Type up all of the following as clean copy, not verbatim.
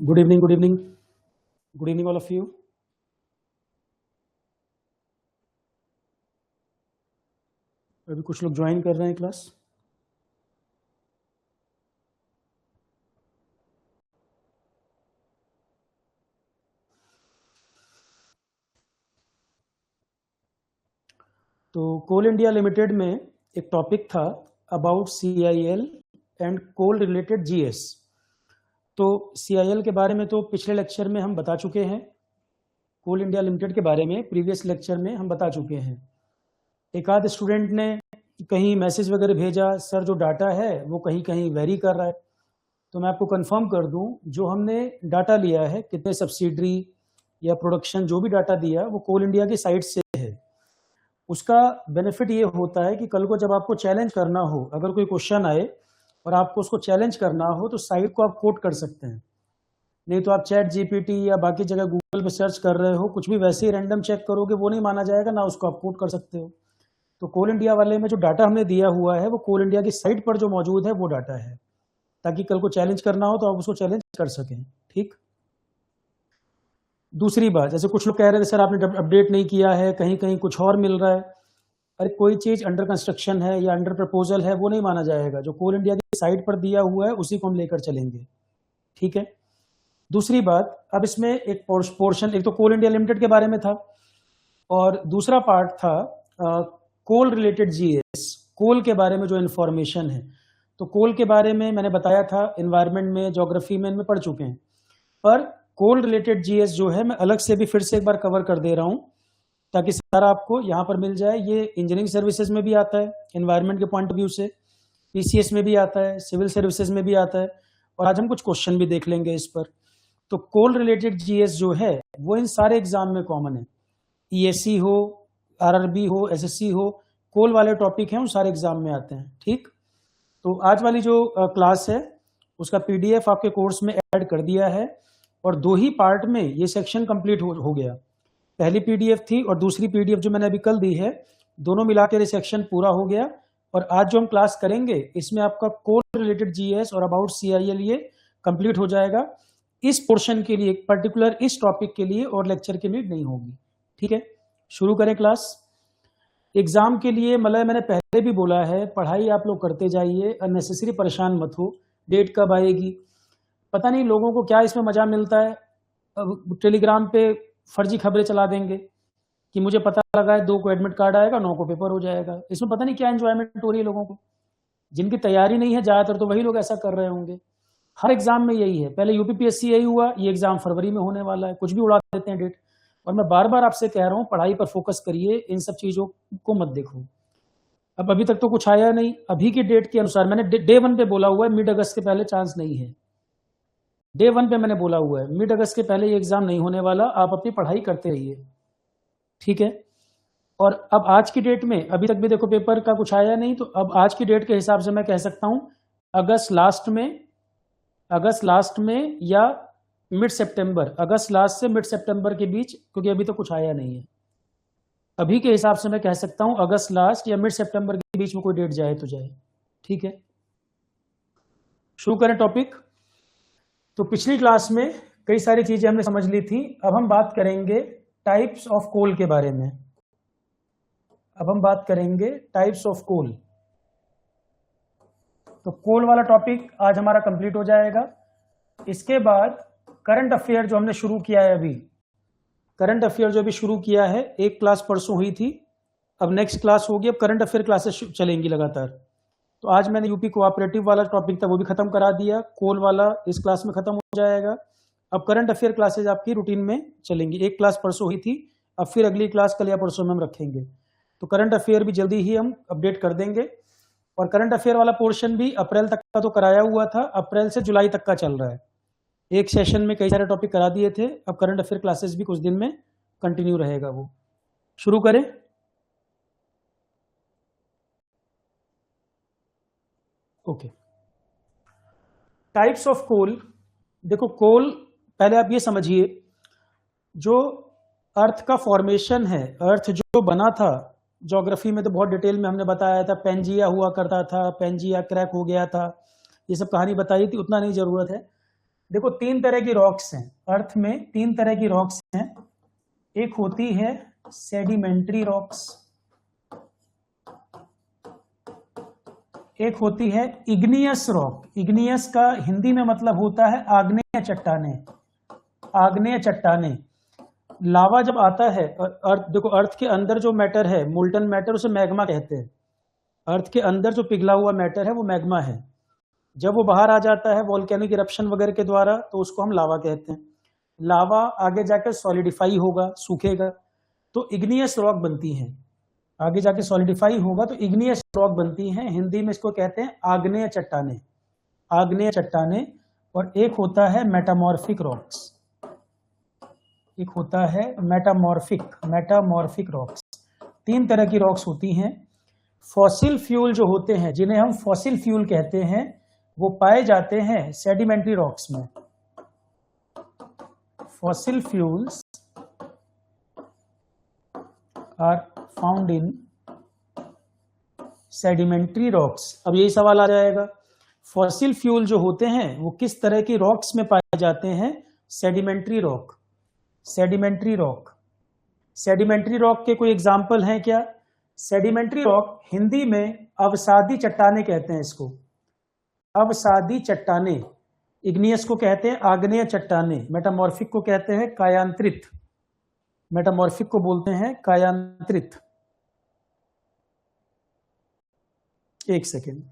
Good evening, good evening, good evening all of you. अभी कुछ लोग ज्वाइन कर रहे हैं क्लास। तो कोल इंडिया लिमिटेड में एक टॉपिक था about CIL and coal related GS। तो CIL के बारे में तो पिछले लेक्चर में हम बता चुके हैं, कोल इंडिया लिमिटेड के बारे में प्रीवियस लेक्चर में हम बता चुके हैं। एक आध स्टूडेंट ने कहीं मैसेज वगैरह भेजा, सर जो डाटा है वो कहीं कहीं वेरी कर रहा है। तो मैं आपको कंफर्म कर दूं, जो हमने डाटा लिया है, कितने सब्सिडरी या प्रोडक्शन जो भी डाटा दिया वो कोल इंडिया की साइट से है। उसका बेनिफिट ये होता है कि कल को जब आपको चैलेंज करना हो, अगर कोई क्वेश्चन आए और आपको उसको चैलेंज करना हो तो साइट को आप कोट कर सकते हैं। नहीं तो आप चैट GPT या बाकी जगह गूगल पे सर्च कर रहे हो, कुछ भी वैसे ही रैंडम चेक करोगे, वो नहीं माना जाएगा, ना उसको आप कोट कर सकते हो। तो कोल इंडिया वाले में जो डाटा हमने दिया हुआ है वो कोल इंडिया की साइट पर जो मौजूद है वो डाटा है, ताकि कल को चैलेंज करना हो तो आप उसको चैलेंज कर सकें। ठीक। दूसरी बात, जैसे कुछ लोग कह रहे थे सर आपने अपडेट नहीं किया है, कहीं कहीं कुछ और मिल रहा है। अरे कोई चीज अंडर कंस्ट्रक्शन है या अंडर प्रपोजल है वो नहीं माना जाएगा, जो कोल इंडिया की साइट पर दिया हुआ है उसी को हम लेकर चलेंगे। ठीक है। दूसरी बात, अब इसमें एक पोर्शन, एक तो कोल इंडिया लिमिटेड के बारे में था और दूसरा पार्ट था कोल रिलेटेड GS, कोल के बारे में जो इन्फॉर्मेशन है। तो कोल के बारे में मैंने बताया था, एनवायरमेंट में, ज्योग्राफी में इनमें पढ़ चुके हैं, पर कोल रिलेटेड GS जो है मैं अलग से भी फिर से एक बार कवर कर दे रहा हूं ताकि सारा आपको यहां पर मिल जाए। ये इंजीनियरिंग सर्विसेज में भी आता है, एनवायरमेंट के पॉइंट ऑफ व्यू से, PCS में भी आता है, सिविल सर्विसेज में भी आता है, और आज हम कुछ क्वेश्चन भी देख लेंगे इस पर। तो कोल रिलेटेड GS जो है वो इन सारे एग्जाम में कॉमन है, ESE हो, RRB हो, SSC हो, कोल वाले टॉपिक हैं, उन सारे एग्जाम में आते हैं। ठीक। तो आज वाली जो क्लास है उसका PDF आपके कोर्स में ऐड कर दिया है, और 2 ही पार्ट में ये सेक्शन कंप्लीट हो गया। पहली PDF थी और दूसरी PDF जो मैंने अभी कल दी है, दोनों मिलाकर ये सेक्शन पूरा हो गया। और आज जो हम क्लास करेंगे इसमें आपका कोल रिलेटेड GS और अबाउट CIL ये कंप्लीट हो जाएगा। इस पोर्शन के लिए, पर्टिकुलर इस टॉपिक के लिए और लेक्चर की नीड नहीं होगी। ठीक है, शुरू करें क्लास। एग्जाम के लिए मतलब मैंने पहले भी बोला है, पढ़ाई आप लोग करते जाइए, अननेसेसरी परेशान मत हो। डेट कब आएगी पता नहीं, लोगों को क्या इसमें मजा मिलता है। अब टेलीग्राम पे फर्जी खबरें चला देंगे कि मुझे पता लगा है 2 को एडमिट कार्ड आएगा, 9 को पेपर हो जाएगा। इसमें पता नहीं क्या एंजॉयमेंट हो रही है लोगों को। जिनकी तैयारी नहीं है ज्यादातर तो वही लोग ऐसा कर रहे होंगे। हर एग्जाम में यही है, पहले UPPSC यही हुआ, ये एग्जाम फरवरी में होने वाला है, कुछ भी उड़ा देते हैं डेट। और मैं बार बार आपसे कह रहा हूँ, पढ़ाई पर फोकस करिए, इन सब चीजों को मत देखो। अब अभी तक तो कुछ आया नहीं, अभी की डेट के अनुसार मैंने डे 1 पे बोला हुआ है, मिड अगस्त के पहले चांस नहीं है। डे 1 पे मैंने बोला हुआ है, मिड अगस्त के पहले ये एग्जाम नहीं होने वाला, आप अपनी पढ़ाई करते रहिए। ठीक है। और अब आज की डेट में अभी तक भी देखो पेपर का कुछ आया नहीं, तो अब आज की डेट के हिसाब से मैं कह सकता हूं अगस्त लास्ट में या मिड सितंबर, अगस्त लास्ट से मिड सितंबर के बीच, क्योंकि अभी तो कुछ आया नहीं है। अभी के हिसाब से मैं कह सकता हूं अगस्त लास्ट या मिड सितंबर के बीच में कोई डेट जाए तो जाए। ठीक है, शुरू करें टॉपिक। तो पिछली क्लास में कई सारी चीजें हमने समझ ली थी, अब हम बात करेंगे टाइप्स ऑफ कोल के बारे में। अब हम बात करेंगे टाइप्स ऑफ कोल। तो कोल वाला टॉपिक आज हमारा कंप्लीट हो जाएगा। इसके बाद करंट अफेयर जो हमने शुरू किया है, अभी करंट अफेयर जो अभी शुरू किया है, एक क्लास परसों हुई थी, अब नेक्स्ट क्लास होगी, अब करंट अफेयर क्लासेस चलेंगी लगातार। तो आज मैंने यूपी कोऑपरेटिव वाला टॉपिक था वो भी खत्म करा दिया, कोल वाला इस क्लास में खत्म हो जाएगा। अब करंट अफेयर क्लासेज आपकी रूटीन में चलेंगी, एक क्लास परसों हुई थी, अब फिर अगली क्लास कल या परसों में हम रखेंगे। तो करंट अफेयर भी जल्दी ही हम अपडेट कर देंगे। और करंट अफेयर वाला पोर्शन भी अप्रैल तक का तो कराया हुआ था, अप्रैल से जुलाई तक का चल रहा है। एक सेशन में कई सारे टॉपिक करा दिए थे, अब करंट अफेयर क्लासेस भी कुछ दिन में कंटिन्यू रहेगा। वो शुरू करें। Okay, types of coal. देखो कोल, पहले आप ये समझिए, जो अर्थ का फॉर्मेशन है, अर्थ जो बना था, ज्योग्राफी में तो बहुत डिटेल में हमने बताया था, पेंजिया हुआ करता था, पेंजिया क्रैक हो गया था, ये सब कहानी बताई थी, उतना नहीं जरूरत है। देखो 3 तरह की रॉक्स हैं अर्थ में, 3 तरह की रॉक्स हैं। एक होती है सेडिमेंट्री रॉक्स, एक होती है इग्नियस रॉक। इग्नियस का हिंदी में मतलब होता है आग्नेय चट्टाने। आग्नेय चट्टाने, लावा जब आता है अर्थ, देखो अर्थ के अंदर जो मैटर है, मोल्टन मैटर, उसे मैग्मा कहते हैं। अर्थ के अंदर जो पिघला हुआ मैटर है वो मैग्मा है। जब वो बाहर आ जाता है वोल्केनिक इरप्शन वगैरह के द्वारा तो उसको हम लावा कहते हैं। लावा आगे जाकर सॉलिडिफाई होगा, सूखेगा, तो इग्नियस रॉक बनती हैं। आगे जाके सॉलिडिफाई होगा तो इग्नियस रॉक बनती हैं। हिंदी में इसको कहते हैं आग्नेय चट्टाने, आग्नेय चट्टाने। और एक होता है मेटामॉर्फिक रॉक्स, एक होता है मेटामॉर्फिक रॉक्स। 3 तरह की रॉक्स होती हैं। फॉसिल फ्यूल जो होते हैं, जिन्हें हम फॉसिल फ्यूल कहते हैं, वो पाए जाते हैं सेडिमेंट्री रॉक्स में। Fossil fuels are found in sedimentary rocks. अब यही सवाल आ जाएगा, फॉसिल फ्यूल जो होते हैं वो किस तरह की रॉक्स में पाए जाते हैं? Sedimentary rock. Sedimentary rock, sedimentary rock के कोई एग्जाम्पल हैं क्या? सेडिमेंट्री रॉक हिंदी में अवसादी चट्टाने कहते हैं इसको, अवसादी चट्टाने। इग्नियस को कहते हैं आग्नेय चट्टाने, मेटामॉर्फिक को कहते हैं कायांतरित, मेटामॉर्फिक को बोलते हैं कायांतरित। एक सेकेंड,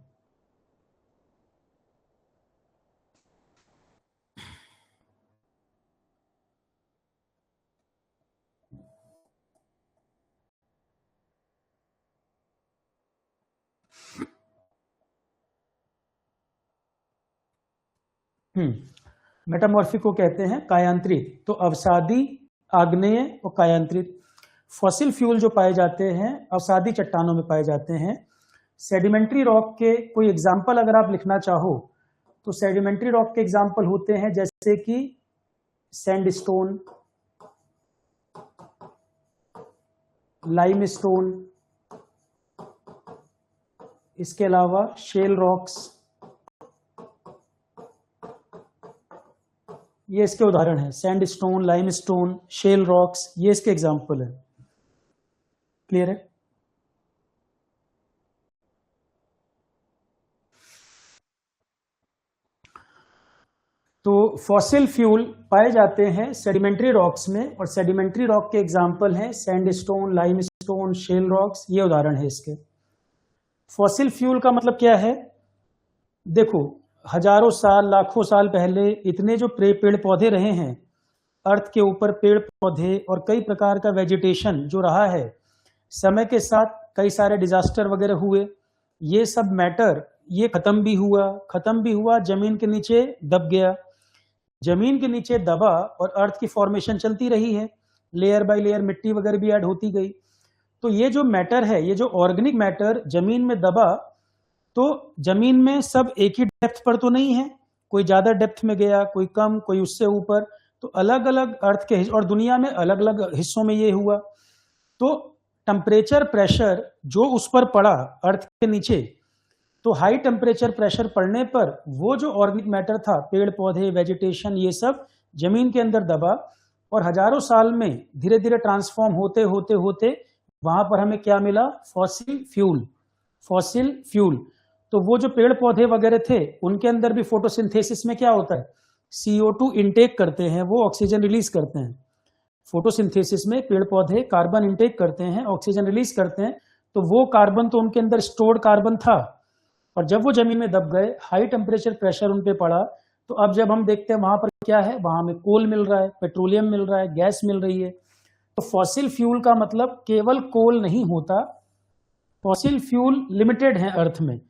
मेटामॉर्फिक को कहते हैं कायांतरित। तो अवसादी, आग्नेय और कायांतरित फॉसिल फ्यूल जो पाए जाते हैं अवसादी चट्टानों में पाए जाते हैं। सेडिमेंट्री रॉक के कोई एग्जाम्पल अगर आप लिखना चाहो तो सेडिमेंट्री रॉक के एग्जाम्पल होते हैं जैसे कि सैंडस्टोन, लाइमस्टोन, इसके अलावा शेल रॉक्स, ये इसके उदाहरण हैं। सैंडस्टोन, लाइमस्टोन, शेल रॉक्स, ये इसके एग्जाम्पल है। क्लियर है? तो फॉसिल फ्यूल पाए जाते हैं सेडिमेंट्री रॉक्स में, और सेडिमेंट्री रॉक के एग्जाम्पल हैं सैंडस्टोन, लाइमस्टोन, शेल रॉक्स, ये उदाहरण है इसके। फॉसिल फ्यूल का मतलब क्या है? देखो हजारों साल, लाखों साल पहले इतने जो पेड़ पौधे रहे हैं अर्थ के ऊपर, पेड़ पौधे और कई प्रकार का वेजिटेशन जो रहा है, समय के साथ कई सारे डिजास्टर वगैरह हुए, ये सब मैटर ये खत्म भी हुआ, जमीन के नीचे दब गया, जमीन के नीचे दबा और अर्थ की फॉर्मेशन चलती रही है, लेयर बाय लेयर मिट्टी वगैरह भी ऐड होती गई। तो ये जो मैटर है, ये जो ऑर्गेनिक मैटर जमीन में दबा, तो जमीन में सब एक ही डेप्थ पर तो नहीं है, कोई ज्यादा डेप्थ में गया, कोई कम, कोई उससे ऊपर, तो अलग अलग अर्थ के और दुनिया में अलग अलग हिस्सों में ये हुआ। तो टेम्परेचर प्रेशर जो उस पर पड़ा अर्थ के नीचे, तो हाई टेम्परेचर प्रेशर पड़ने पर वो जो ऑर्गेनिक मैटर था, पेड़ पौधे, वेजिटेशन, ये सब जमीन के अंदर दबा और हजारों साल में धीरे धीरे ट्रांसफॉर्म होते होते होते वहां पर हमें क्या मिला? Fossil fuel. फॉसिल फ्यूल, तो वो जो पेड़ पौधे वगैरह थे उनके अंदर भी फोटोसिंथेसिस में क्या होता है? CO2 इंटेक करते हैं, वो ऑक्सीजन रिलीज करते हैं। फोटोसिंथेसिस में पेड़ पौधे कार्बन इंटेक करते हैं, ऑक्सीजन रिलीज करते हैं, तो वो कार्बन तो उनके अंदर स्टोर्ड कार्बन था, और जब वो जमीन में दब गए, हाई टेम्परेचर प्रेशर उन पे पड़ा, तो अब जब हम देखते हैं वहां पर क्या है, वहां हमें कोल मिल रहा है, पेट्रोलियम मिल रहा है, गैस मिल रही है। तो फॉसिल फ्यूल का मतलब केवल कोल नहीं होता, फॉसिल फ्यूल लिमिटेड है अर्थ में,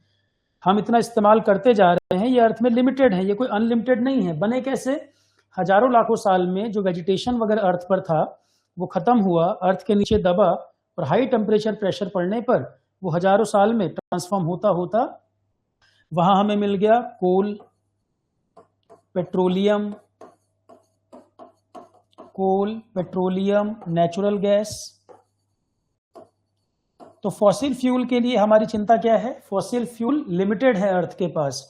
हम इतना इस्तेमाल करते जा रहे हैं, ये अर्थ में लिमिटेड है, ये कोई अनलिमिटेड नहीं है। बने कैसे? हजारों लाखों साल में जो वेजिटेशन वगैरह अर्थ पर था वो खत्म हुआ, अर्थ के नीचे दबा, और हाई टेम्परेचर प्रेशर पड़ने पर वो हजारों साल में ट्रांसफॉर्म होता होता वहां हमें मिल गया कोल, पेट्रोलियम, नेचुरल गैस। तो फॉसिल फ्यूल के लिए हमारी चिंता क्या है? फॉसिल फ्यूल लिमिटेड है अर्थ के पास,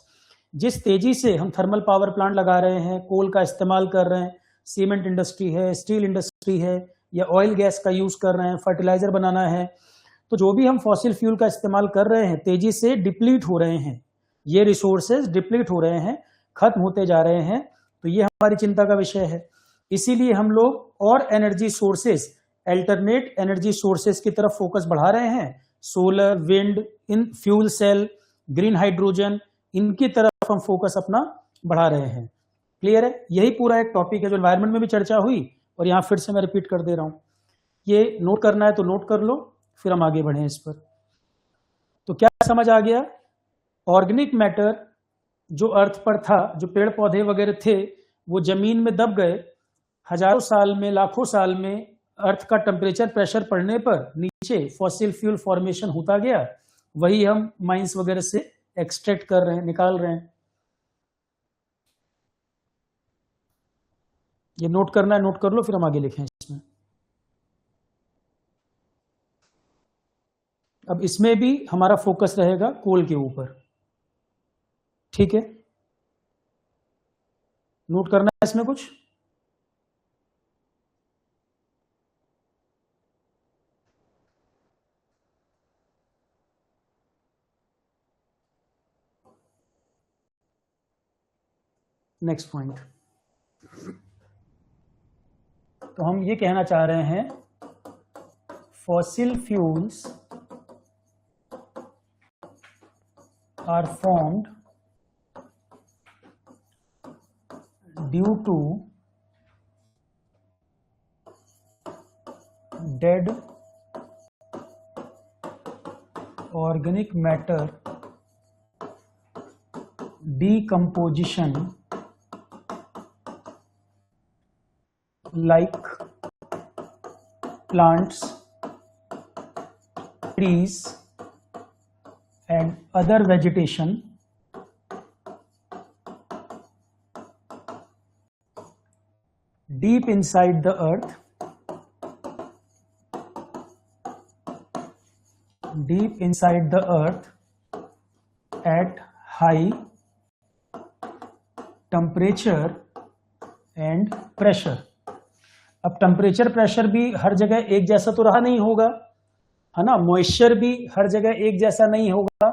जिस तेजी से हम थर्मल पावर प्लांट लगा रहे हैं, कोल का इस्तेमाल कर रहे हैं, सीमेंट इंडस्ट्री है, स्टील इंडस्ट्री है, या ऑयल गैस का यूज कर रहे हैं, फर्टिलाइजर बनाना है, तो जो भी हम फॉसिल फ्यूल का इस्तेमाल कर रहे हैं तेजी से डिप्लीट हो रहे हैं, ये रिसोर्सेज डिप्लीट हो रहे हैं, खत्म होते जा रहे हैं। तो ये हमारी चिंता का विषय है। इसीलिए हम लोग और energy sources, alternate energy sources की तरफ फोकस बढ़ा रहे हैं। Solar, wind, in fuel cell, green hydrogen, इनकी तरफ हम फोकस अपना बढ़ा रहे हैं। क्लियर है? यही पूरा एक टॉपिक है जो एनवायरमेंट में भी चर्चा हुई और यहाँ फिर से मैं रिपीट कर दे रहा हूँ। ये नोट करना है तो नोट कर लो, फिर हम आगे बढ़े इस पर। तो क्या समझ आ गया? ऑर्गेनिक मैटर जो अर्थ पर था, जो पेड़ पौधे वगैरह थे, वो जमीन में दब गए। हजारों साल में, लाखों साल में अर्थ का टेम्परेचर प्रेशर पड़ने पर नीचे फॉसिल फ्यूल फॉर्मेशन होता गया। वही हम माइंस वगैरह से एक्सट्रैक्ट कर रहे हैं, निकाल रहे हैं। ये नोट करना है, नोट कर लो, फिर हम आगे लिखें इसमें। अब इसमें भी हमारा फोकस रहेगा कोल के ऊपर। ठीक है, नोट करना है इसमें कुछ? नेक्स्ट पॉइंट, तो हम ये कहना चाह रहे हैं fossil fuels are formed due to dead organic matter decomposition like plants, trees and other vegetation deep inside the earth, at high temperature and pressure। अब टेम्परेचर प्रेशर भी हर जगह एक जैसा तो रहा नहीं होगा, है ना। मॉइस्चर भी हर जगह एक जैसा नहीं होगा,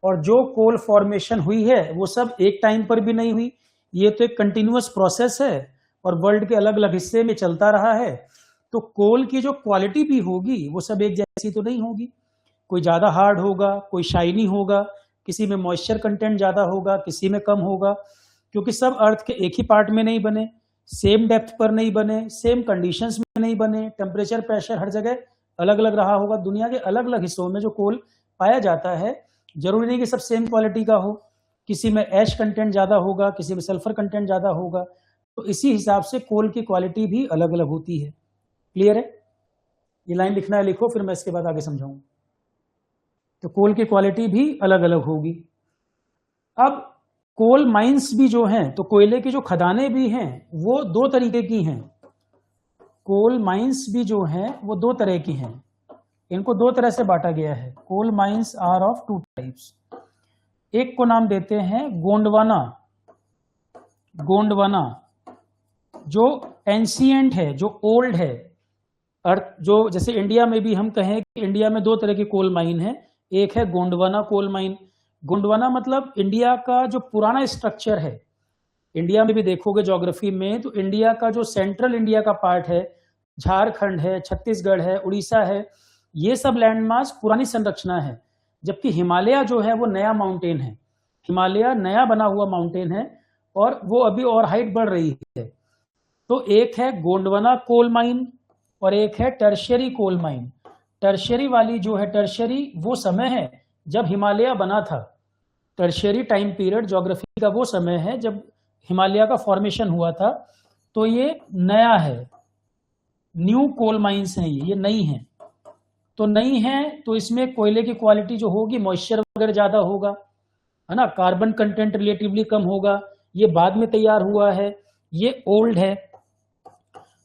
और जो कोल फॉर्मेशन हुई है वो सब एक टाइम पर भी नहीं हुई। ये तो एक कंटिन्यूअस प्रोसेस है और वर्ल्ड के अलग अलग हिस्से में चलता रहा है। तो कोल की जो क्वालिटी भी होगी वो सब एक जैसी तो नहीं होगी। कोई ज़्यादा हार्ड होगा, कोई शाइनी होगा, किसी में मॉइस्चर कंटेंट ज़्यादा होगा, किसी में कम होगा, क्योंकि सब अर्थ के एक ही पार्ट में नहीं बने, सेम डेप्थ पर नहीं बने, सेम कंडीशंस में नहीं बने, टेम्परेचर प्रेशर हर जगह अलग अलग रहा होगा। दुनिया के अलग अलग हिस्सों में जो कोल पाया जाता है जरूरी नहीं कि सब सेम क्वालिटी का हो, किसी में ऐश कंटेंट ज़्यादा होगा, किसी में सल्फर कंटेंट ज़्यादा होगा। तो इसी हिसाब से कोल की क्वालिटी भी अलग अलग होती है। क्लियर है? ये लाइन लिखना है, लिखो, फिर मैं इसके बाद आगे समझाऊंगा। तो कोल की क्वालिटी भी अलग अलग होगी। अब कोल माइंस भी जो हैं, तो कोयले की जो खदानें भी हैं वो दो तरीके की हैं। कोल माइंस भी जो हैं वो दो तरह की हैं। इनको दो तरह से बांटा गया है। Coal mines are of two types. एक को नाम देते हैं गोंडवाना। गोंडवाना जो एंशिएंट है, जो ओल्ड है, अर्थ जो, जैसे इंडिया में भी हम कहें कि इंडिया में दो तरह की कोल माइन है। एक है गोंडवाना कोल माइन। गोंडवाना मतलब इंडिया का जो पुराना स्ट्रक्चर है। इंडिया में भी देखोगे ज्योग्राफी में, तो इंडिया का जो सेंट्रल इंडिया का पार्ट है, झारखंड है, छत्तीसगढ़ है, उड़ीसा है, ये सब लैंडमार्क पुरानी संरचना है। जबकि हिमालय जो है वो नया माउंटेन है। हिमालय नया बना हुआ माउंटेन है और वो अभी और हाइट बढ़ रही है। तो एक है गोंडवाना कोल माइन और एक है टर्शियरी कोल माइन। टर्शियरी वाली जो है, टर्शियरी वो समय है जब हिमालय बना था। टर्शियरी टाइम पीरियड ज्योग्राफी का वो समय है जब हिमालय का फॉर्मेशन हुआ था। तो ये नया है, न्यू कोल माइंस हैं, ये नई हैं। तो नई है तो इसमें कोयले की क्वालिटी जो होगी, मॉइस्चर वगैरह ज़्यादा होगा, है ना। कार्बन कंटेंट रिलेटिवली कम होगा। ये बाद में तैयार हुआ है, ये ओल्ड है।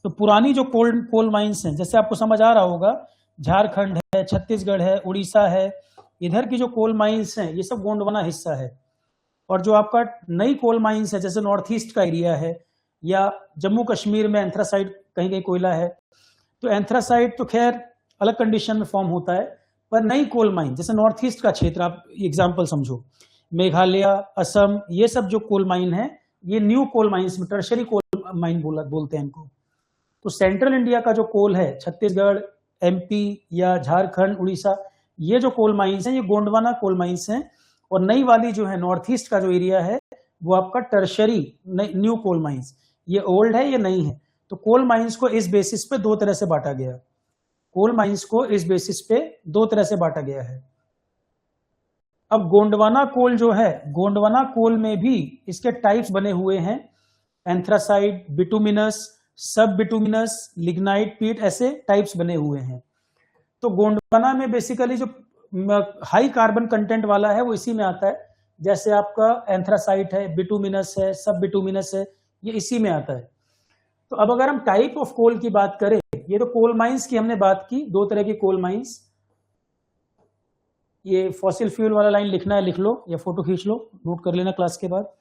तो पुरानी जो कोल माइंस हैं, जैसे आपको समझ आ रहा होगा, झारखंड है, छत्तीसगढ़ है, उड़ीसा है, इधर की जो कोल माइंस हैं ये सब गोंडवाना हिस्सा है। और जो आपका नई कोल माइंस है, जैसे नॉर्थ ईस्ट का एरिया है या जम्मू कश्मीर में एंथ्रासाइट कहीं कहीं कोयला है, तो एंथ्रासाइट तो खैर अलग कंडीशन में फॉर्म होता है, पर नई कोल माइन जैसे नॉर्थ ईस्ट का क्षेत्र, आप एग्जांपल समझो, मेघालय, असम, ये सब जो कोल माइन है, ये न्यू कोल माइंस में टर्शरी कोल माइन बोलते हैं इनको। तो सेंट्रल इंडिया का जो कोल है, छत्तीसगढ़, एमपी या झारखंड, उड़ीसा, ये जो कोल माइंस हैं ये गोंडवाना कोल माइंस हैं। और नई वाली जो है नॉर्थ ईस्ट का जो एरिया है वो आपका टर्शरी न्यू कोल माइंस, ये ओल्ड है ये नई है। तो कोल माइंस को इस बेसिस पे दो तरह से बांटा गया, कोल माइंस को इस बेसिस पे दो तरह से बांटा गया है। अब गोंडवाना कोल जो है, गोंडवाना कोल में भी इसके टाइप्स बने हुए हैं, anthracite, bituminous, sub bituminous, lignite पीट, ऐसे टाइप्स बने हुए हैं। तो गोंडवाना में बेसिकली जो हाई कार्बन कंटेंट वाला है वो इसी में आता है, जैसे आपका एंथ्रासाइट है, बिटुमिनस है, सब बिटुमिनस है, ये इसी में आता है। तो अब अगर हम टाइप ऑफ कोल की बात करें, ये तो कोल माइंस की हमने बात की, दो तरह की कोल माइंस। ये फॉसिल फ्यूल वाला लाइन लिखना है लिख लो या फोटो खींच लो, नोट कर लेना क्लास के बाद।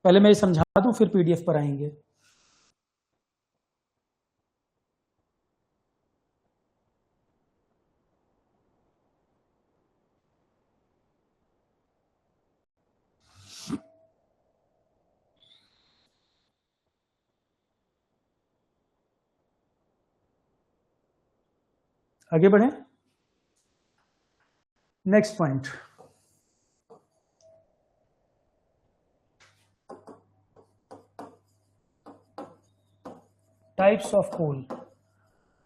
पहले मैं समझा दूं फिर पीडीएफ पर आएंगे। आगे बढ़े, next point, types of coal.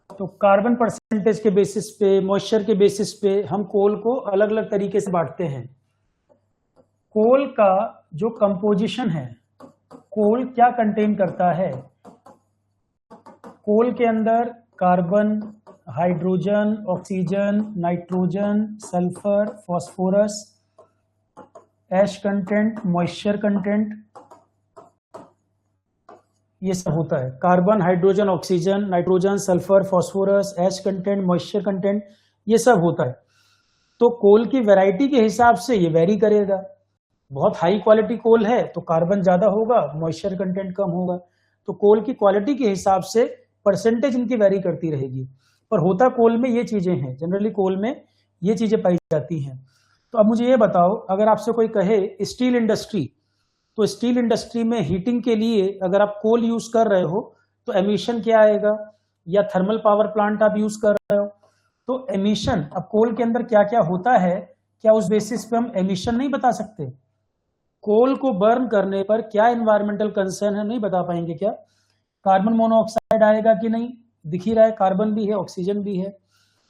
तो कार्बन परसेंटेज के बेसिस पे, मॉइस्चर के बेसिस पे हम कोल को अलग अलग तरीके से बांटते हैं। कोल का जो कंपोजिशन है, कोल क्या कंटेन करता है, कोल के अंदर carbon, hydrogen, oxygen, nitrogen, sulphur, phosphorus, ash content, moisture content, ये सब होता है। Carbon, hydrogen, oxygen, nitrogen, sulphur, phosphorus, ash content, moisture content, ये सब होता है। तो कोल की वैरायटी के हिसाब से ये वेरी करेगा। बहुत हाई क्वालिटी कोल है तो कार्बन ज्यादा होगा, मॉइस्चर कंटेंट कम होगा। तो कोल की क्वालिटी के हिसाब से परसेंटेज इनकी वेरी करती रहेगी। पर होता कोल में ये चीजें हैं, जनरली कोल में ये चीजें पाई जाती हैं। तो अब मुझे ये बताओ, अगर आपसे कोई कहे स्टील इंडस्ट्री, तो स्टील इंडस्ट्री में हीटिंग के लिए अगर आप कोल यूज कर रहे हो तो एमिशन क्या आएगा, या थर्मल पावर प्लांट आप यूज कर रहे हो तो एमिशन, अब कोल के अंदर क्या क्या होता है, क्या उस बेसिस पे हम एमिशन नहीं बता सकते? कोल को बर्न करने पर क्या एनवायरमेंटल कंसर्न है, नहीं बता पाएंगे क्या? कार्बन मोनोऑक्साइड आएगा कि नहीं, दिख ही रहा है, कार्बन भी है, ऑक्सीजन भी है।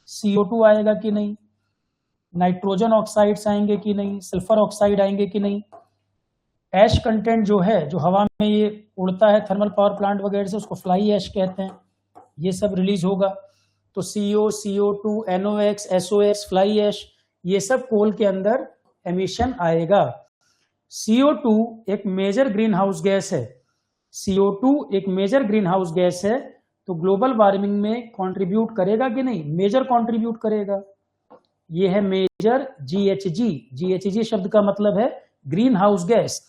CO2 आएगा कि नहीं, नाइट्रोजन ऑक्साइड्स आएंगे कि नहीं, सल्फर ऑक्साइड आएंगे कि नहीं, ऐश कंटेंट जो है, जो हवा में ये उड़ता है थर्मल पावर प्लांट वगैरह से, उसको फ्लाई ऐश कहते हैं, ये सब रिलीज होगा। तो CO, CO2, NOx, SOx, fly ash, ये सब कोल के अंदर एमिशन आएगा। CO2 एक मेजर ग्रीन हाउस गैस है, CO2 एक मेजर ग्रीन हाउस गैस है, तो ग्लोबल वार्मिंग में कंट्रीब्यूट करेगा कि नहीं? मेजर कंट्रीब्यूट करेगा। ये है मेजर GHG। GHG शब्द का मतलब है ग्रीन हाउस गैस।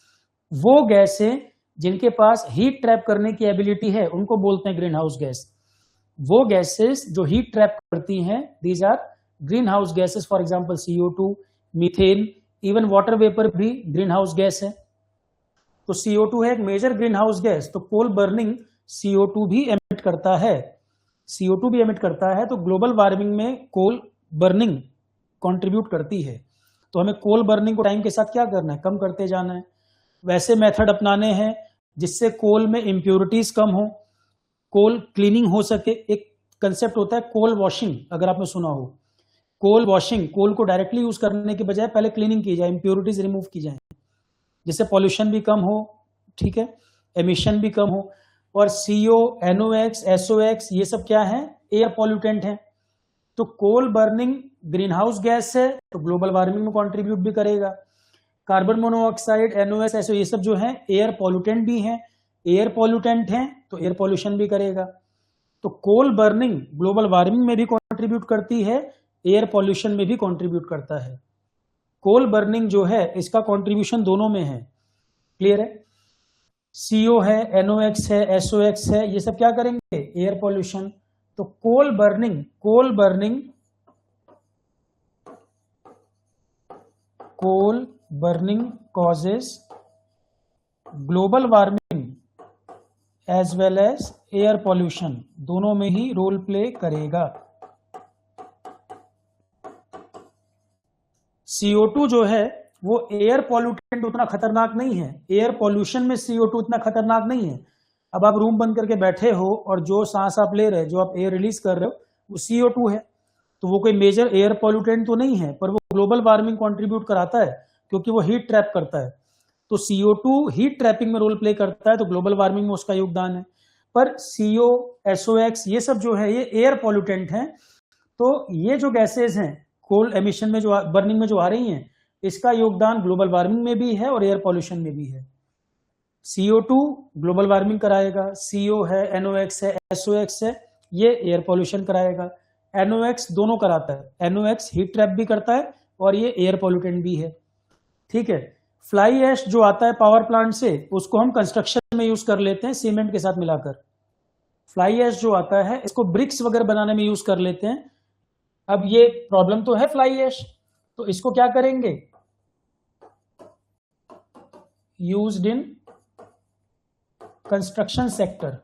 वो गैस है जिनके पास हीट ट्रैप करने की एबिलिटी है, उनको बोलते हैं ग्रीन हाउस गैस। वो गैसेस जो हीट ट्रैप करती हैं, these are greenhouse gases. For example CO2, methane, even water vapour भी ग्रीन हाउस गैस है। तो CO2 है एक मेजर ग्रीन हाउस गैस, तो कोल बर्निंग CO2 भी एमिट करता है, CO2 भी एमिट करता है। तो ग्लोबल वार्मिंग में कोल बर्निंग कंट्रीब्यूट करती है। तो हमें कोल बर्निंग को टाइम के साथ क्या करना है, कम करते जाना है। वैसे मेथड अपनाने हैं जिससे कोल में इम्प्योरिटीज कम हो, कोल क्लीनिंग हो सके। एक कंसेप्ट होता है कोल वॉशिंग, अगर आपने सुना हो, कोल वॉशिंग, कोल को डायरेक्टली यूज करने के बजाय पहले क्लीनिंग की जाए, इम्प्योरिटीज रिमूव की जाए, जिससे पॉल्यूशन भी कम हो, ठीक है, एमिशन भी कम हो। और CO, NOx, SOx ये सब क्या है, एयर पॉल्यूटेंट है। तो coal burning green house gas है तो ग्लोबल वार्मिंग में कंट्रीब्यूट भी करेगा। कार्बन मोनोऑक्साइड, NOx, SO ये सब जो है एयर पॉल्यूटेंट भी है, एयर पॉल्यूटेंट है तो एयर पॉल्यूशन भी करेगा। तो कोल बर्निंग ग्लोबल वार्मिंग में भी कंट्रीब्यूट करती है, एयर पॉल्यूशन में भी कंट्रीब्यूट करता है। कोल बर्निंग जो है इसका कंट्रीब्यूशन दोनों में है, क्लियर है। CO है, NOx है, SOx है, ये सब क्या करेंगे, एयर पॉल्यूशन। तो coal burning causes global warming as well as air pollution, दोनों में ही रोल प्ले करेगा। CO2 जो है वो एयर पॉल्यूटेंट उतना खतरनाक नहीं है, एयर पॉल्यूशन में CO2 उतना खतरनाक नहीं है। अब आप रूम बंद करके बैठे हो और जो सांस आप ले रहे हो, जो आप एयर रिलीज कर रहे हो, वो CO2 है, तो वो कोई मेजर एयर पॉल्यूटेंट तो नहीं है, पर वो ग्लोबल वार्मिंग कंट्रीब्यूट कराता है क्योंकि वो हीट ट्रैप करता है। तो CO2 हीट ट्रैपिंग में रोल प्ले करता है, तो ग्लोबल वार्मिंग में उसका योगदान है। पर CO, SOx ये सब जो है ये एयर पॉल्यूटेंट हैं। तो ये जो गैसेज हैं कोल एमिशन में, जो बर्निंग में जो आ रही हैं, इसका योगदान ग्लोबल वार्मिंग में भी है और एयर पॉल्यूशन में भी है। CO2 ग्लोबल वार्मिंग कराएगा, CO है, NOx है, SOx है, ये एयर पॉल्यूशन कराएगा। NOx दोनों कराता है, NOx हीट ट्रैप भी करता है और ये एयर पॉल्यूटेंट भी है, ठीक है। फ्लाई ऐश जो आता है पावर प्लांट से, उसको हम कंस्ट्रक्शन में यूज कर लेते हैं सीमेंट के साथ मिलाकर। फ्लाई ऐश जो आता है इसको ब्रिक्स वगैरह बनाने में यूज कर लेते हैं। अब ये प्रॉब्लम तो है फ्लाई ऐश, तो इसको क्या करेंगे, used in construction sector,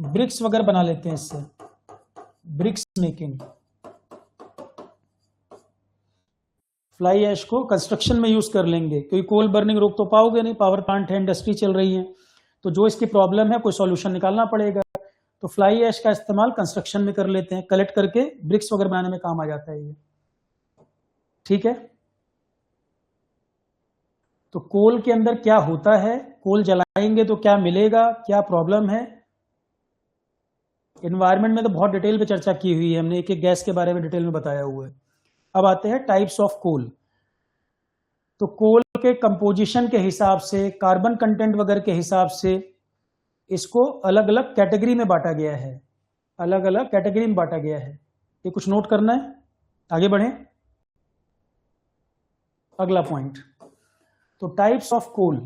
bricks वगैरह बना लेते हैं इससे, ब्रिक्स मेकिंग। फ्लाई ऐश को कंस्ट्रक्शन में यूज कर लेंगे, क्योंकि कोल बर्निंग रोक तो पाओगे नहीं, पावर प्लांट है, इंडस्ट्री चल रही है, तो जो इसकी प्रॉब्लम है कोई सॉल्यूशन निकालना पड़ेगा। तो फ्लाई ऐश का इस्तेमाल कंस्ट्रक्शन में कर लेते हैं, कलेक्ट करके ब्रिक्स वगैरह बनाने में काम आ जाता है ये, ठीक है। तो कोल के अंदर क्या होता है, कोल जलाएंगे तो क्या मिलेगा, क्या प्रॉब्लम है। एनवायरनमेंट में तो बहुत डिटेल पे चर्चा की हुई है हमने, एक एक गैस के बारे में डिटेल में बताया हुआ है। अब आते हैं टाइप्स ऑफ कोल। तो कोल के कंपोजिशन के हिसाब से, कार्बन कंटेंट वगैरह के हिसाब से इसको अलग अलग कैटेगरी में बांटा गया है, अलग अलग कैटेगरी में बांटा गया है। ये कुछ नोट करना है, आगे बढ़ें। अगला पॉइंट, तो types of coal.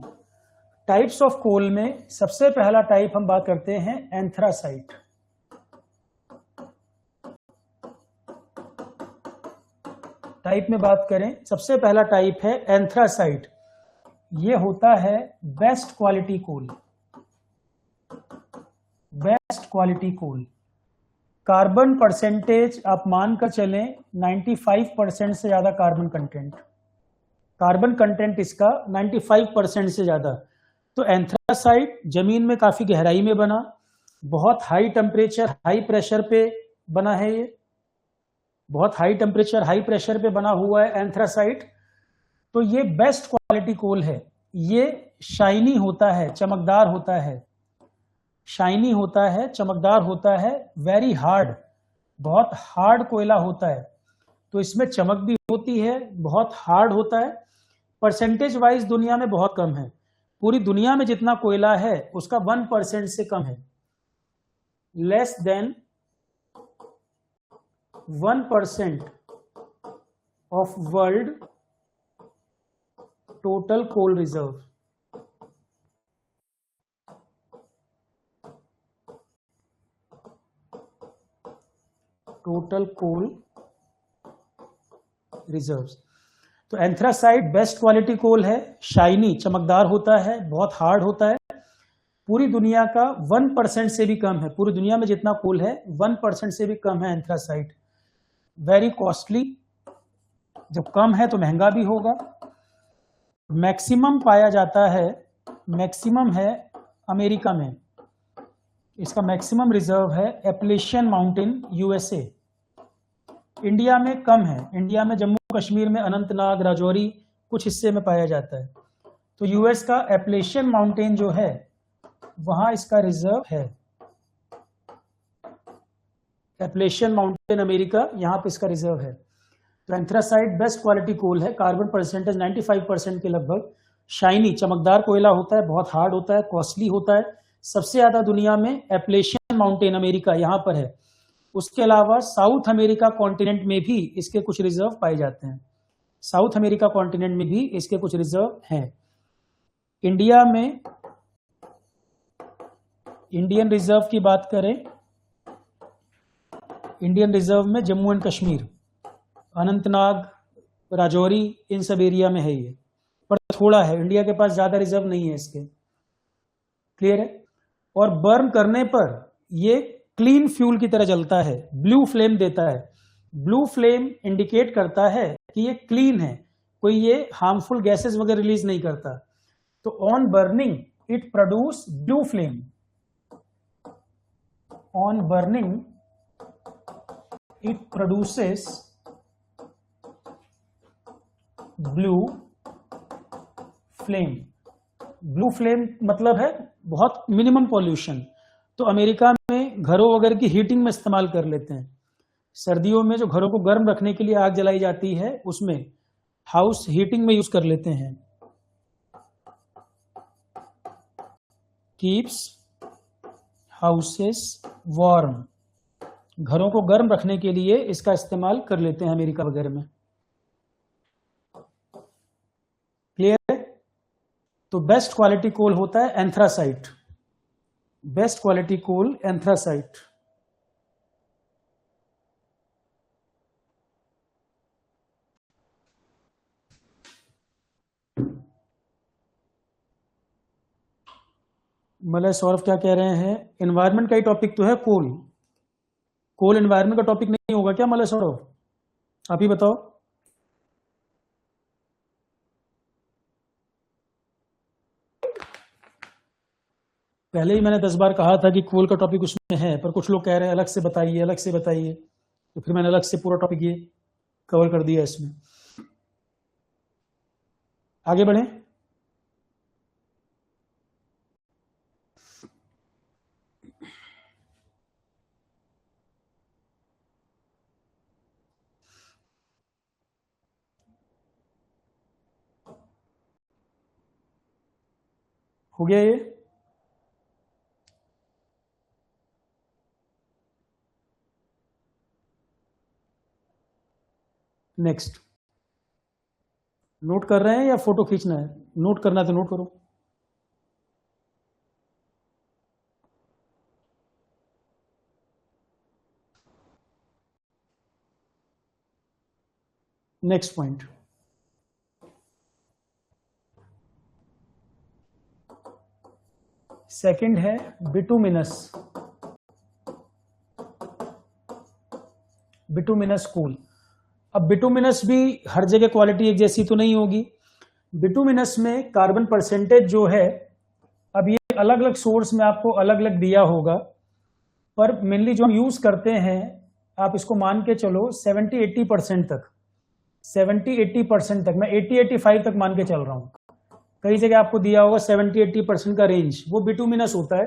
Types of coal में सबसे पहला टाइप हम बात करते हैं एंथ्रासाइट। टाइप में बात करें, सबसे पहला टाइप है एंथ्रासाइट। ये होता है best quality coal, best quality coal. Carbon percentage आप मानकर चलें 95% से ज्यादा कार्बन कंटेंट, कार्बन कंटेंट इसका 95% से ज्यादा। तो एंथ्रासाइट जमीन में काफी गहराई में बना, बहुत हाई टेम्परेचर हाई प्रेशर पे बना है, ये बहुत हाई टेम्परेचर हाई प्रेशर पे बना हुआ है एंथ्रासाइट। तो ये बेस्ट क्वालिटी कोल है। ये शाइनी होता है, चमकदार होता है, शाइनी होता है, चमकदार होता है, वेरी हार्ड, बहुत हार्ड कोयला होता है। तो इसमें चमक भी होती है, बहुत हार्ड होता है। परसेंटेज वाइज दुनिया में बहुत कम है, पूरी दुनिया में जितना कोयला है उसका 1% से कम है, less than 1% of world total coal reserve. Total coal reserves. तो एंथ्रासाइट बेस्ट क्वालिटी कोल है, शाइनी चमकदार होता है, बहुत हार्ड होता है, पूरी दुनिया का 1% से भी कम है, पूरी दुनिया में जितना कोल है 1% से भी कम है एंथ्रासाइट। वेरी कॉस्टली, जब कम है तो महंगा भी होगा। मैक्सिमम पाया जाता है, मैक्सिमम है अमेरिका में, इसका मैक्सिमम रिजर्व है एपलेशियन माउंटेन यूएसए। इंडिया में कम है, इंडिया में जम्मू कश्मीर में अनंतनाग, राजौरी कुछ हिस्से में पाया जाता है। तो यूएस का एपलेशियन माउंटेन जो है वहां इसका रिजर्व है, एपलेशियन माउंटेन अमेरिका, यहां पे इसका रिजर्व है। तो एंथ्रासाइट बेस्ट क्वालिटी कोल है, कार्बन परसेंटेज 95% के लगभग, शाइनी चमकदार कोयला होता है, बहुत हार्ड होता है, कॉस्टली होता है। सबसे ज्यादा दुनिया में एपलेशियन माउंटेन अमेरिका यहां पर है, उसके अलावा साउथ अमेरिका कॉन्टिनेंट में भी इसके कुछ रिजर्व पाए जाते हैं। साउथ अमेरिका कॉन्टिनेंट में भी इसके कुछ रिजर्व हैं। इंडिया में इंडियन रिजर्व की बात करें, इंडियन रिजर्व में जम्मू एंड कश्मीर, अनंतनाग, राजौरी, इन सब एरिया में है ये, पर थोड़ा है, इंडिया के पास ज्यादा रिजर्व नहीं है इसके। क्लियर है? और बर्न करने पर ये क्लीन फ्यूल की तरह जलता है, ब्लू फ्लेम देता है। ब्लू फ्लेम इंडिकेट करता है कि ये क्लीन है, कोई ये हार्मफुल गैसेस वगैरह रिलीज नहीं करता। तो on burning it produce blue flame, on burning it produces blue flame. Blue flame मतलब है बहुत मिनिमम पॉल्यूशन। तो अमेरिका में घरों वगैरह की हीटिंग में इस्तेमाल कर लेते हैं। सर्दियों में जो घरों को गर्म रखने के लिए आग जलाई जाती है, उसमें हाउस हीटिंग में यूज कर लेते हैं। कीप्स हाउसेस वार्म, घरों को गर्म रखने के लिए इसका इस्तेमाल कर लेते हैं अमेरिका वगैरह में। क्लियर है? तो बेस्ट क्वालिटी कोल होता है anthracite, best quality coal anthracite. Malay Saurabh क्या कह रहे हैं? एनवायरनमेंट का ही टॉपिक तो है कोल, कोल एनवायरनमेंट का टॉपिक नहीं होगा क्या मलय सौरभ? आप ही बताओ। पहले ही मैंने 10 बार कहा था कि कोल का टॉपिक उसमें है, पर कुछ लोग कह रहे हैं अलग से बताइए, अलग से बताइए, तो फिर मैंने अलग से पूरा टॉपिक ये कवर कर दिया इसमें। आगे बढ़े। हो गया ये? नेक्स्ट, नोट कर रहे हैं या फोटो खींचना है? नोट करना है तो नोट करो। नेक्स्ट पॉइंट, सेकंड है बिटुमिनस, बिटुमिनस कोल। अब बिटुमिनस भी हर जगह क्वालिटी एक जैसी तो नहीं होगी। बिटुमिनस में कार्बन परसेंटेज जो है, अब ये अलग अलग सोर्स में आपको अलग अलग दिया होगा, पर मेनली जो हम यूज करते हैं, आप इसको मान के चलो 70-80% तक, 70-80% तक, मैं 80-85 तक मान के चल रहा हूं। कई जगह आपको दिया होगा 70-80% का रेंज, वो बिटुमिनस होता है।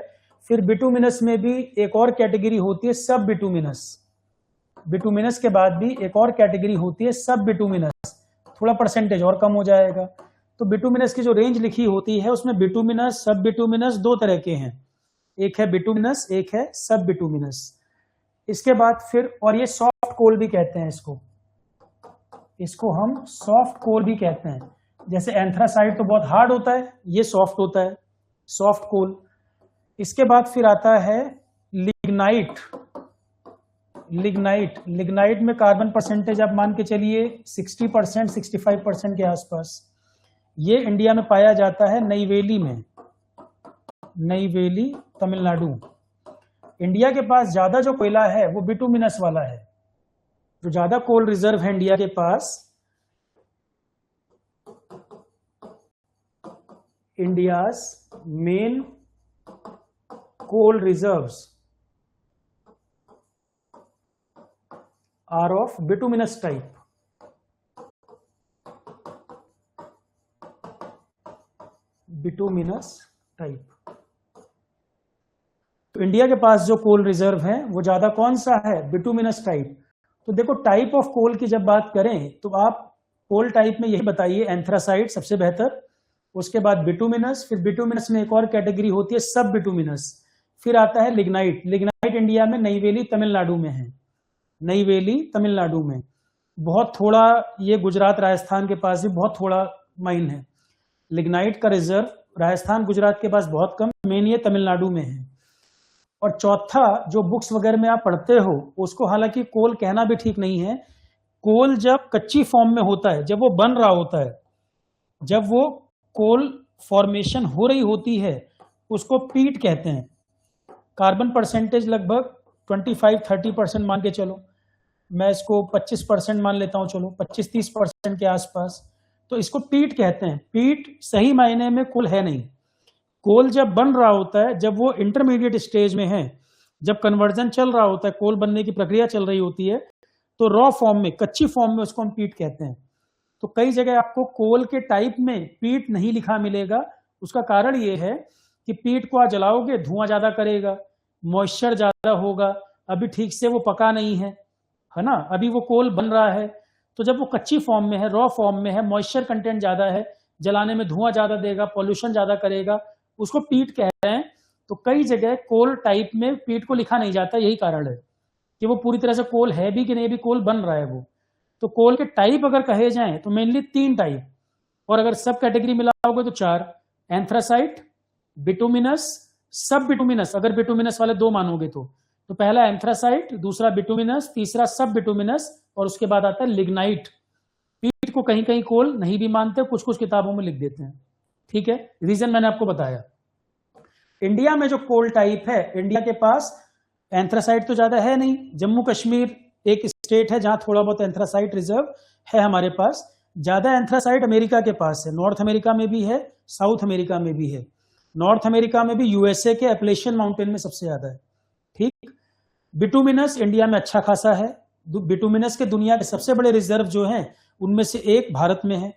फिर बिटुमिनस में भी एक और कैटेगरी होती है सब बिटुमिनस। बिटुमिनस के बाद भी एक और कैटेगरी होती है सब बिटुमिनस, थोड़ा परसेंटेज और कम हो जाएगा। तो बिटुमिनस की जो रेंज लिखी होती है उसमें बिटुमिनस, सब बिटुमिनस दो तरह के हैं, एक है बिटुमिनस, एक है सब बिटुमिनस। इसके बाद फिर, और ये सॉफ्ट कोल भी कहते हैं इसको, इसको हम सॉफ्ट कोल भी कहते हैं। जैसे एंथ्रासाइट तो बहुत हार्ड होता है, ये सॉफ्ट होता है, सॉफ्ट कोल। इसके बाद फिर आता है लिग्नाइट। लिग्नाइट, लिग्नाइट में कार्बन परसेंटेज आप मान के चलिए 60%, 65% के आसपास। ये इंडिया में पाया जाता है नईवेली में, नईवेली तमिलनाडु। इंडिया के पास ज्यादा जो कोयला है वो बिटुमिनस वाला है। जो ज्यादा कोल रिजर्व है इंडिया के पास, India's main coal reserves are of bituminous type, bituminous type। तो इंडिया के पास जो कोल रिजर्व है वो ज्यादा कौन सा है? Bituminous type. तो देखो, टाइप ऑफ कोल की जब बात करें तो आप कोल टाइप में यही बताइए, एंथ्रासाइट सबसे बेहतर, उसके बाद बिटुमिनस, फिर बिटुमिनस में एक और कैटेगरी होती है सब बिटुमिनस, फिर आता है लिग्नाइट। लिग्नाइट इंडिया में नईवेली तमिलनाडु में है, नईवेली तमिलनाडु में। बहुत थोड़ा, ये गुजरात राजस्थान के पास भी बहुत थोड़ा माइन है। लिग्नाइट का रिजर्व राजस्थान गुजरात के पास बहुत कम, मेन ये तमिलनाडु में है। और चौथा, जो बुक्स वगैरह में आप पढ़ते हो उसको हालांकि कोल कहना भी ठीक नहीं है। कोल जब कच्ची फॉर्म में होता है, जब वो बन रहा होता है, जब वो कोल फॉर्मेशन हो रही होती है, उसको पीट कहते हैं। कार्बन परसेंटेज लगभग 25-30% मान के चलो, मैं इसको 25% मान लेता हूं, चलो 25-30% के आसपास, तो इसको पीट कहते हैं। पीट सही मायने में कोल है नहीं। कोल जब बन रहा होता है, जब वो इंटरमीडिएट स्टेज में है, जब कन्वर्जन चल रहा होता है, कोल बनने की प्रक्रिया चल रही होती है, तो रॉ फॉर्म में, कच्ची फॉर्म में उसको हम पीट कहते हैं। तो कई जगह आपको कोल के टाइप में पीट नहीं लिखा मिलेगा। उसका कारण ये है कि पीट को आप जलाओगे, धुआं ज्यादा करेगा, मॉइस्चर ज्यादा होगा, अभी ठीक से वो पका नहीं है ना, अभी वो कोल बन रहा है। तो जब वो कच्ची फॉर्म में है, रॉ फॉर्म में है, मॉइस्चर कंटेंट ज्यादा है, जलाने में धुआं ज्यादा देगा, पॉल्यूशन ज्यादा करेगा, उसको पीट कह रहे हैं। तो कई जगह कोल टाइप में पीट को लिखा नहीं जाता, यही कारण है कि वो पूरी तरह से कोल है भी कि नहीं, भी कोल बन रहा है वो। तो कोल के टाइप अगर कहे जाएं तो मेनली 3 टाइप, और अगर सब कैटेगरी मिलाओगे तो 4, एंथ्रासाइट, बिटुमिनस, सब बिटुमिनस, अगर बिटुमिनस वाले 2 मानोगे तो पहला एंथ्रासाइट, दूसरा बिटुमिनस, तीसरा सब बिटुमिनस, और उसके बाद आता है लिग्नाइट। पीट को कहीं कहीं कोल नहीं भी मानते, कुछ कुछ किताबों में लिख देते हैं, ठीक है, रीजन मैंने आपको बताया। इंडिया में जो कोल टाइप है, इंडिया के पास एंथ्रासाइट तो ज्यादा है नहीं। जम्मू कश्मीर एक स्टेट है जहां थोड़ा बहुत एंथ्रासाइट रिजर्व है हमारे पास। ज्यादा एंथ्रासाइट अमेरिका के पास है, नॉर्थ अमेरिका में भी है, साउथ अमेरिका में भी है। नॉर्थ अमेरिका में भी यूएसए के एप्लेशियन माउंटेन में सबसे ज्यादा है, ठीक। बिटुमिनस इंडिया में अच्छा खासा है। बिटुमिनस के दुनिया के सबसे बड़े रिजर्व जो हैं उनमें से एक भारत में है।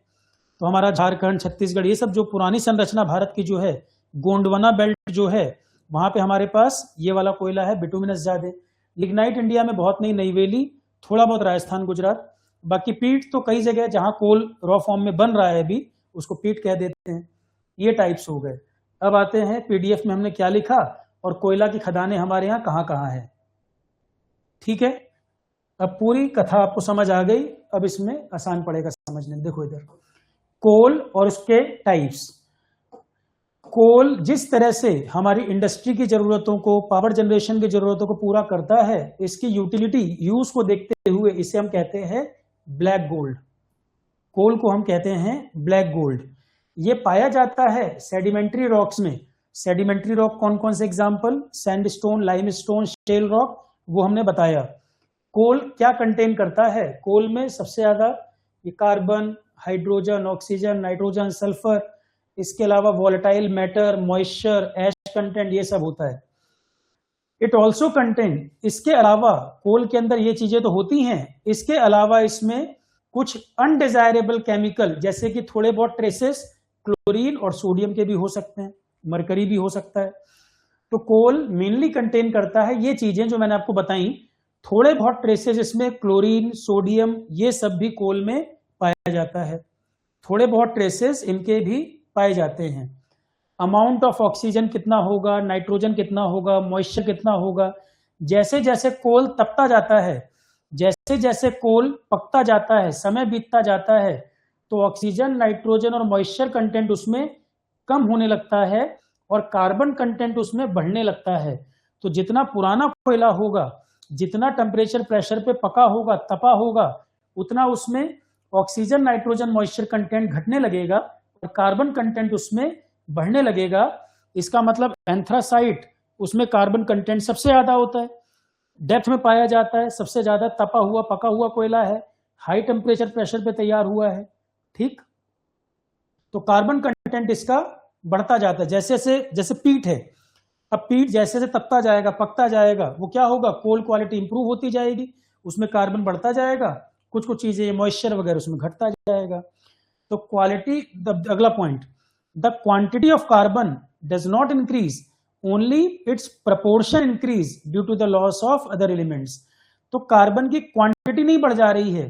तो हमारा झारखंड, छत्तीसगढ़, ये सब जो पुरानी संरचना भारत की जो है, गोंडवाना बेल्ट जो है, वहां पे हमारे पास ये वाला कोयला है, बिटुमिनस ज्यादा। लिग्नाइट इंडिया में बहुत नहीं, नईवेली, थोड़ा बहुत राजस्थान गुजरात। बाकी पीट तो कई जगह जहां कोल रॉ फॉर्म में बन रहा है अभी, उसको पीट कह देते हैं। ये टाइप्स हो गए। अब आते हैं पीडीएफ में हमने क्या लिखा और कोयला की खदानें हमारे यहाँ कहाँ कहाँ है, ठीक है। अब पूरी कथा आपको समझ आ गई। अब इसमें आसान पड़ेगा समझने। देखो इधर, कोल और उसके टाइप्स। कोल जिस तरह से हमारी इंडस्ट्री की जरूरतों को, पावर जनरेशन की जरूरतों को पूरा करता है, इसकी यूटिलिटी, यूज को देखते हुए इसे हम कहते हैं ब्लैक गोल्ड। कोल को हम कहते हैं ब्लैक गोल्ड। ये पाया जाता है सेडिमेंट्री रॉक्स में। सेडिमेंट्री रॉक कौन कौन से example, sandstone, limestone, shale rock, वो हमने बताया। कोल क्या कंटेन करता है, कोल में सबसे ज्यादा ये carbon, hydrogen, oxygen, nitrogen, sulphur, इसके अलावा वॉलेटाइल मैटर, मॉइस्चर, एश कंटेंट, ये सब होता है। इट ऑल्सो कंटेन, इसके अलावा कोल के अंदर ये चीजें तो होती हैं, इसके अलावा इसमें कुछ अनडिजायरेबल केमिकल, जैसे कि थोड़े बहुत ट्रेसेस क्लोरीन और सोडियम के भी हो सकते हैं, मरकरी भी हो सकता है। तो कोल मेनली कंटेन करता है ये चीजें जो मैंने आपको बताई। थोड़े बहुत ट्रेसेस इसमें क्लोरीन, सोडियम, ये सब भी कोल में पाया जाता है। थोड़े बहुत ट्रेसेस इनके भी पाए जाते हैं। अमाउंट ऑफ ऑक्सीजन कितना होगा, नाइट्रोजन कितना होगा, मॉइस्चर कितना होगा, जैसे जैसे कोल तपता जाता है, जैसे जैसे कोल पकता जाता है, समय बीतता जाता है, तो ऑक्सीजन, नाइट्रोजन और मॉइस्चर कंटेंट उसमें कम होने लगता है और कार्बन कंटेंट उसमें बढ़ने लगता है। तो जितना पुराना कोयला होगा, जितना टेम्परेचर प्रेशर पे पका होगा, तपा होगा, उतना उसमें ऑक्सीजन, नाइट्रोजन, मॉइस्चर कंटेंट घटने लगेगा और कार्बन कंटेंट उसमें बढ़ने लगेगा। इसका मतलब एंथ्रासाइट, उसमें कार्बन कंटेंट सबसे ज्यादा होता है, डेप्थ में पाया जाता है, सबसे ज्यादा तपा हुआ, पका हुआ कोयला है, हाई टेम्परेचर प्रेशर पे तैयार हुआ है, ठीक। तो कार्बन कंटेंट इसका बढ़ता जाता है जैसे जैसे पीट है। अब पीट जैसे जैसे तपता जाएगा, पकता जाएगा, वो क्या होगा, कोल क्वालिटी इंप्रूव होती जाएगी, उसमें कार्बन बढ़ता जाएगा, कुछ कुछ चीजें मॉइस्चर वगैरह उसमें घटता जाएगा। तो क्वालिटी, अगला point, the quantity of carbon does not increase, only its proportion increase due to the loss of other elements. तो कार्बन की क्वांटिटी नहीं बढ़ जा रही है,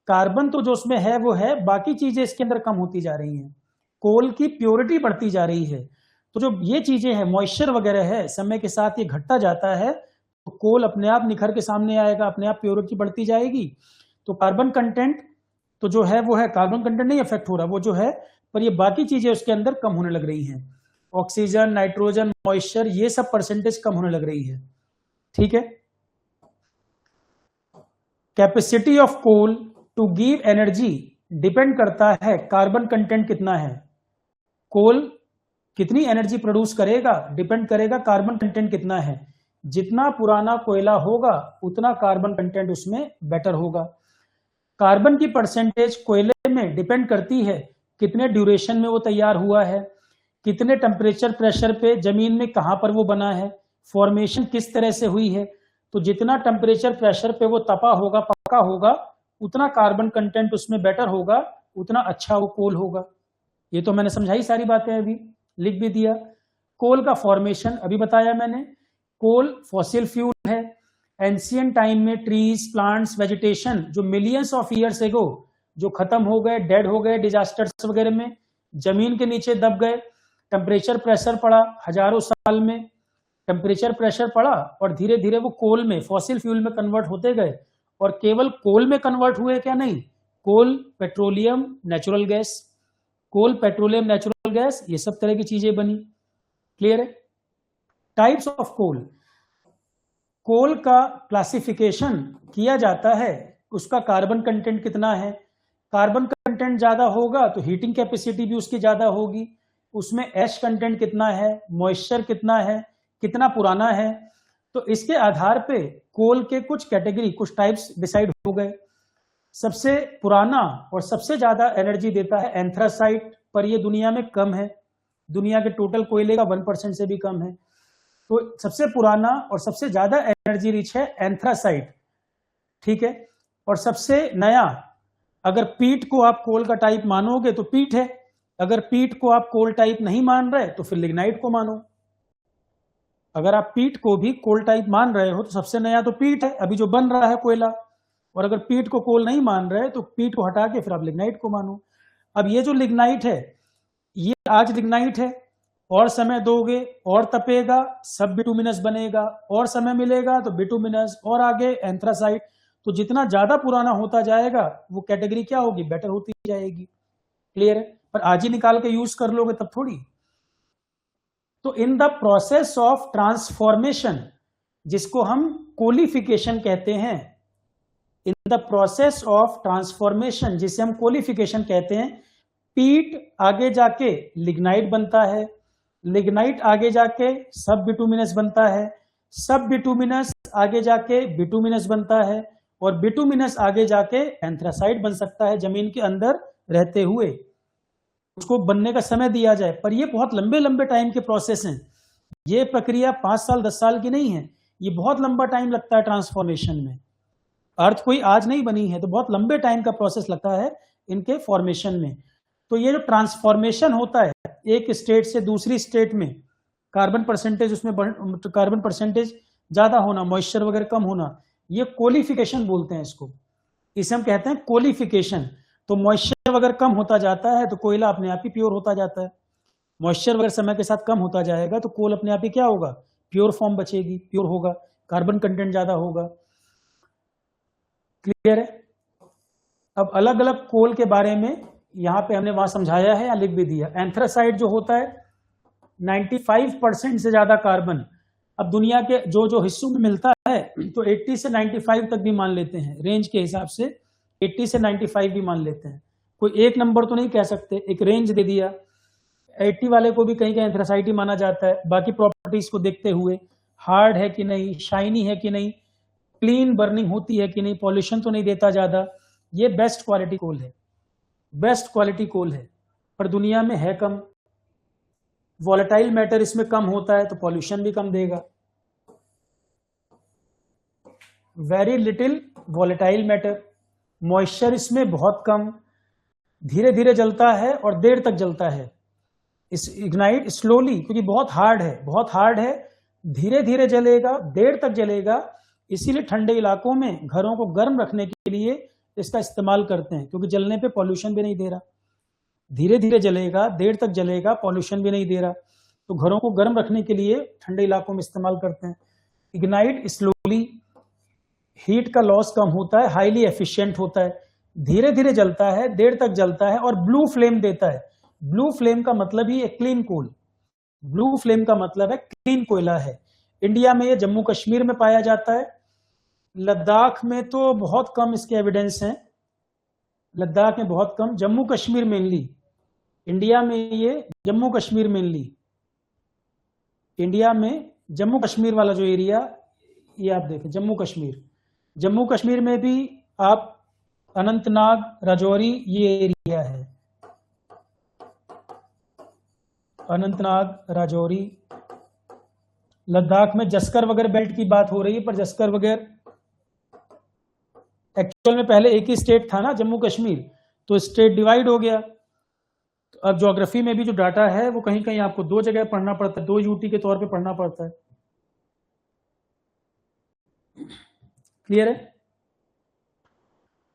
कार्बन तो जो उसमें है वो है, बाकी चीजें इसके अंदर कम होती जा रही हैं, कोल की प्योरिटी बढ़ती जा रही है। तो जो ये चीजें हैं, मॉइस्चर वगैरह है, समय के साथ ये घटता जाता है, तो कोल अपने आप निखर के सामने आएगा, अपने आप प्योरिटी बढ़ती जाएगी। तो कार्बन कंटेंट तो जो है वो है, कार्बन कंटेंट नहीं अफेक्ट हो रहा, वो जो है, पर ये बाकी चीजें उसके अंदर कम होने लग रही हैं। ऑक्सीजन, नाइट्रोजन, मॉइस्चर, ये सब परसेंटेज कम होने लग रही है। ठीक है। Capacity of coal to give energy depend करता है कार्बन कंटेंट कितना है। कोल कितनी एनर्जी प्रोड्यूस करेगा डिपेंड करेगा कार्बन कंटेंट कितना है। जितना पुराना कोयला होगा उतना कार्बन कंटेंट उसमें बेटर होगा। कार्बन की परसेंटेज कोयले में डिपेंड करती है कितने ड्यूरेशन में वो तैयार हुआ है, कितने टेम्परेचर प्रेशर पे जमीन में कहां पर वो बना है, फॉर्मेशन किस तरह से हुई है। तो जितना टेम्परेचर प्रेशर पे वो तपा होगा, पक्का होगा, उतना कार्बन कंटेंट उसमें बेटर होगा, उतना अच्छा वो कोल होगा। ये तो मैंने समझाई सारी बातें, अभी लिख भी दिया। कोल का फॉर्मेशन अभी बताया मैंने। कोल फॉसिल फ्यूल है। एंशियंट टाइम में ट्रीज, प्लांट्स, वेजिटेशन जो मिलियंस ऑफ ईयर्स एगो जो खत्म हो गए, डेड हो गए डिजास्टर्स वगैरह में, जमीन के नीचे दब गए, टेम्परेचर प्रेशर पड़ा, हजारों साल में टेम्परेचर प्रेशर पड़ा और धीरे धीरे वो कोल में, फॉसिल फ्यूल में कन्वर्ट होते गए। और केवल कोल में कन्वर्ट हुए क्या, नहीं, कोल, पेट्रोलियम, नेचुरल गैस, कोल, पेट्रोलियम, नेचुरल गैस, ये सब तरह की चीजें बनी। क्लियर है। टाइप्स ऑफ कोल। कोल का क्लासिफिकेशन किया जाता है, उसका कार्बन कंटेंट कितना है। कार्बन कंटेंट ज्यादा होगा तो हीटिंग कैपेसिटी भी उसकी ज्यादा होगी। उसमें एश कंटेंट कितना है, मॉइस्चर कितना है, कितना पुराना है। तो इसके आधार पे कोल के कुछ कैटेगरी, कुछ टाइप्स डिसाइड हो गए। सबसे पुराना और सबसे ज्यादा एनर्जी देता है एंथ्रासाइट, पर ये दुनिया में कम है, दुनिया के टोटल कोयले का 1% से भी कम है। तो सबसे पुराना और सबसे ज्यादा एनर्जी रिच है एंथ्रासाइट। ठीक है। और सबसे नया, अगर पीट को आप कोल का टाइप मानोगे तो पीट है, अगर पीट को आप कोल टाइप नहीं मान रहे तो फिर लिग्नाइट को मानो। अगर आप पीट को भी कोल टाइप मान रहे हो तो सबसे नया तो पीट है, अभी जो बन रहा है कोयला। और अगर पीट को कोल नहीं मान रहे तो पीट को हटा के फिर आप लिग्नाइट को मानो। अब ये जो लिग्नाइट है, ये आज लिग्नाइट है, और समय दोगे और तपेगा, सब बिटुमिनस बनेगा, और समय मिलेगा तो बिटुमिनस, और आगे एंथ्रासाइट। तो जितना ज्यादा पुराना होता जाएगा वो कैटेगरी क्या होगी, बेटर होती जाएगी। क्लियर है। पर आज ही निकाल के यूज कर लोगे तब थोड़ी। तो in the process of transformation, जिसको हम कोलिफिकेशन कहते हैं, in the process of transformation जिसे हम कोलिफिकेशन कहते हैं, पीट आगे जाके लिग्नाइट बनता है, लिग्नाइट आगे जाके सब बिटुमिनस बनता है, सब बिटुमिनस आगे जाके बिटुमिनस बनता है, और बिटुमिनस आगे जाके एंथ्रासाइट बन सकता है जमीन के अंदर रहते हुए। उसको बनने का समय दिया जाए, पर ये बहुत लंबे लंबे टाइम के प्रोसेस हैं। ये प्रक्रिया 5 साल 10 साल की नहीं है, ये बहुत लंबा टाइम लगता है ट्रांसफॉर्मेशन में। अर्थ कोई आज नहीं बनी है, तो बहुत लंबे टाइम का प्रोसेस लगता है इनके फॉर्मेशन में। तो ये जो ट्रांसफॉर्मेशन होता है एक स्टेट से दूसरी स्टेट में, कार्बन परसेंटेज उसमें, कार्बन परसेंटेज ज्यादा होना, मॉइस्चर वगैरह कम होना, ये कोलिफिकेशन बोलते हैं इसको। इसे हम कहते हैं कोलिफिकेशन। तो मॉइस्चर वगैरह कम होता जाता है तो कोयला अपने आप ही प्योर होता जाता है। मॉइस्चर वगैरह समय के साथ कम होता जाएगा तो कोल अपने आप ही क्या होगा, प्योर फॉर्म बचेगी, प्योर होगा, कार्बन कंटेंट ज्यादा होगा। क्लियर है। अब अलग अलग कोल के बारे में यहां पे हमने वहां समझाया है या लिख भी दिया। एंथ्रासाइट जो होता है 95% से ज्यादा कार्बन अब दुनिया के जो जो हिस्सों में मिलता है, तो 80 से 95 तक भी मान लेते हैं, रेंज के हिसाब से 80 से 95 भी मान लेते हैं। कोई एक नंबर तो नहीं कह सकते, एक रेंज दे दिया। 80 वाले को भी कहीं कहीं एंथ्रासाइट ही माना जाता है, बाकी प्रॉपर्टीज को देखते हुए, हार्ड है कि नहीं, शाइनी है कि नहीं, क्लीन बर्निंग होती है कि नहीं, पॉल्यूशन तो नहीं देता ज्यादा। ये बेस्ट क्वालिटी कोल है, बेस्ट क्वालिटी कोल है, पर दुनिया में है कम। वॉलेटाइल मैटर इसमें कम होता है तो पॉल्यूशन भी कम देगा। Very little volatile matter, moisture इसमें बहुत कम, धीरे धीरे जलता है और देर तक जलता है। इस इग्नाइट स्लोली, क्योंकि बहुत हार्ड है, बहुत हार्ड है, धीरे धीरे जलेगा, देर तक जलेगा। इसीलिए ठंडे इलाकों में घरों को गर्म रखने के लिए इसका इस्तेमाल करते हैं, क्योंकि जलने पे पॉल्यूशन भी नहीं दे रहा, धीरे धीरे जलेगा, देर तक जलेगा, पॉल्यूशन भी नहीं दे रहा। तो घरों को गर्म रखने के लिए ठंडे इलाकों में इस्तेमाल करते हैं। इग्नाइट स्लोली, हीट का लॉस कम होता है, हाईली एफिशिएंट होता है, धीरे धीरे जलता है, देर तक जलता है और ब्लू फ्लेम देता है। ब्लू फ्लेम का मतलब ही क्लीन कोल, ब्लू फ्लेम का मतलब है क्लीन कोयला है। इंडिया में ये जम्मू कश्मीर में पाया जाता है, लद्दाख में तो बहुत कम इसके एविडेंस हैं, लद्दाख में बहुत कम, जम्मू कश्मीर मेनली। इंडिया में ये जम्मू कश्मीर मेनली, इंडिया में जम्मू कश्मीर वाला जो एरिया, ये आप देखें जम्मू कश्मीर, जम्मू कश्मीर में भी आप अनंतनाग, राजौरी, ये एरिया है, अनंतनाग, राजौरी। लद्दाख में जस्कर वगैरह बेल्ट की बात हो रही है, पर जस्कर वगैरह एक्चुअल में पहले एक ही स्टेट था ना जम्मू कश्मीर, तो स्टेट डिवाइड हो गया। तो अब ज्योग्राफी में भी जो डाटा है वो कहीं कहीं आपको दो जगह पढ़ना पड़ता है, दो यूटी के तौर पे पढ़ना पड़ता है। क्लियर है?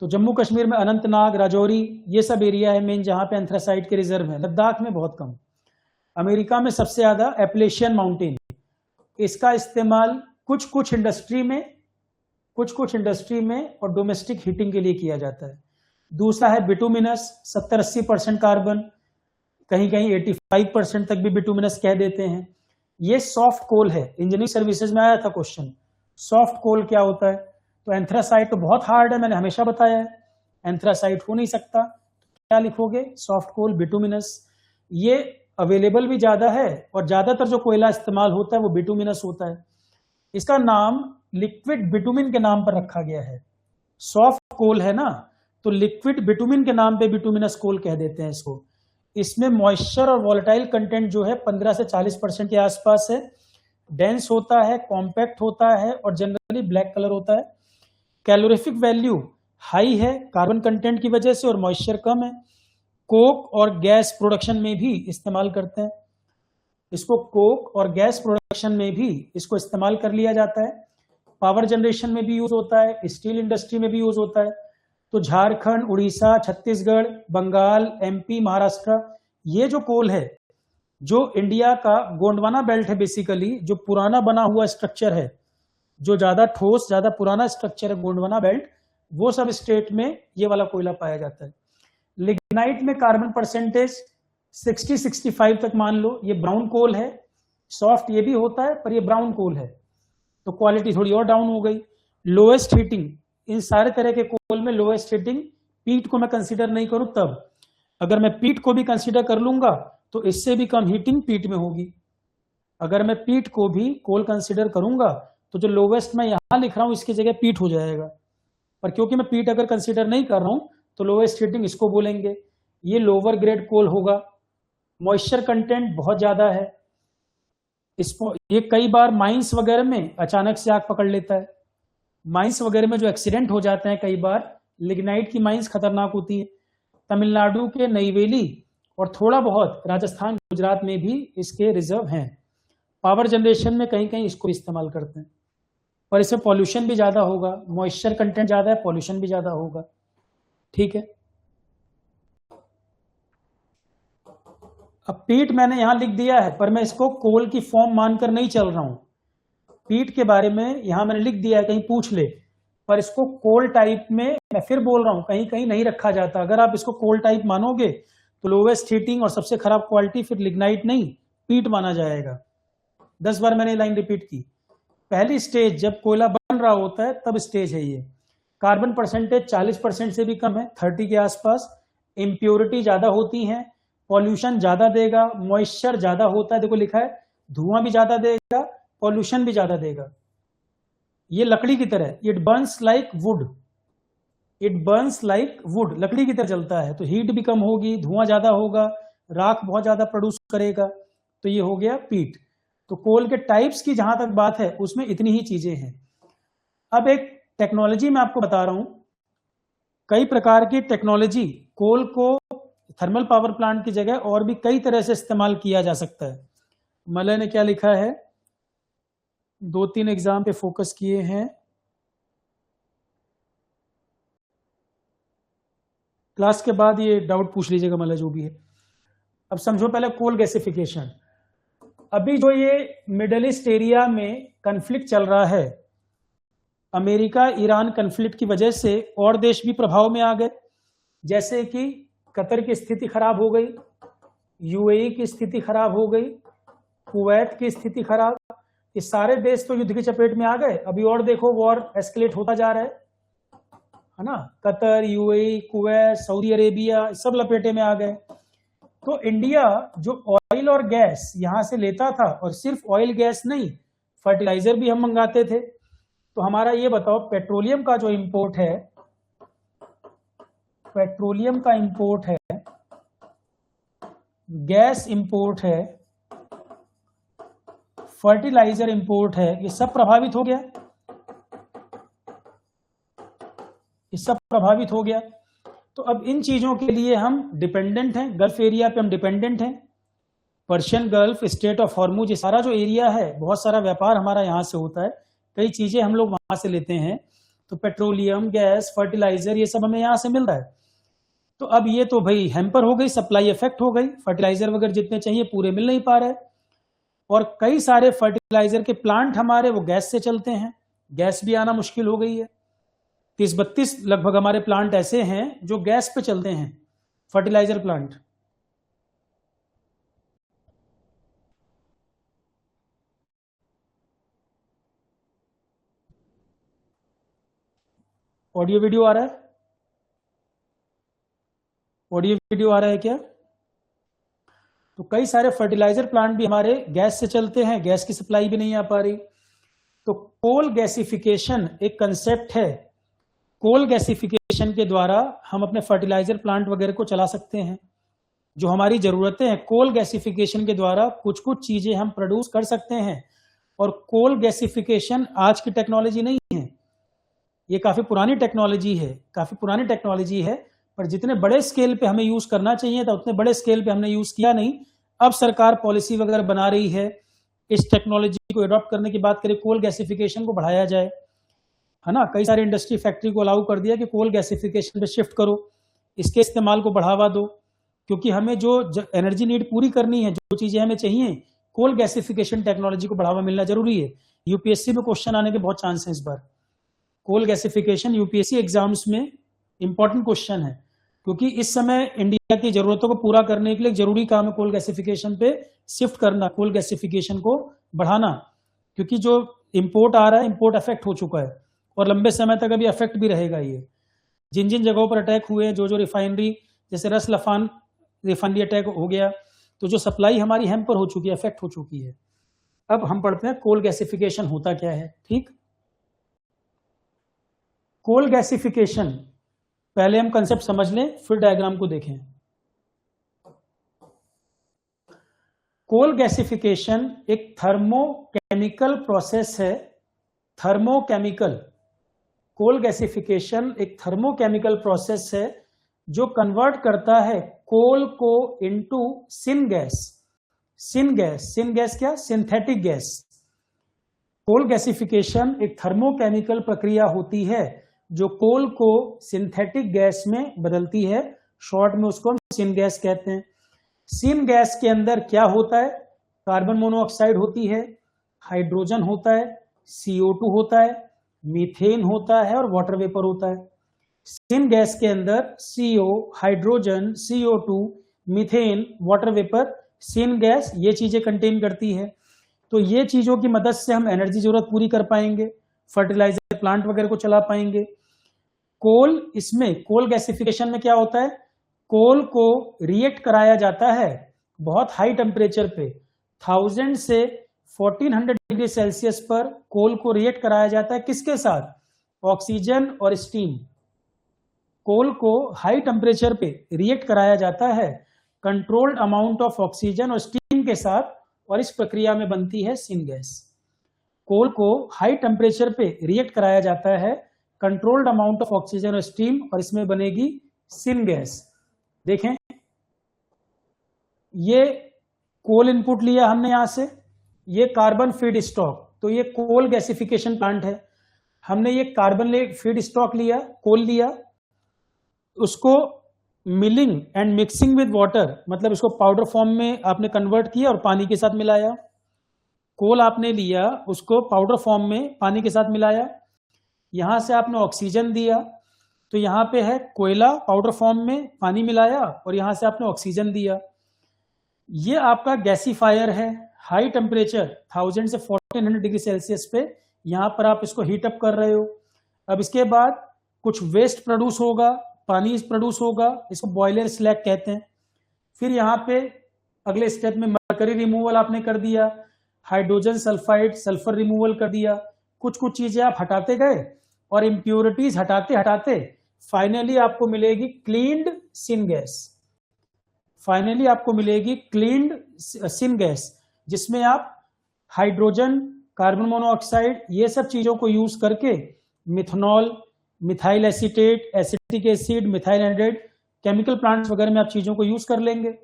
तो जम्मू कश्मीर में अनंतनाग, राजौरी, ये सब एरिया है मेन जहां पे एंथ्रासाइट के रिजर्व है। लद्दाख में बहुत कम। अमेरिका में सबसे ज्यादा एप्लेशियन माउंटेन, इसका इस्तेमाल कुछ कुछ इंडस्ट्री में और डोमेस्टिक हीटिंग के लिए किया जाता है। दूसरा है बिटुमिनस, 70-80% कार्बन, कहीं कहीं 85% तक भी बिटुमिनस कह देते हैं। ये सॉफ्ट कोल है, इंजीनियरिंग सर्विसेज में आया था क्वेश्चन, सॉफ्ट कोल क्या होता है? तो एंथ्रासाइट तो बहुत हार्ड है, मैंने हमेशा बताया है, एंथ्रासाइट हो नहीं सकता। क्या लिखोगे? सॉफ्ट कोल, बिटुमिनस। ये अवेलेबल भी ज्यादा है और ज्यादातर जो कोयला इस्तेमाल होता है वो बिटुमिनस होता है। इसका नाम लिक्विड बिटुमिन के नाम पर रखा गया है। सॉफ्ट कोल है ना, तो लिक्विड बिटुमिन के नाम पे बिटुमिनस कोल कह देते हैं इसको। इसमें मॉइस्चर और वॉलेटाइल कंटेंट जो है 15 से 40% के आसपास है, डेंस होता है, कॉम्पैक्ट होता है और जनरली ब्लैक कलर होता है। कैलोरीफिक वैल्यू हाई है कार्बन कंटेंट की वजह से और मॉइस्चर कम है। कोक और गैस प्रोडक्शन में भी इस्तेमाल करते हैं इसको, कोक और गैस प्रोडक्शन में भी इसको इस्तेमाल कर लिया जाता है। पावर जनरेशन में भी यूज होता है, स्टील इंडस्ट्री में भी यूज होता है। तो झारखंड, उड़ीसा, छत्तीसगढ़, बंगाल, एमपी, महाराष्ट्र, ये जो कोल है, जो इंडिया का गोंडवाना बेल्ट है बेसिकली, जो पुराना बना हुआ स्ट्रक्चर है, जो ज्यादा ठोस, ज्यादा पुराना स्ट्रक्चर है गोंडवाना बेल्ट, वो सब स्टेट में ये वाला कोयला पाया जाता है। लिग्नाइट में कार्बन परसेंटेज 60-65 तक मान लो। ये ब्राउन कोल है, सॉफ्ट ये भी होता है पर ये ब्राउन कोल है, तो क्वालिटी थोड़ी और डाउन हो गई। लोएस्ट हीटिंग, इन सारे तरह के कोल में लोएस्ट हीटिंग, पीट को मैं कंसीडर नहीं करूं तब, अगर मैं पीट को भी कंसीडर कर लूंगा तो इससे भी कम हीटिंग पीट में होगी। अगर मैं पीट को भी कोल कंसीडर करूंगा तो जो लोवेस्ट मैं यहां लिख रहा हूं इसकी जगह पीट हो जाएगा, पर क्योंकि मैं पीट अगर कंसीडर नहीं कर रहा हूं तो लोवेस्ट हीटिंग इसको बोलेंगे। ये लोअर ग्रेड कोल होगा। मॉइस्चर कंटेंट बहुत ज्यादा है इसको, ये कई बार माइंस वगैरह में अचानक से आग पकड़ लेता है। माइंस वगैरह में जो एक्सीडेंट हो जाते हैं कई बार, लिग्नाइट की माइंस खतरनाक होती है। तमिलनाडु के नईवेली और थोड़ा बहुत राजस्थान, गुजरात में भी इसके रिजर्व हैं। पावर जनरेशन में कहीं कहीं इसको इस्तेमाल करते हैं, पर इसमें पॉल्यूशन भी ज्यादा होगा, मॉइस्चर कंटेंट ज्यादा है, पॉल्यूशन भी ज्यादा होगा। ठीक है, अब पीट मैंने यहां लिख दिया है पर मैं इसको कोल की फॉर्म मानकर नहीं चल रहा हूं। पीट के बारे में यहां मैंने लिख दिया है, कहीं पूछ ले, पर इसको कोल टाइप में मैं फिर बोल रहा हूं कहीं कहीं नहीं रखा जाता। अगर आप इसको कोल टाइप मानोगे तो लोवेस्ट हीटिंग और सबसे खराब क्वालिटी फिर लिग्नाइट नहीं पीट माना जाएगा। 10 बार मैंने लाइन रिपीट की। पहली स्टेज जब कोयला बन रहा होता है तब स्टेज है ये। कार्बन परसेंटेज 40% से भी कम है, 30 के आसपास। इम्प्योरिटी ज्यादा होती है, पॉल्यूशन ज्यादा देगा, मॉइस्चर ज्यादा होता है, देखो लिखा है, धुआं भी ज्यादा देगा, पॉल्यूशन भी ज्यादा देगा। ये लकड़ी की तरह, it Burns like would, it Burns like would, लकड़ी की तरह जलता है, तो हीट भी कम होगी, धुआं ज्यादा होगा, राख बहुत ज्यादा प्रोड्यूस करेगा। तो ये हो गया पीट। तो कोल के टाइप्स की जहां तक बात है उसमें इतनी ही चीजें हैं। अब एक टेक्नोलॉजी मैं आपको बता रहा हूं, कई प्रकार की टेक्नोलॉजी, कोल को थर्मल पावर प्लांट की जगह और भी कई तरह से इस्तेमाल किया जा सकता है। मलय ने क्या लिखा है, 2-3 एग्जाम पे फोकस किए हैं। क्लास के बाद ये डाउट पूछ लीजिएगा मलय जो भी है। अब समझो पहले कोल गैसिफिकेशन। अभी जो ये मिडल ईस्ट एरिया में कन्फ्लिक्ट चल रहा है, अमेरिका ईरान कन्फ्लिक्ट की वजह से और देश भी प्रभाव में आ गए, जैसे कि कतर की स्थिति खराब हो गई, यूएई की स्थिति खराब हो गई, कुवैत की स्थिति खराब, ये सारे देश तो युद्ध की चपेट में आ गए। अभी और देखो वॉर एस्केलेट होता जा रहा है ना। Qatar, UAE, Kuwait, Saudi Arabia सब लपेटे में आ गए। तो इंडिया जो ऑयल और गैस यहां से लेता था, और सिर्फ ऑयल गैस नहीं, फर्टिलाइजर भी हम मंगाते थे। तो हमारा ये बताओ, पेट्रोलियम का जो इंपोर्ट है, पेट्रोलियम का इंपोर्ट है, गैस इंपोर्ट है, फर्टिलाइजर इंपोर्ट है, ये सब प्रभावित हो गया, ये सब प्रभावित हो गया। तो अब इन चीजों के लिए हम डिपेंडेंट हैं, गल्फ एरिया पे हम डिपेंडेंट हैं। Persian gulf, state of Hormuz, ये सारा जो एरिया है, बहुत सारा व्यापार हमारा यहाँ से होता है, कई चीजें हम लोग वहां से लेते हैं। तो पेट्रोलियम, गैस, फर्टिलाइजर, ये सब हमें यहाँ से मिल रहा है। तो अब ये तो भाई हैम्पर हो गई, सप्लाई इफेक्ट हो गई, फर्टिलाइजर वगैरह जितने चाहिए पूरे मिल नहीं पा रहे। और कई सारे फर्टिलाइजर के प्लांट हमारे वो गैस से चलते हैं, गैस भी आना मुश्किल हो गई है। 30-32 लगभग हमारे प्लांट ऐसे हैं जो गैस पे चलते हैं, फर्टिलाइजर प्लांट। ऑडियो वीडियो आ रहा है? ऑडियो वीडियो आ रहा है क्या? तो कई सारे फर्टिलाइजर प्लांट भी हमारे गैस से चलते हैं, गैस की सप्लाई भी नहीं आ पा रही। तो कोल गैसिफिकेशन एक कंसेप्ट है, कोल गैसिफिकेशन के द्वारा हम अपने फर्टिलाइजर प्लांट वगैरह को चला सकते हैं। जो हमारी जरूरतें हैं, कोल गैसिफिकेशन के द्वारा कुछ कुछ चीजें हम प्रोड्यूस कर सकते हैं। और कोल गैसिफिकेशन आज की टेक्नोलॉजी नहीं है, ये काफी पुरानी टेक्नोलॉजी है, काफी पुरानी टेक्नोलॉजी है। पर जितने बड़े स्केल पे हमें यूज करना चाहिए था, उतने बड़े स्केल पे हमने यूज किया नहीं। अब सरकार पॉलिसी वगैरह बना रही है, इस टेक्नोलॉजी को अडॉप्ट करने की बात करें, कोल गैसिफिकेशन को बढ़ाया जाए, है ना। कई सारी इंडस्ट्री फैक्ट्री को अलाउ कर दिया कि कोल गैसिफिकेशन पे शिफ्ट करो, इसके इस्तेमाल को बढ़ावा दो, क्योंकि हमें जो एनर्जी नीड पूरी करनी है, जो चीजें हमें चाहिए, कोल गैसिफिकेशन टेक्नोलॉजी को बढ़ावा मिलना जरूरी है। यूपीएससी में क्वेश्चन आने के बहुत चांस है इस बार। कोल गैसिफिकेशन यूपीएससी एग्जाम्स में इंपॉर्टेंट क्वेश्चन है, क्योंकि इस समय इंडिया की जरूरतों को पूरा करने के लिए जरूरी काम है कोल गैसिफिकेशन पे शिफ्ट करना, कोल गैसिफिकेशन को बढ़ाना। क्योंकि जो इंपोर्ट आ रहा है, इंपोर्ट अफेक्ट हो चुका है और लंबे समय तक अभी अफेक्ट भी रहेगा। ये जिन जिन जगहों पर अटैक हुए, जो जो रिफाइनरी, जैसे रस लफान रिफाइनरी अटैक हो गया, तो जो सप्लाई हमारी हैम्पर हो चुकी है, अफेक्ट हो चुकी है। अब हम पढ़ते हैं कोल गैसिफिकेशन होता क्या है। ठीक, कोल गैसिफिकेशन पहले हम कंसेप्ट समझ लें, फिर डायग्राम को देखें। कोल गैसिफिकेशन एक थर्मोकेमिकल प्रोसेस है, थर्मोकेमिकल। कोल गैसिफिकेशन एक थर्मोकेमिकल प्रोसेस है जो कन्वर्ट करता है कोल को into syn gas. Syn gas, syn gas क्या? Synthetic gas. कोल गैसिफिकेशन एक थर्मोकेमिकल प्रक्रिया होती है जो कोल को सिंथेटिक गैस में बदलती है। शॉर्ट में उसको हम सिन गैस कहते हैं। सिन गैस के अंदर क्या होता है? कार्बन मोनोऑक्साइड होती है, हाइड्रोजन होता है, CO2 होता है, मीथेन होता है और वाटर वेपर होता है। सिन गैस के अंदर CO, hydrogen, CO2, methane, water vapour, syn gas, ये चीजें कंटेन करती है। तो ये चीजों की मदद से हम एनर्जी जरूरत पूरी कर पाएंगे, फर्टिलाइजर प्लांट वगैरह को चला पाएंगे। कोल, इसमें कोल गैसिफिकेशन में क्या होता है? कोल को रिएक्ट कराया जाता है बहुत हाई टेम्परेचर पे, 1000 से 1400 डिग्री सेल्सियस पर कोल को रिएक्ट कराया जाता है। किसके साथ? ऑक्सीजन और स्टीम। कोल को हाई टेम्परेचर पे रिएक्ट कराया जाता है कंट्रोल्ड अमाउंट ऑफ ऑक्सीजन और स्टीम के साथ, और इस प्रक्रिया में बनती है सिन गैस। कोल को हाई टेम्परेचर पे रिएक्ट कराया जाता है कंट्रोल्ड अमाउंट ऑफ ऑक्सीजन और स्टीम, और इसमें बनेगी सिन गैस। देखें, ये कोल इनपुट लिया हमने यहां से, ये कार्बन फीड स्टॉक, तो ये कोल गैसिफिकेशन प्लांट है। हमने ये कार्बन फीड स्टॉक लिया, कोल लिया, उसको milling and mixing with water, मतलब इसको पाउडर फॉर्म में आपने कन्वर्ट किया और पानी के साथ मिलाया। कोल आपने लिया, उसको पाउडर फॉर्म में पानी के साथ मिलाया, यहां से आपने ऑक्सीजन दिया, तो यहाँ पे है कोयला पाउडर फॉर्म में पानी मिलाया और यहां से आपने ऑक्सीजन दिया। ये आपका गैसीफायर है, हाई टेम्परेचर 1000 से 1400 डिग्री सेल्सियस पे यहां पर आप इसको हीट अप कर रहे हो। अब इसके बाद कुछ वेस्ट प्रोड्यूस होगा, पानी प्रोड्यूस होगा, इसको बॉयलर स्लैग कहते हैं। फिर यहाँ पे अगले स्टेप में मरकरी रिमूवल आपने कर दिया, हाइड्रोजन सल्फाइड सल्फर रिमूवल कर दिया, कुछ कुछ चीजें आप हटाते गए और इम्प्योरिटीज हटाते हटाते फाइनली आपको मिलेगी क्लीन्ड सिन गैस। फाइनली आपको मिलेगी क्लीन्ड सिन गैस, जिसमें आप हाइड्रोजन, कार्बन मोनोऑक्साइड, ये सब चीजों को यूज करके methanol, methyl acetate, acetic acid, methyl anhydride, chemical plants वगैरह में आप चीजों को यूज कर लेंगे।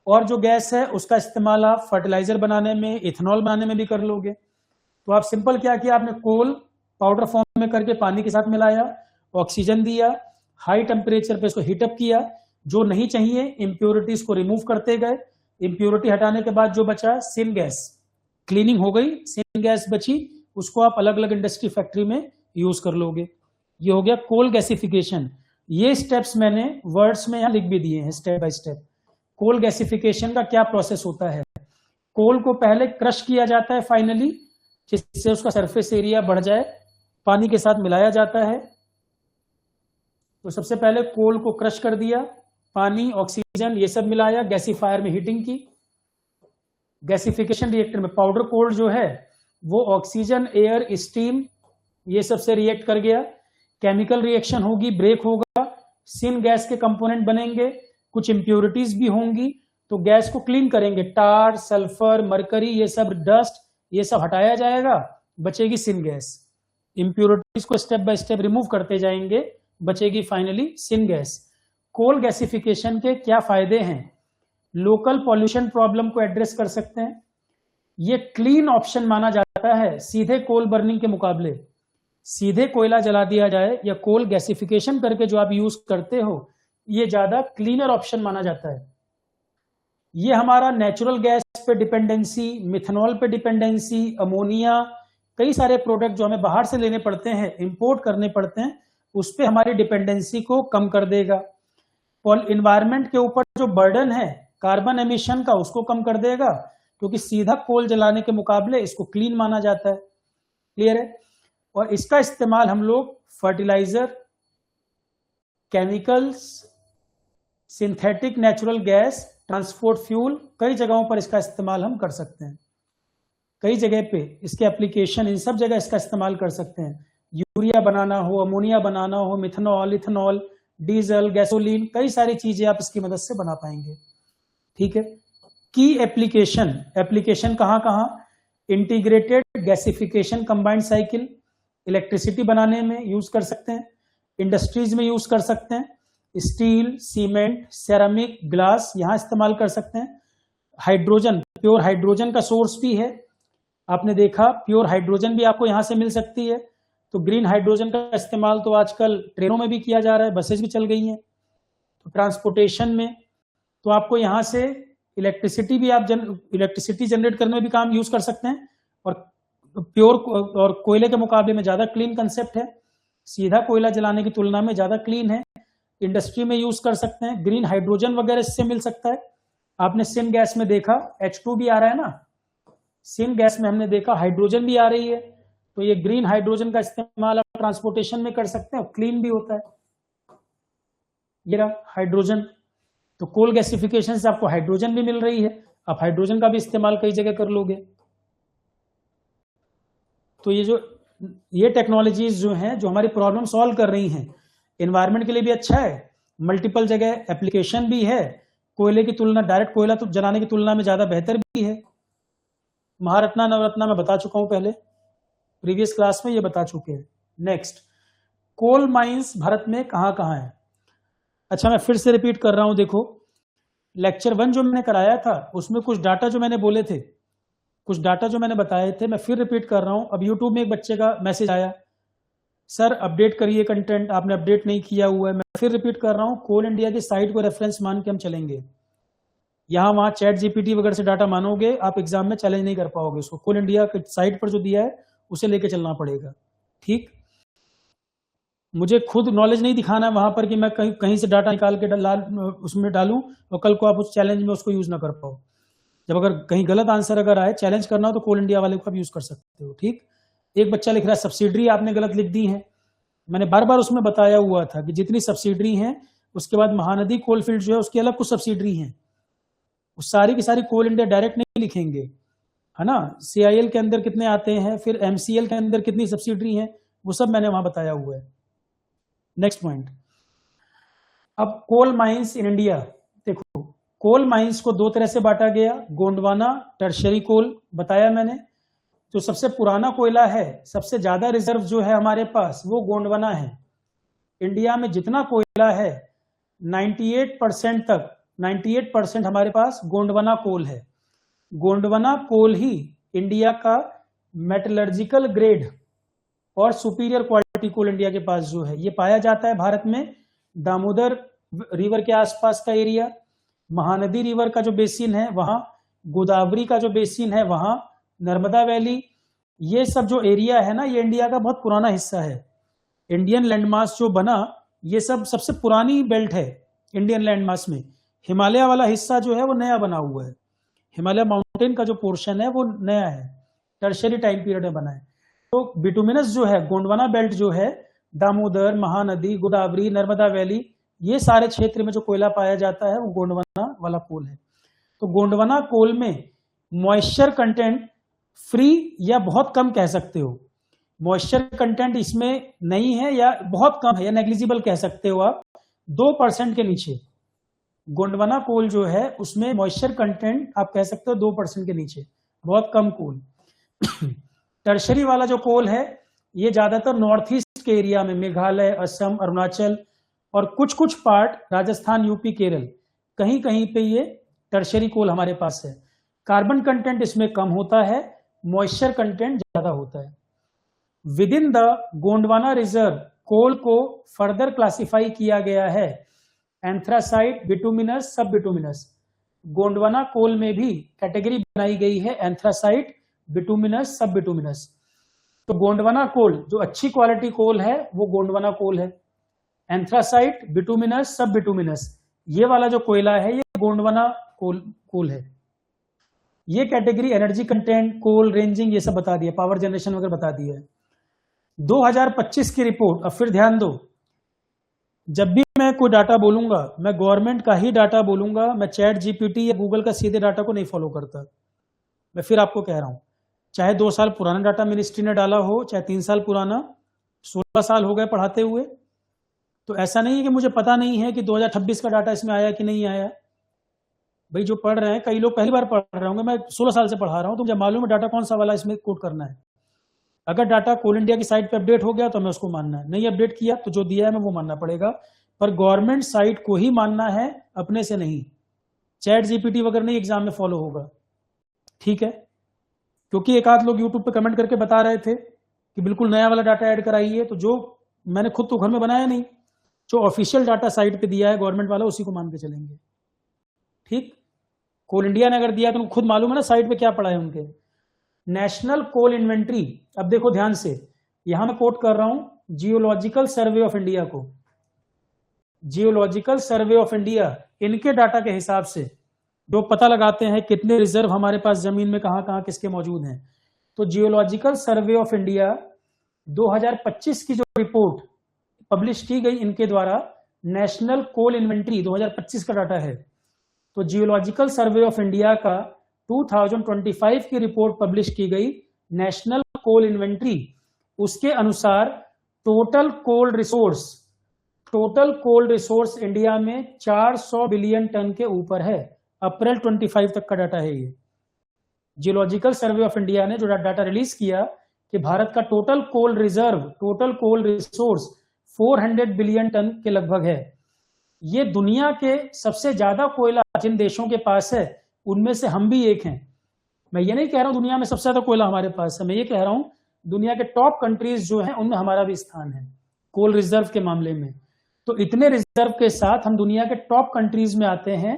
और जो गैस है उसका इस्तेमाल आप फर्टिलाइजर बनाने में, इथेनॉल बनाने में भी कर लोगे। तो आप सिंपल क्या किया, आपने कोल पाउडर फॉर्म में करके पानी के साथ मिलाया, ऑक्सीजन दिया, हाई टेम्परेचर पे इसको हीटअप किया, जो नहीं चाहिए इम्प्योरिटीज को रिमूव करते गए। इम्प्योरिटी हटाने के बाद जो बचा सिन गैस, क्लीनिंग हो गई, सिन गैस बची, उसको आप अलग अलग इंडस्ट्री फैक्ट्री में यूज कर लोगे। ये हो गया कोल गैसिफिकेशन। ये स्टेप्स मैंने वर्ड्स में यहां लिख भी दिए हैं step by step. Coal gasification का क्या प्रोसेस होता है, कोल को पहले क्रश किया जाता है फाइनली, जिससे उसका सरफेस एरिया बढ़ जाए, पानी के साथ मिलाया जाता है। तो सबसे पहले कोल को क्रश कर दिया, पानी, ऑक्सीजन ये सब मिलाया, गैसीफायर में हीटिंग की। गैसिफिकेशन रिएक्टर में पाउडर कोल जो है वो ऑक्सीजन, एयर, स्टीम ये सब से रिएक्ट कर गया, केमिकल रिएक्शन होगी, ब्रेक होगा, सिन गैस के कंपोनेंट बनेंगे, कुछ इंप्योरिटीज भी होंगी, तो गैस को क्लीन करेंगे, टार, सल्फर, मरकरी, ये सब डस्ट ये सब हटाया जाएगा, बचेगी सिन गैस। इंप्योरिटीज को स्टेप बाय स्टेप रिमूव करते जाएंगे, बचेगी finally syngas. Coal gasification के क्या फायदे हैं, लोकल पॉल्यूशन प्रॉब्लम को एड्रेस कर सकते हैं, ये क्लीन ऑप्शन माना जाता है सीधे कोल बर्निंग के मुकाबले। सीधे कोयला जला दिया जाए या कोल गैसिफिकेशन करके जो आप यूज करते हो, ये ज्यादा क्लीनर ऑप्शन माना जाता है। ये हमारा नेचुरल गैस पे डिपेंडेंसी, मिथनॉल पे डिपेंडेंसी, अमोनिया, कई सारे प्रोडक्ट जो हमें बाहर से लेने पड़ते हैं, इंपोर्ट करने पड़ते हैं, उस पे हमारी डिपेंडेंसी को कम कर देगा। और इन्वायरमेंट के ऊपर जो बर्डन है कार्बन एमिशन का, उसको कम कर देगा, क्योंकि सीधा कोल जलाने के मुकाबले इसको क्लीन माना जाता है। क्लियर है। और इसका इस्तेमाल हम लोग fertiliser, chemicals, synthetic natural gas, transport fuel, कई जगहों पर इसका इस्तेमाल हम कर सकते हैं। कई जगह पे इसके एप्लीकेशन, इन सब जगह इसका इस्तेमाल कर सकते हैं। यूरिया बनाना हो, अमोनिया बनाना हो, मिथनॉल, इथेनॉल, डीजल, गैसोलीन, कई सारी चीजें आप इसकी मदद से बना पाएंगे। ठीक है। की एप्लीकेशन कहाँ कहाँ, integrated gasification combined cycle, electricity बनाने में यूज कर सकते हैं, इंडस्ट्रीज में यूज कर सकते हैं, स्टील, सीमेंट, सेरामिक, ग्लास यहां इस्तेमाल कर सकते हैं। हाइड्रोजन, प्योर हाइड्रोजन का सोर्स भी है, आपने देखा प्योर हाइड्रोजन भी आपको यहां से मिल सकती है। तो ग्रीन हाइड्रोजन का इस्तेमाल तो आजकल ट्रेनों में भी किया जा रहा है, बसेस भी चल गई हैं। तो ट्रांसपोर्टेशन में तो आपको यहां से इलेक्ट्रिसिटी भी आप इलेक्ट्रिसिटी जनरेट करने में भी काम यूज कर सकते हैं। और प्योर और कोयले के मुकाबले में ज्यादा क्लीन कंसेप्ट है, सीधा कोयला जलाने की तुलना में ज्यादा क्लीन है। इंडस्ट्री में यूज कर सकते हैं, ग्रीन हाइड्रोजन वगैरह इससे मिल सकता है। आपने सिन गैस में देखा H2 भी आ रहा है ना, सिन गैस में हमने देखा हाइड्रोजन भी आ रही है। तो ये ग्रीन हाइड्रोजन का इस्तेमाल आप ट्रांसपोर्टेशन में कर सकते हैं और क्लीन भी होता है। ये रहा हाइड्रोजन। तो कोल गैसिफिकेशन से आपको हाइड्रोजन भी मिल रही है, आप हाइड्रोजन का भी इस्तेमाल कई जगह कर लोगे। तो ये टेक्नोलॉजीज जो हैं, जो हमारी प्रॉब्लम सॉल्व कर रही हैं, एनवायरनमेंट के लिए भी अच्छा है, मल्टीपल जगह एप्लीकेशन भी है, कोयले की तुलना, डायरेक्ट कोयला तो जलाने की तुलना में ज्यादा बेहतर भी है। महारत्ना नवरत्ना मैं बता चुका हूं पहले, प्रीवियस क्लास में ये बता चुके हैं। नेक्स्ट, कोल माइंस भारत में कहां कहां है। अच्छा, मैं फिर से रिपीट कर रहा हूं, देखो लेक्चर 1 जो मैंने कराया था उसमें कुछ डाटा जो मैंने बोले थे, कुछ डाटा जो मैंने बताए थे, मैं फिर रिपीट कर रहा हूं। अब यूट्यूब में एक बच्चे का मैसेज आया, सर अपडेट करिए कंटेंट, आपने अपडेट नहीं किया हुआ है। मैं फिर रिपीट कर रहा हूं, कोल इंडिया की साइट को रेफरेंस मान के हम चलेंगे। यहाँ वहाँ चैट जीपीटी वगैरह से डाटा मानोगे आप एग्जाम में चैलेंज नहीं कर पाओगे उसको। कोल इंडिया के साइट पर जो दिया है उसे लेके चलना पड़ेगा। ठीक, मुझे खुद नॉलेज नहीं दिखाना है वहां पर कि मैं कहीं से डाटा निकाल के उसमें डालूं और कल को आप उस चैलेंज में उसको यूज ना कर पाओ। जब अगर कहीं गलत आंसर अगर आए, चैलेंज करना हो तो कोल इंडिया वाले को आप यूज कर सकते हो। ठीक, एक बच्चा लिख रहा है सब्सिडरी आपने गलत लिख दी है। मैंने बार बार उसमें बताया हुआ था कि जितनी सब्सिडरी है उसके बाद महानदी कोलफील्ड जो है उसकी अलग कुछ सब्सिडरी है, उस सारी की सारी कोल इंडिया डायरेक्ट नहीं लिखेंगे, है ना। CIL के अंदर कितने आते हैं, फिर MCL के अंदर कितनी सब्सिडरी है, वो सब मैंने वहां बताया हुआ है। नेक्स्ट पॉइंट, अब कोल माइंस इन इंडिया। देखो कोल माइंस को दो तरह से बांटा गया, गोंडवाना, टर्शरी कोल बताया मैंने। जो सबसे पुराना कोयला है, सबसे ज्यादा रिजर्व जो है हमारे पास वो गोंडवाना है। इंडिया में जितना कोयला है 98% तक 98% हमारे पास गोंडवाना कोल है। गोंडवाना कोल ही इंडिया का मेटलर्जिकल ग्रेड और सुपीरियर क्वालिटी कोल इंडिया के पास जो है ये पाया जाता है भारत में। दामोदर रिवर के आसपास का एरिया, महानदी रिवर का जो बेसिन है वहां, गोदावरी का जो बेसिन है वहां, नर्मदा वैली, ये सब जो एरिया है ना ये इंडिया का बहुत पुराना हिस्सा है। इंडियन लैंडमास जो बना ये सब सबसे पुरानी बेल्ट है इंडियन लैंडमास में। हिमालय वाला हिस्सा जो है वो नया बना हुआ है, हिमालय माउंटेन का जो पोर्शन है वो नया है, टर्शरी टाइम पीरियड में बना है। तो बिटुमिनस जो है गोंडवाना बेल्ट जो है, दामोदर, महानदी, गोदावरी, नर्मदा वैली, ये सारे क्षेत्र में जो कोयला पाया जाता है वो गोंडवाना वाला कोल है। तो गोंडवाना कोल में मॉइस्चर कंटेंट फ्री या बहुत कम कह सकते हो, मॉइस्चर कंटेंट इसमें नहीं है या बहुत कम है या नेग्लिजिबल कह सकते हो आप, 2% के नीचे। गोंडवाना कोल जो है उसमें मॉइस्चर कंटेंट आप कह सकते हो 2% के नीचे, बहुत कम कोल। टर्शरी वाला जो कोल है ये ज्यादातर नॉर्थ ईस्ट के एरिया में, मेघालय, असम, अरुणाचल और कुछ कुछ पार्ट राजस्थान, यूपी, केरल, कहीं कहीं पे ये टर्शरी कोल हमारे पास है। कार्बन कंटेंट इसमें कम होता है, मॉइस्चर कंटेंट ज्यादा होता है। Within the Gondwana reserve coal को फर्दर क्लासिफाई किया गया है anthracite, bituminous, sub bituminous. Gondwana coal में भी कैटेगरी बनाई गई है एंथ्रासाइट, बिटुमिनस, सब बिटुमिनस। तो गोंडवाना कोल जो अच्छी क्वालिटी कोल है वो गोंडवाना कोल है। एंथ्रासाइट, बिटुमिनस, सब बिटुमिनस, ये वाला जो कोयला है ये गोंडवाना कोल है। ये कैटेगरी एनर्जी कंटेंट, कोल रेंजिंग, ये सब बता दिया, पावर जनरेशन वगैरह बता दिया है। 2025 की रिपोर्ट, अब फिर ध्यान दो, जब भी मैं कोई डाटा बोलूंगा मैं गवर्नमेंट का ही डाटा बोलूंगा, मैं चैट जीपीटी या गूगल का सीधे डाटा को नहीं फॉलो करता। मैं फिर आपको कह रहा हूं, चाहे 2 साल पुराना डाटा मिनिस्ट्री ने डाला हो, चाहे 3 साल पुराना, 16 साल हो गए पढ़ाते हुए, तो ऐसा नहीं है कि मुझे पता नहीं है कि 2026 का डाटा इसमें आया कि नहीं आया। भाई जो पढ़ रहे हैं, कई लोग पहली बार पढ़ रहे होंगे, मैं 16 साल से पढ़ा रहा हूं, तो मुझे मालूम है डाटा कौन सा वाला इसमें कोट करना है। अगर डाटा कोल इंडिया की साइट पे अपडेट हो गया तो मैं उसको मानना है, नहीं अपडेट किया तो जो दिया है मैं वो मानना पड़ेगा। पर गवर्नमेंट साइट को ही मानना है, अपने से नहीं। चैट जीपीटी वगैरह नहीं एग्जाम में फॉलो होगा, ठीक है। क्योंकि एक आध लोग यूट्यूब पे कमेंट करके बता रहे थे कि बिल्कुल नया वाला डाटा ऐड कराइए, तो जो मैंने खुद तो घर में बनाया नहीं, जो ऑफिशियल डाटा साइट पे दिया है गवर्नमेंट वाला उसी को मान के चलेंगे। ठीक, कोल इंडिया ने अगर दिया तो खुद मालूम है ना साइट पे क्या पड़ा है उनके। नेशनल कोल इन्वेंट्री, अब देखो ध्यान से, यहां मैं कोट कर रहा हूं जियोलॉजिकल सर्वे ऑफ इंडिया को। जियोलॉजिकल सर्वे ऑफ इंडिया इनके डाटा के हिसाब से जो पता लगाते हैं कितने रिजर्व हमारे पास जमीन में कहां कहां किसके मौजूद हैं। तो जियोलॉजिकल सर्वे ऑफ इंडिया 2025 की जो रिपोर्ट पब्लिश की गई इनके द्वारा, नेशनल कोल इन्वेंट्री 2025 का डाटा है। तो जियोलॉजिकल सर्वे ऑफ इंडिया का 2025 की रिपोर्ट पब्लिश की गई, नेशनल कोल इन्वेंट्री, उसके अनुसार टोटल कोल रिसोर्स इंडिया में 400 बिलियन टन के ऊपर है। अप्रैल 25 तक का डाटा है ये। जियोलॉजिकल सर्वे ऑफ इंडिया ने जो डाटा रिलीज किया कि भारत का टोटल कोल रिसोर्स 400 बिलियन टन के लगभग है। ये दुनिया के सबसे ज्यादा कोयला जिन देशों के पास है उनमें से हम भी एक हैं। मैं ये नहीं कह रहा हूं दुनिया में सबसे ज्यादा कोयला हमारे पास है, मैं ये कह रहा हूं दुनिया के टॉप कंट्रीज जो हैं उनमें हमारा भी स्थान है कोल रिजर्व के मामले में। तो इतने रिजर्व के साथ हम दुनिया के टॉप कंट्रीज में आते हैं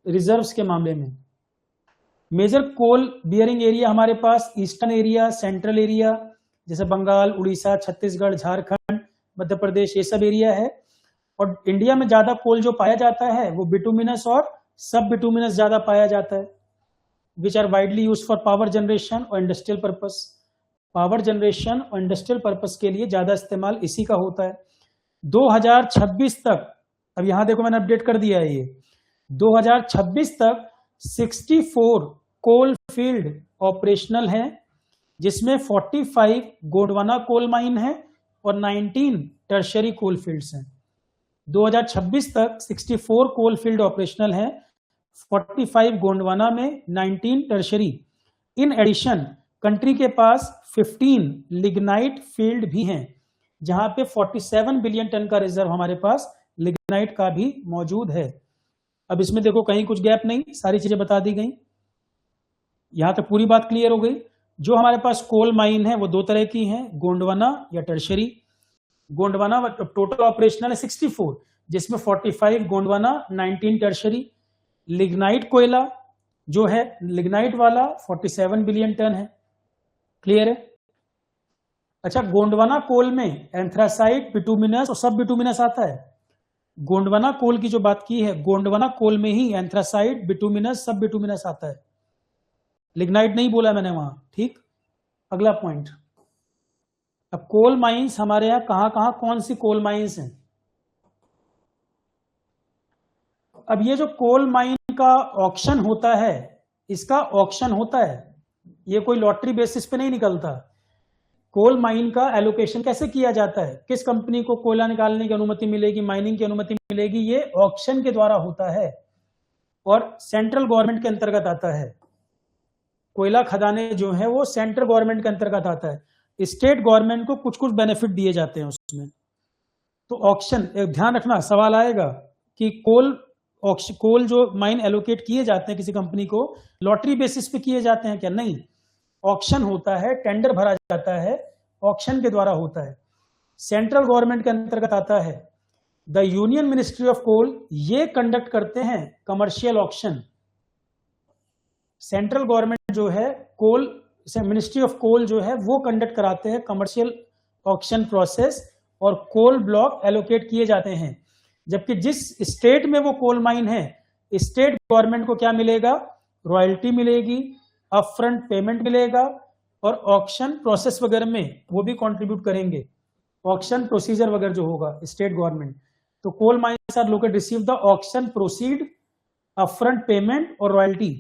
रिजर्व्स के मामले में। मेजर कोल बियरिंग एरिया हमारे पास ईस्टर्न एरिया, सेंट्रल एरिया, जैसे बंगाल, उड़ीसा, छत्तीसगढ़, झारखंड, मध्य प्रदेश, ये सब एरिया है। और इंडिया में ज्यादा कोल जो पाया जाता है वो बिटुमिनस और सब बिटुमिनस ज्यादा पाया जाता है, which are widely use for power generation और इंडस्ट्रियल पर्पस। पावर जनरेशन और इंडस्ट्रियल पर्पस के लिए ज्यादा इस्तेमाल इसी का होता है। 2026 तक, अब यहां देखो मैंने अपडेट कर दिया है, ये 2026 तक 64 कोल फील्ड ऑपरेशनल है, जिसमें 45 गोंडवाना कोल माइन है और 19 टर्शरी कोल फील्ड्स हैं। 2026 तक 64 कोल फील्ड ऑपरेशनल है, 45 गोंडवाना में, 19 टर्शरी। इन एडिशन कंट्री के पास 15 लिग्नाइट फील्ड भी हैं, जहां पे 47 बिलियन टन का रिजर्व हमारे पास लिग्नाइट का भी मौजूद है। अब इसमें देखो कहीं कुछ गैप नहीं, सारी चीजें बता दी गई। यहां तक पूरी बात क्लियर हो गई। जो हमारे पास कोल माइन है वो दो तरह की हैं, गोंडवाना या टर्शरी। गोंडवाना टोटल ऑपरेशनल है 64, जिसमें 45 गोंडवाना, 19 टर्शरी। लिग्नाइट कोयला जो है लिग्नाइट वाला 47 बिलियन टन है। क्लियर है? अच्छा, गोंडवाना कोल में एंथ्रासाइट, बिटुमिनस और सब बिटुमिनस आता है। गोंडवाना कोल की जो बात की है, गोंडवाना कोल में ही एंथ्रासाइट, बिटुमिनस, सब बिटुमिनस आता है, लिग्नाइट नहीं बोला मैंने वहां। ठीक, अगला पॉइंट। अब कोल माइंस हमारे यहां कहां कौन सी कोल माइंस हैं? अब ये जो कोल माइन का ऑक्शन होता है, इसका ऑक्शन होता है, ये कोई लॉटरी बेसिस पे नहीं निकलता। कोल माइन का एलोकेशन कैसे किया जाता है, किस कंपनी को कोयला निकालने की अनुमति मिलेगी, माइनिंग की अनुमति मिलेगी, ये ऑक्शन के द्वारा होता है और सेंट्रल गवर्नमेंट के अंतर्गत आता है। कोयला खदाने जो है वो सेंट्रल गवर्नमेंट के अंतर्गत आता है। स्टेट गवर्नमेंट को कुछ कुछ बेनिफिट दिए जाते हैं उसमें। तो ऑक्शन, ध्यान रखना सवाल आएगा कि कोल जो माइन एलोकेट किए जाते हैं किसी कंपनी को, लॉटरी बेसिस पे किए जाते हैं क्या? नहीं, ऑक्शन होता है, टेंडर भरा जाता है, ऑक्शन के द्वारा होता है, सेंट्रल गवर्नमेंट के अंतर्गत आता है। The union ministry of coal ये कंडक्ट करते हैं कमर्शियल ऑक्शन। सेंट्रल गवर्नमेंट जो है कोल, मिनिस्ट्री ऑफ कोल जो है वो कंडक्ट कराते हैं कमर्शियल ऑक्शन प्रोसेस, और कोल ब्लॉक एलोकेट किए जाते हैं। जबकि जिस स्टेट में वो कोल माइन है, स्टेट गवर्नमेंट को क्या मिलेगा? रॉयल्टी मिलेगी, अपफ्रंट पेमेंट मिलेगा, और ऑक्शन प्रोसेस वगैरह में वो भी कंट्रीब्यूट करेंगे, ऑक्शन प्रोसीजर वगैरह जो होगा स्टेट गवर्नमेंट। तो coal mines are located receive the auction proceed, upfront payment और रॉयल्टी।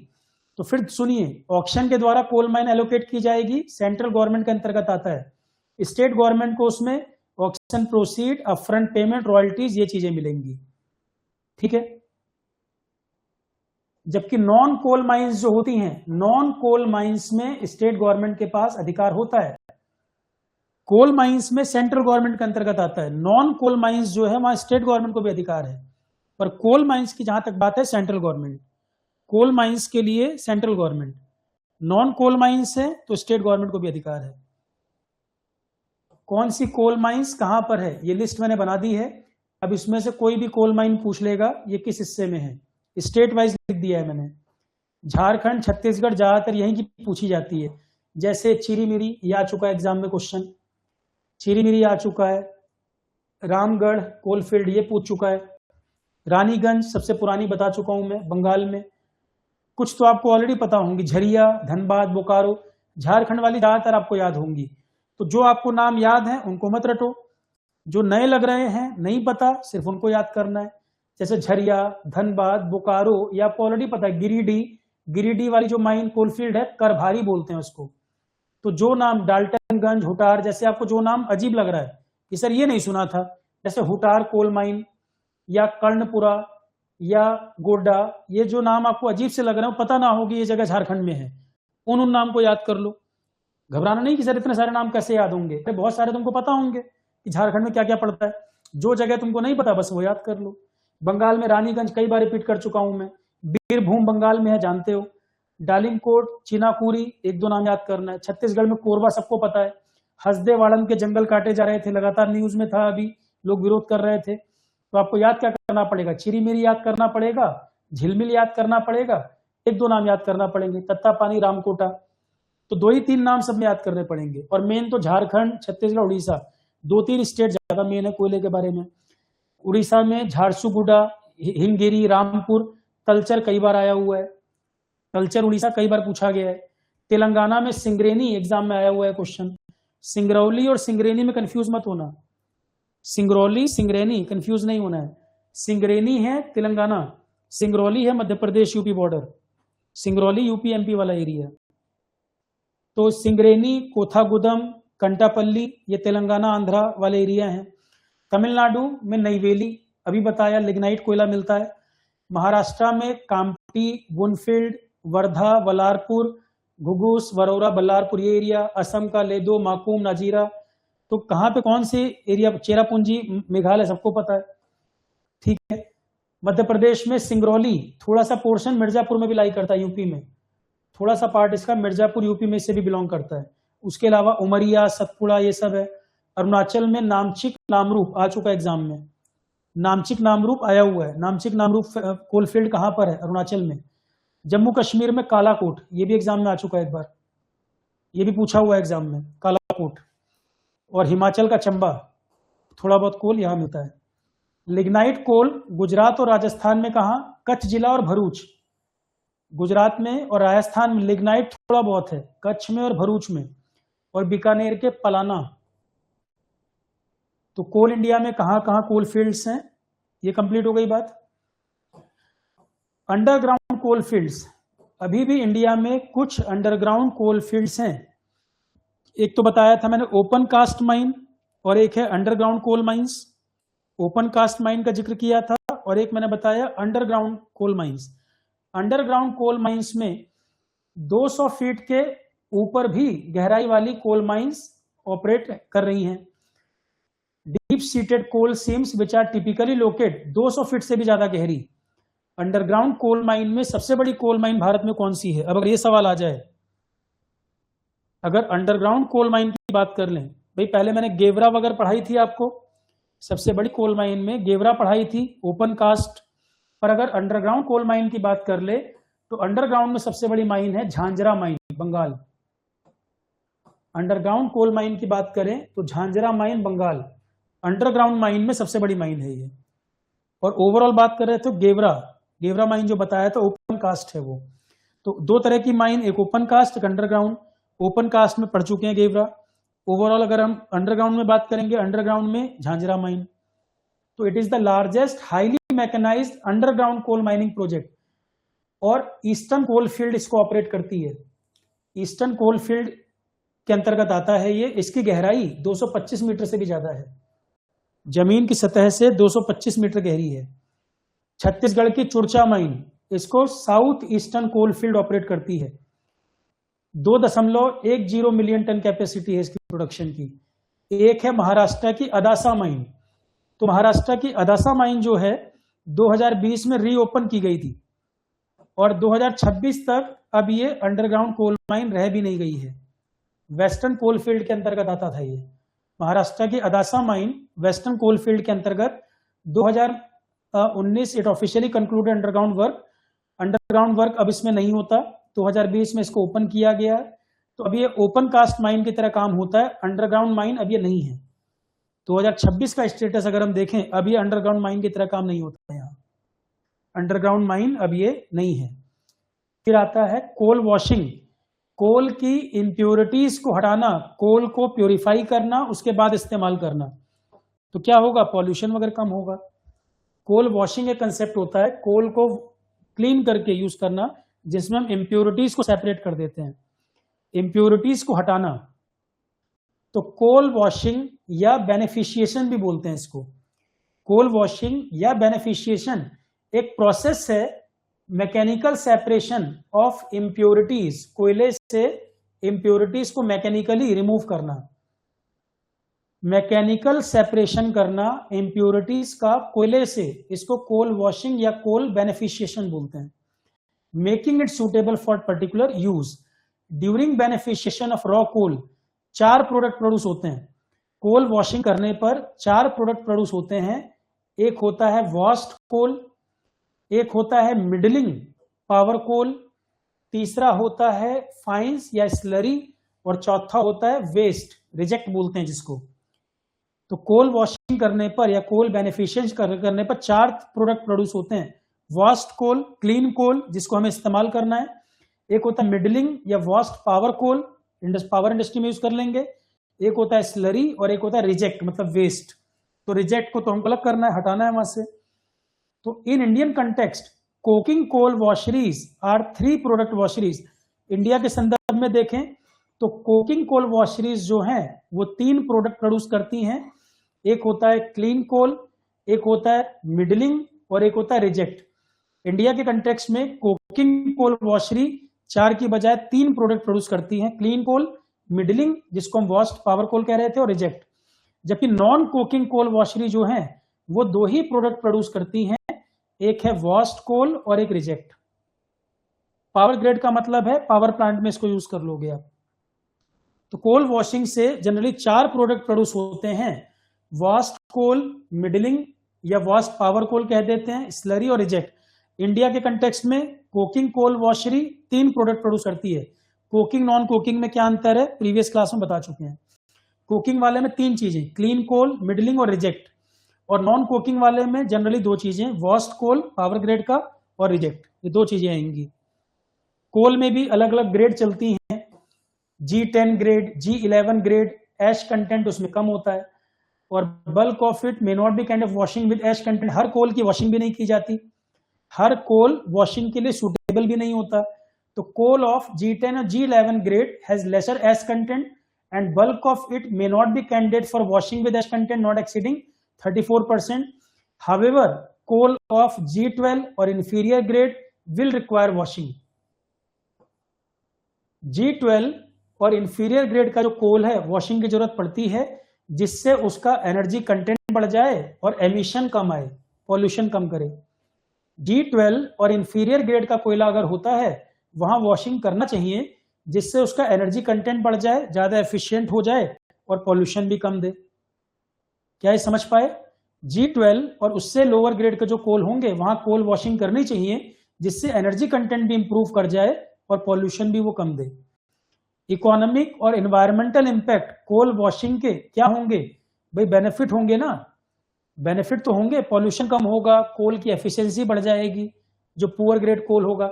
तो फिर सुनिए, ऑक्शन के द्वारा कोल माइन एलोकेट की जाएगी, सेंट्रल गवर्नमेंट के अंतर्गत आता है, स्टेट गवर्नमेंट को उसमें auction proceed, upfront payment, royalties, ये चीजें मिलेंगी। ठीक है? जबकि नॉन कोल माइंस जो होती हैं, नॉन कोल माइंस में स्टेट गवर्नमेंट के पास अधिकार होता है, कोल माइंस में सेंट्रल गवर्नमेंट के अंतर्गत आता है। नॉन कोल माइंस जो है वहां स्टेट गवर्नमेंट को भी अधिकार है, पर कोल माइंस की जहां तक बात है सेंट्रल गवर्नमेंट, कोल माइंस के लिए central government, non coal mines है तो स्टेट गवर्नमेंट को भी अधिकार है। कौन सी कोल माइंस कहां पर है ये लिस्ट मैंने बना दी है। अब इसमें से कोई भी कोल माइन पूछ लेगा ये किस हिस्से में है, स्टेट वाइज लिख दिया है मैंने। झारखंड, छत्तीसगढ़ ज्यादातर यहीं की पूछी जाती है, जैसे चिरीमिरी, ये आ चुका है एग्जाम में क्वेश्चन, चिरीमिरी आ चुका है, रामगढ़ कोलफील्ड ये पूछ चुका है, रानीगंज सबसे पुरानी बता चुका हूं मैं बंगाल में, कुछ तो आपको ऑलरेडी पता होंगी, झरिया, धनबाद, बोकारो, झारखंड वाली ज्यादातर आपको याद होंगी। तो जो आपको नाम याद है उनको मत रटो, जो नए लग रहे हैं नहीं पता सिर्फ उनको याद करना है, जैसे झरिया, धनबाद, बोकारो, ये आपको ऑलरेडी पता है। गिरिडीह वाली जो माइन कोलफील्ड है, करभारी बोलते हैं उसको। तो जो नाम डाल्टनगंज, हुटार, जैसे आपको जो नाम अजीब लग रहा है कि सर ये नहीं सुना था, जैसे हुटार कोल माइन या कर्णपुरा या गोड्डा, ये जो नाम आपको अजीब से लग रहे हो, पता ना होगी ये जगह झारखंड में है, उन नाम को याद कर लो। घबराना नहीं कि सर इतने सारे नाम कैसे याद होंगे, बहुत सारे तुमको पता होंगे कि झारखंड में क्या क्या पड़ता है। जो जगह तुमको नहीं पता बस वो याद कर लो। बंगाल में रानीगंज कई बार रिपीट कर चुका हूं मैं, बीरभूम बंगाल में है जानते हो, डालिमकोट, चीनाकुरी, एक दो नाम याद करना है। छत्तीसगढ़ में कोरबा सबको पता है, हसदे वाड़न के जंगल काटे जा रहे थे, लगातार न्यूज में था, अभी लोग विरोध कर रहे थे। तो आपको याद क्या करना पड़ेगा? चिरीमिरी याद करना पड़ेगा, झिलमिल याद करना पड़ेगा, एक दो नाम याद करना पड़ेंगे, तत्तापानी, रामकोटा, तो 2 ही 3 नाम सब में याद करने पड़ेंगे। और मेन तो झारखंड, छत्तीसगढ़, उड़ीसा, 2-3 स्टेट ज्यादा मेन है कोयले के बारे में। उड़ीसा में झारसुगुडा, हिमगिरी, रामपुर, तलचर कई बार आया हुआ है, तलचर उड़ीसा कई बार पूछा गया है। तेलंगाना में सिंगरेनी एग्जाम में आया हुआ है क्वेश्चन। सिंगरौली और सिंगरेनी में कंफ्यूज मत होना, सिंगरौली सिंगरेनी कंफ्यूज नहीं होना है। सिंगरेनी है तेलंगाना, सिंगरौली है Madhya Pradesh UP border, Singrauli UP MP वाला एरिया। तो सिंगरेनी, कोथागुदम, कंटापल्ली ये तेलंगाना आंध्रा वाले एरिया हैं। तमिलनाडु में नईवेली, अभी बताया लिग्नाइट कोयला मिलता है। महाराष्ट्र में काम्पटी, वुनफील्ड, वर्धा, वलारपुर, घुगुस, वरोरा, बल्लारपुर ये एरिया। असम का लेदो, माकूम, नाजीरा। तो कहाँ पे कौन से एरिया, चेरापूंजी, मेघालय सबको पता है, ठीक है। मध्य प्रदेश में सिंगरौली, थोड़ा सा पोर्शन मिर्जापुर में भी लाई करता है, यूपी में थोड़ा सा पार्ट इसका मिर्जापुर यूपी में से भी बिलोंग करता है। उसके अलावा उमरिया, सतपुड़ा ये सब है। अरुणाचल में नामचिक, नामरूप आ चुका एग्जाम में, नामचिक नामरूप आया हुआ है। नामचिक नामरूप कोलफील्ड कहां पर है, अरुणाचल में। जम्मू कश्मीर में कालाकोट, ये भी एग्जाम में आ चुका है एक बार, ये भी पूछा हुआ है एग्जाम में, कालाकोट। और हिमाचल का चंबा, थोड़ा बहुत कोल यहां मिलता है। लिग्नाइट कोल गुजरात और राजस्थान में कहा, कच्छ जिला और भरूच। गुजरात में और राजस्थान में लिग्नाइट थोड़ा बहुत है, कच्छ में और भरूच में, और बीकानेर के पलाना। तो कोल इंडिया में कहां कहां कोल फील्ड्स हैं, ये कंप्लीट हो गई बात। अंडरग्राउंड कोल फील्ड्स, अभी भी इंडिया में कुछ अंडरग्राउंड कोल फील्ड्स हैं। एक तो बताया था मैंने ओपन कास्ट माइन, और एक है underground coal mines. Open cast mine का जिक्र किया था, और एक मैंने बताया underground coal mines. Underground coal mines में 200 फीट के ऊपर भी गहराई वाली कोल माइंस ऑपरेट कर रही हैं। Deep seated coal seams which are typically located, 200 feet से भी ज्यादा गहरी। अंडरग्राउंड कोल माइन में सबसे बड़ी कोल माइन भारत में कौन सी है? अब अगर ये सवाल आ जाए, अगर अंडरग्राउंड कोल माइन की बात कर लें, भाई पहले मैंने गेवरा वगैरह पढ़ाई थी आपको, सबसे बड़ी कोल माइन में गेवरा पढ़ाई थी, ओपन कास्ट। पर अगर अंडरग्राउंड कोल माइन की बात कर ले तो अंडरग्राउंड में सबसे बड़ी माइन है Jhanjra mine, Bengal. Underground coal mine की बात करें तो Jhanjra mine, Bengal, underground mine में सबसे बड़ी माइन है ये। और ओवरऑल बात कर रहे थे गेवरा माइन जो बताया था ओपन कास्ट है वो। तो 2 तरह की माइन, एक ओपन कास्ट, एक अंडरग्राउंड। ओपन कास्ट में पढ़ चुके हैं गेवरा। ओवरऑल अगर हम अंडरग्राउंड में बात करेंगे, अंडरग्राउंड में झांझरा माइन। तो it is the largest highly mechanised underground coal mining project, और ईस्टर्न कोल फील्ड इसको ऑपरेट करती है। ईस्टर्न कोल फील्ड के अंतर्गत आता है ये। इसकी गहराई 225 मीटर से भी ज्यादा है, जमीन की सतह से 225 मीटर गहरी है। छत्तीसगढ़ की चुरचा माइन, इसको south eastern coal field operate करती है। 2.10 मिलियन टन कैपेसिटी है इसकी प्रोडक्शन की। एक है महाराष्ट्र की अदासा माइन। तो महाराष्ट्र की अदासा माइन जो है 2020 में रीओपन की गई थी, और 2026 तक अब ये अंडरग्राउंड कोल माइन रह भी नहीं गई है। वेस्टर्न कोल फील्ड के अंतर्गत आता था ये। महाराष्ट्र की Adasa mine western coal field के अंतर्गत 2019 it officially concluded underground work. Underground work अब इसमें नहीं होता, 2020 में इसको ओपन किया गया। तो अब ये ओपन कास्ट माइन की तरह काम होता है, अंडरग्राउंड माइन अब ये नहीं है। 2026 का स्टेटस अगर हम देखें, अब ये अंडरग्राउंड माइन की तरह काम नहीं होता है, यहाँ अंडरग्राउंड माइन अब ये नहीं है। फिर आता है कोल वॉशिंग, कोल की इंप्योरिटीज को हटाना, कोल को प्योरीफाई करना, उसके बाद इस्तेमाल करना। तो क्या होगा, पॉल्यूशन वगैरह कम होगा। कोल वॉशिंग एक कंसेप्ट होता है, कोल को क्लीन करके यूज करना, जिसमें हम इंप्योरिटीज को सेपरेट कर देते हैं, इंप्योरिटीज को हटाना। तो कोल वॉशिंग या बेनिफिशिएशन भी बोलते हैं इसको। कोल वॉशिंग या बेनिफिशिएशन एक प्रोसेस है, मैकेनिकल सेपरेशन ऑफ इंप्योरिटीज, कोयले से इंप्योरिटीज को मैकेनिकली रिमूव करना, मैकेनिकल सेपरेशन करना इंप्योरिटीज का कोयले से, इसको कोल वॉशिंग या कोल बेनिफिशिएशन बोलते हैं। Making it suitable for particular use. During beneficiation of raw coal 4 product produce होते हैं। कोल वॉशिंग करने पर 4 प्रोडक्ट प्रोड्यूस होते हैं। एक होता है वॉश्ड कोल, एक होता है मिडलिंग पावर कोल, तीसरा होता है फाइंस या स्लरी, और चौथा होता है वेस्ट, रिजेक्ट बोलते हैं जिसको। तो कोल वॉशिंग करने पर या कोल बेनिफिशिएंट करने पर 4 प्रोडक्ट प्रोड्यूस होते हैं। वॉस्ट कोल, क्लीन कोल जिसको हमें इस्तेमाल करना है, एक होता है मिडलिंग या वॉस्ट पावर कोल, पावर इंडस्ट्री में यूज कर लेंगे, एक होता है स्लरी और एक होता है रिजेक्ट मतलब वेस्ट। तो रिजेक्ट को तो हमको अलग करना है, हटाना है वहां से। तो in Indian context coking coal washeries are 3 product washeries. India के संदर्भ में देखें तो कोकिंग कोल वॉशरीज जो हैं वो 3 प्रोडक्ट प्रोड्यूस करती हैं। एक होता है क्लीन कोल, एक होता है मिडलिंग और एक होता है रिजेक्ट। इंडिया के कंटेक्स्ट में कोकिंग कोल वॉशरी 4 की बजाय 3 प्रोडक्ट प्रोड्यूस करती हैं, क्लीन कोल, मिडलिंग जिसको हम वॉस्ट पावर कोल कह रहे थे, और रिजेक्ट। जबकि नॉन कोकिंग कोल वॉशरी जो है वो 2 ही प्रोडक्ट प्रोड्यूस करती हैं, एक है वॉस्ट कोल और एक रिजेक्ट। पावर ग्रेड का मतलब है पावर प्लांट में इसको यूज कर लोगे आप। तो कोल वॉशिंग से जनरली 4 प्रोडक्ट प्रोड्यूस होते हैं, वॉस्ट कोल, मिडलिंग या वॉस्ट पावर कोल कह देते हैं, स्लरी और रिजेक्ट। इंडिया के कंटेक्स्ट में coking coal washery 3 product produce करती है। कोकिंग नॉन कोकिंग में क्या अंतर है प्रीवियस क्लास में बता चुके हैं। कोकिंग वाले में 3 चीजें, क्लीन कोल, मिडलिंग और रिजेक्ट। और नॉन कोकिंग वाले में जनरली 2 चीजें, वॉस्ट कोल पावर ग्रेड का और रिजेक्ट, ये 2 चीजें आएंगी। कोल में भी अलग अलग ग्रेड चलती हैं, G10 ग्रेड, G11 ग्रेड, एश कंटेंट उसमें कम होता है, और bulk of it may not be kind of washing with ash content. हर कोल की वॉशिंग भी नहीं की जाती, हर कोल वॉशिंग के लिए सुटेबल भी नहीं होता। तो कोल ऑफ G10 और G11 grade has lesser ash content and bulk of it may not be candidate for washing with ash content not exceeding 34%. However, coal of G12 or inferior grade will require washing. G12 और inferior grade का जो कोल है washing की जरूरत पड़ती है, जिससे उसका एनर्जी कंटेंट बढ़ जाए और एमिशन कम आए, पॉल्यूशन कम करे। G12 और inferior grade का कोयला अगर होता है वहां वॉशिंग करना चाहिए, जिससे उसका एनर्जी कंटेंट बढ़ जाए, ज्यादा एफिशिएंट हो जाए और पॉल्यूशन भी कम दे। क्या ये समझ पाए? G12 और उससे लोअर ग्रेड के जो कोल होंगे वहां कोल वॉशिंग करनी चाहिए, जिससे एनर्जी कंटेंट भी इंप्रूव कर जाए और पॉल्यूशन भी वो कम दे। इकोनॉमिक और एनवायरमेंटल इंपैक्ट कोल वॉशिंग के क्या होंगे भाई? बेनिफिट होंगे ना, बेनिफिट तो होंगे, पॉल्यूशन कम होगा, कोल की एफिशिएंसी बढ़ जाएगी जो पुअर ग्रेड कोल होगा।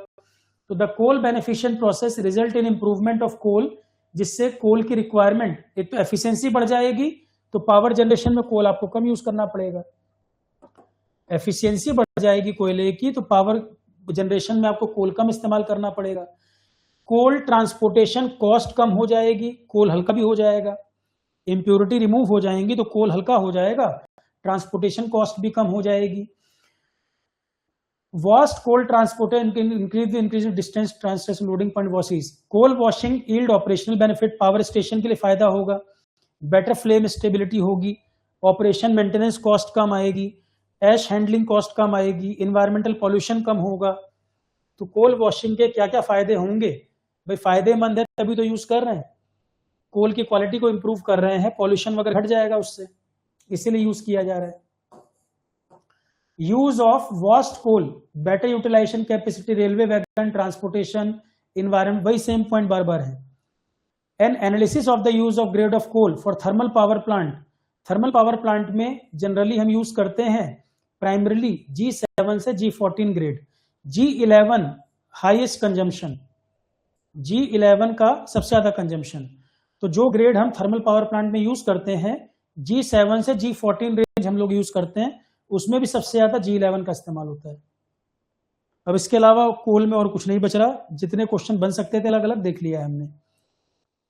तो the coal beneficiation process result in improvement of coal, जिससे कोल की रिक्वायरमेंट, एक तो एफिशिएंसी बढ़ जाएगी, तो पावर जनरेशन में कोल आपको कम यूज करना पड़ेगा। एफिशिएंसी बढ़ जाएगी कोयले की, तो पावर जनरेशन में आपको कोल कम इस्तेमाल करना पड़ेगा। कोल ट्रांसपोर्टेशन कॉस्ट कम हो जाएगी, कोल हल्का भी हो जाएगा। इम्प्योरिटी रिमूव हो जाएंगी तो कोल हल्का हो जाएगा, ट्रांसपोर्टेशन कॉस्ट भी कम हो जाएगी। Washed coal transportation increase distance translation loading point washing. Coal washing yield operational benefit, power station के लिए फायदा होगा, बेटर फ्लेम स्टेबिलिटी होगी, ऑपरेशन मेंटेनेंस कॉस्ट कम आएगी, एश हैंडलिंग कॉस्ट कम आएगी, इन्वायरमेंटल पॉल्यूशन कम होगा। तो कोल वॉशिंग के क्या क्या फायदे होंगे भाई? फायदेमंद है तभी तो यूज कर रहे हैं, कोल की क्वालिटी को इंप्रूव कर रहे हैं, पॉल्यूशन वगैरह घट जाएगा उससे, इसीलिए यूज किया जा रहा है। Use of washed coal, better utilization capacity, railway wagon transportation, environment, वही सेम पॉइंट बार बार है। An analysis of the use of grade of coal for thermal power plant. Thermal power plant में जनरली हम यूज करते हैं primarily G7 से G14 grade, G11 highest consumption, G11 का सबसे ज्यादा कंजम्पशन। तो जो ग्रेड हम थर्मल पावर प्लांट में यूज करते हैं G7 से G14 रेंज हम लोग यूज करते हैं, उसमें भी सबसे ज्यादा G11 का इस्तेमाल होता है। अब इसके अलावा कोल में और कुछ नहीं बच रहा, जितने क्वेश्चन बन सकते थे अलग अलग देख लिया है हमने।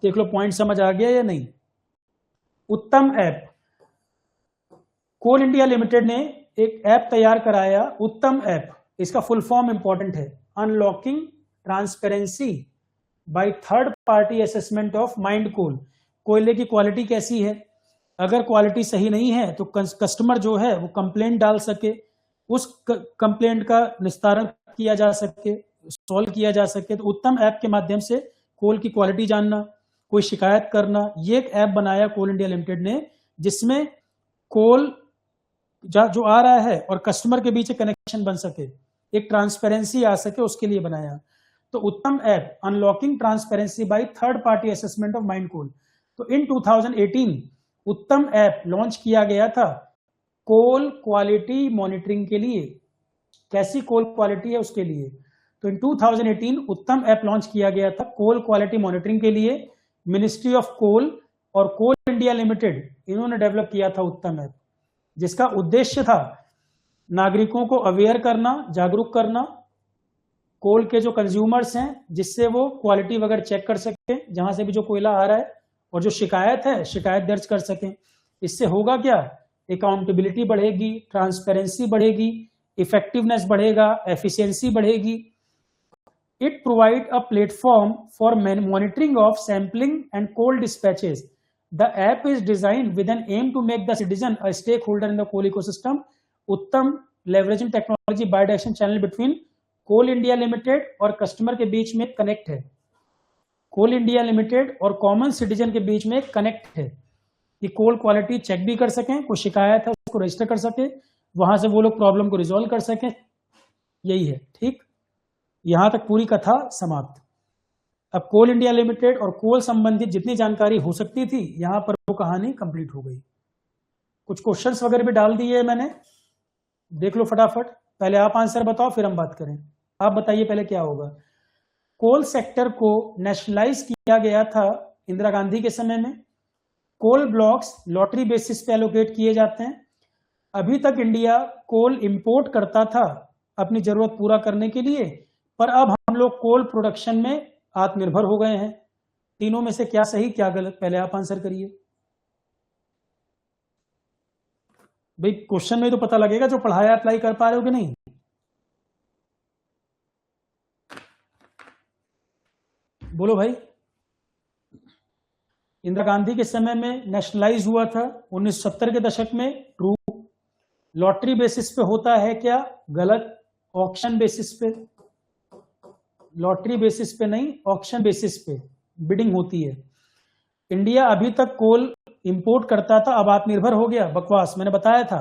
देख लो पॉइंट समझ आ गया या नहीं? उत्तम ऐप, कोल इंडिया लिमिटेड ने एक ऐप तैयार कराया, उत्तम ऐप। इसका फुल फॉर्म इंपॉर्टेंट है, unlocking transparency by third party assessment of mined coal. कोयले की क्वालिटी कैसी है, अगर क्वालिटी सही नहीं है तो कस्टमर जो है वो कंप्लेंट डाल सके, उस कंप्लेंट का निस्तारण किया जा सके, सॉल्व किया जा सके। तो उत्तम ऐप के माध्यम से कोल की क्वालिटी जानना, कोई शिकायत करना, ये एक ऐप बनाया कोल इंडिया लिमिटेड ने, जिसमें कोल जो आ रहा है और कस्टमर के बीच कनेक्शन बन सके। एक ट्रांसपेरेंसी आ सके उसके लिए बनाया। तो Uttam app unlocking transparency by third party assessment of mined coal. तो इन 2018 उत्तम ऐप लॉन्च किया गया था कोल क्वालिटी मॉनिटरिंग के लिए। कैसी कोल क्वालिटी है उसके लिए। तो इन 2018 उत्तम ऐप लॉन्च किया गया था कोल क्वालिटी मॉनिटरिंग के लिए। मिनिस्ट्री ऑफ कोल और कोल इंडिया लिमिटेड इन्होंने डेवलप किया था उत्तम ऐप, जिसका उद्देश्य था नागरिकों को अवेयर करना, जागरूक करना कोल के जो कंज्यूमर्स हैं, जिससे वो क्वालिटी वगैरह चेक कर सकें जहां से भी जो कोयला आ रहा है, और जो शिकायत है शिकायत दर्ज कर सकें। इससे होगा क्या, अकाउंटेबिलिटी बढ़ेगी, ट्रांसपेरेंसी बढ़ेगी, इफेक्टिवनेस बढ़ेगा, एफिशिएंसी बढ़ेगी। It provide a platform for monitoring of sampling and coal dispatches. The app is design with an aim to make the citizen a stakeholder in the coal ecosystem. Uttam leveraging technology bidirectional channel between coal India limited और customer के बीच में connect है। Coal India limited और common citizen के बीच में connect है कि कोल क्वालिटी चेक भी कर सकें, कोई शिकायत है उसको रजिस्टर कर सके, वहां से वो लोग प्रॉब्लम को रिजॉल्व कर सकें। यही है, ठीक। यहां तक पूरी कथा समाप्त। अब कोल इंडिया लिमिटेड और कोल संबंधित जितनी जानकारी हो सकती थी यहां पर वो कहानी कंप्लीट हो गई। कुछ क्वेश्चंस वगैरह भी डाल दिए मैंने, देख लो फटाफट। पहले आप आंसर बताओ फिर हम बात करें। आप बताइए पहले क्या होगा। कोल सेक्टर को नेशनलाइज किया गया था इंदिरा गांधी के समय में। कोल ब्लॉक्स लॉटरी बेसिस पे एलोकेट किए जाते हैं। अभी तक इंडिया कोल इंपोर्ट करता था अपनी जरूरत पूरा करने के लिए, पर अब हम लोग कोल प्रोडक्शन में आत्मनिर्भर हो गए हैं। तीनों में से क्या सही क्या गलत, पहले आप आंसर करिए। भाई क्वेश्चन में तो पता लगेगा जो पढ़ाया अप्लाई कर पा रहे हो कि नहीं। बोलो भाई। इंदिरा गांधी के समय में नेशनलाइज हुआ था 1970 के दशक में, ट्रू। लॉटरी बेसिस पे होता है क्या, गलत। ऑक्शन बेसिस पे, लॉटरी बेसिस पे नहीं, ऑक्शन बेसिस पे बिडिंग होती है। इंडिया अभी तक कोल इंपोर्ट करता था, अब आत्मनिर्भर हो गया, बकवास। मैंने बताया था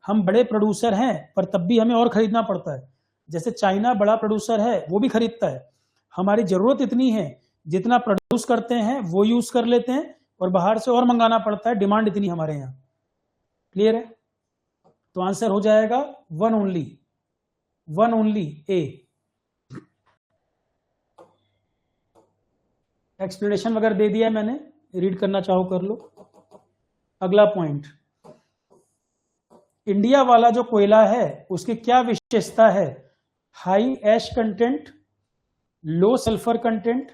हम बड़े प्रोड्यूसर हैं पर तब भी हमें और खरीदना पड़ता है। जैसे चाइना बड़ा प्रोड्यूसर है वो भी खरीदता है। हमारी जरूरत इतनी है जितना प्रोड्यूस करते हैं वो यूज कर लेते हैं, और बाहर से और मंगाना पड़ता है, डिमांड इतनी हमारे यहाँ। क्लियर है। तो आंसर हो जाएगा वन ओनली ए। एक्सप्लेनेशन वगैरह दे दिया है मैंने, रीड करना चाहो कर लो। अगला पॉइंट, इंडिया वाला जो कोयला है उसकी क्या विशेषता है, हाई ऐश कंटेंट, लो सल्फर कंटेंट।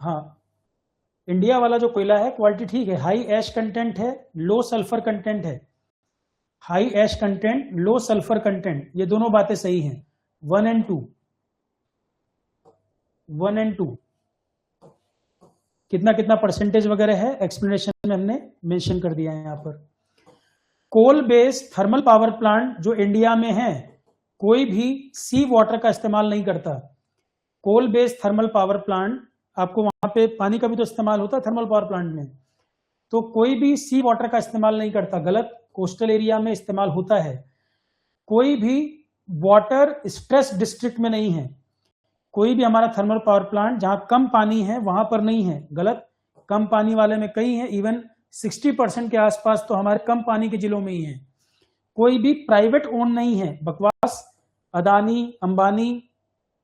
हाँ, इंडिया वाला जो कोयला है क्वालिटी ठीक है, हाई ऐश कंटेंट है, लो सल्फर कंटेंट है। हाई ऐश कंटेंट, लो सल्फर कंटेंट, ये दोनों बातें सही हैं। 1 and 2 कितना कितना परसेंटेज वगैरह है एक्सप्लेनेशन में हमने मेंशन कर दिया है यहां पर। Coal based thermal power plant जो इंडिया में है कोई भी सी वाटर का इस्तेमाल नहीं करता। Coal based thermal power plant, आपको वहां पे पानी का भी तो इस्तेमाल होता है थर्मल पावर प्लांट में, तो कोई भी सी वाटर का इस्तेमाल नहीं करता, गलत। कोस्टल एरिया में इस्तेमाल होता है। कोई भी वाटर स्ट्रेस डिस्ट्रिक्ट में नहीं है। कोई भी हमारा थर्मल पावर प्लांट जहां कम पानी है वहां पर नहीं है, गलत। कम पानी वाले में कई है, इवन 60% के आसपास तो हमारे कम पानी के जिलों में ही है। कोई भी प्राइवेट ओन नहीं है, बकवास। अदानी अंबानी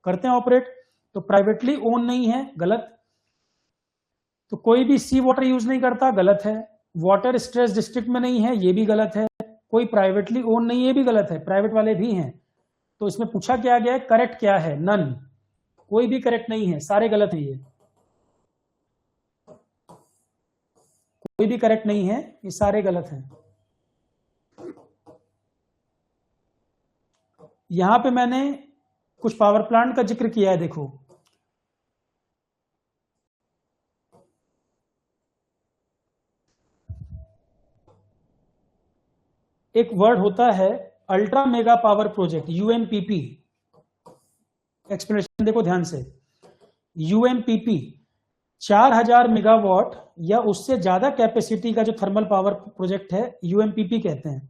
करते हैं ऑपरेट, तो प्राइवेटली ओन नहीं है, गलत। तो कोई भी सी वाटर यूज नहीं करता, गलत है। वाटर स्ट्रेस डिस्ट्रिक्ट में नहीं है, ये भी गलत है। कोई प्राइवेटली ओन नहीं है, ये भी गलत है, प्राइवेट वाले भी हैं। तो इसमें पूछा क्या गया है, करेक्ट क्या है, नन। कोई भी करेक्ट नहीं है, सारे गलत हैं। ये कोई भी करेक्ट नहीं है, ये सारे गलत हैं। यहां पे मैंने कुछ पावर प्लांट का जिक्र किया है, देखो। एक वर्ड होता है ultra mega power project, UMPP. Explanation देखो ध्यान से। यूएमपीपी 4000 मेगावाट या उससे ज्यादा कैपेसिटी का जो थर्मल पावर प्रोजेक्ट है यूएमपीपी कहते हैं।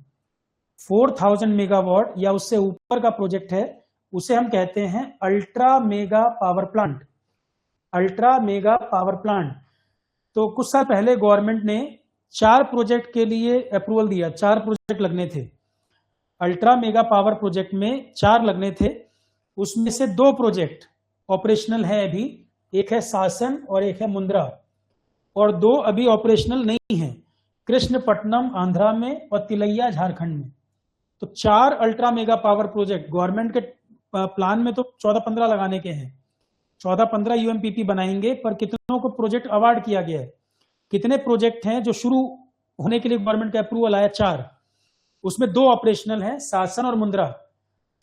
4000 मेगावाट या उससे ऊपर का प्रोजेक्ट है उसे हम कहते हैं ultra mega power plant. Ultra mega power plant. तो कुछ साल पहले गवर्नमेंट ने 4 प्रोजेक्ट के लिए अप्रूवल दिया, 4 प्रोजेक्ट लगने थे अल्ट्रा मेगा पावर प्रोजेक्ट में, 4 लगने थे। उसमें से 2 प्रोजेक्ट ऑपरेशनल है अभी, एक है सासन और एक है मुंद्रा, और 2 अभी ऑपरेशनल नहीं है, कृष्णपट्टनम आंध्रा में और तिलैया झारखंड में। तो 4 ultra mega power project government के प्लान में तो 14-15 लगाने के हैं, 14-15 यूएमपीपी बनाएंगे, पर कितनों को प्रोजेक्ट अवार्ड किया गया है, कितने प्रोजेक्ट हैं जो शुरू होने के लिए गवर्नमेंट का अप्रूवल आया? 4। उसमें 2 ऑपरेशनल हैं, सासन और मुंद्रा।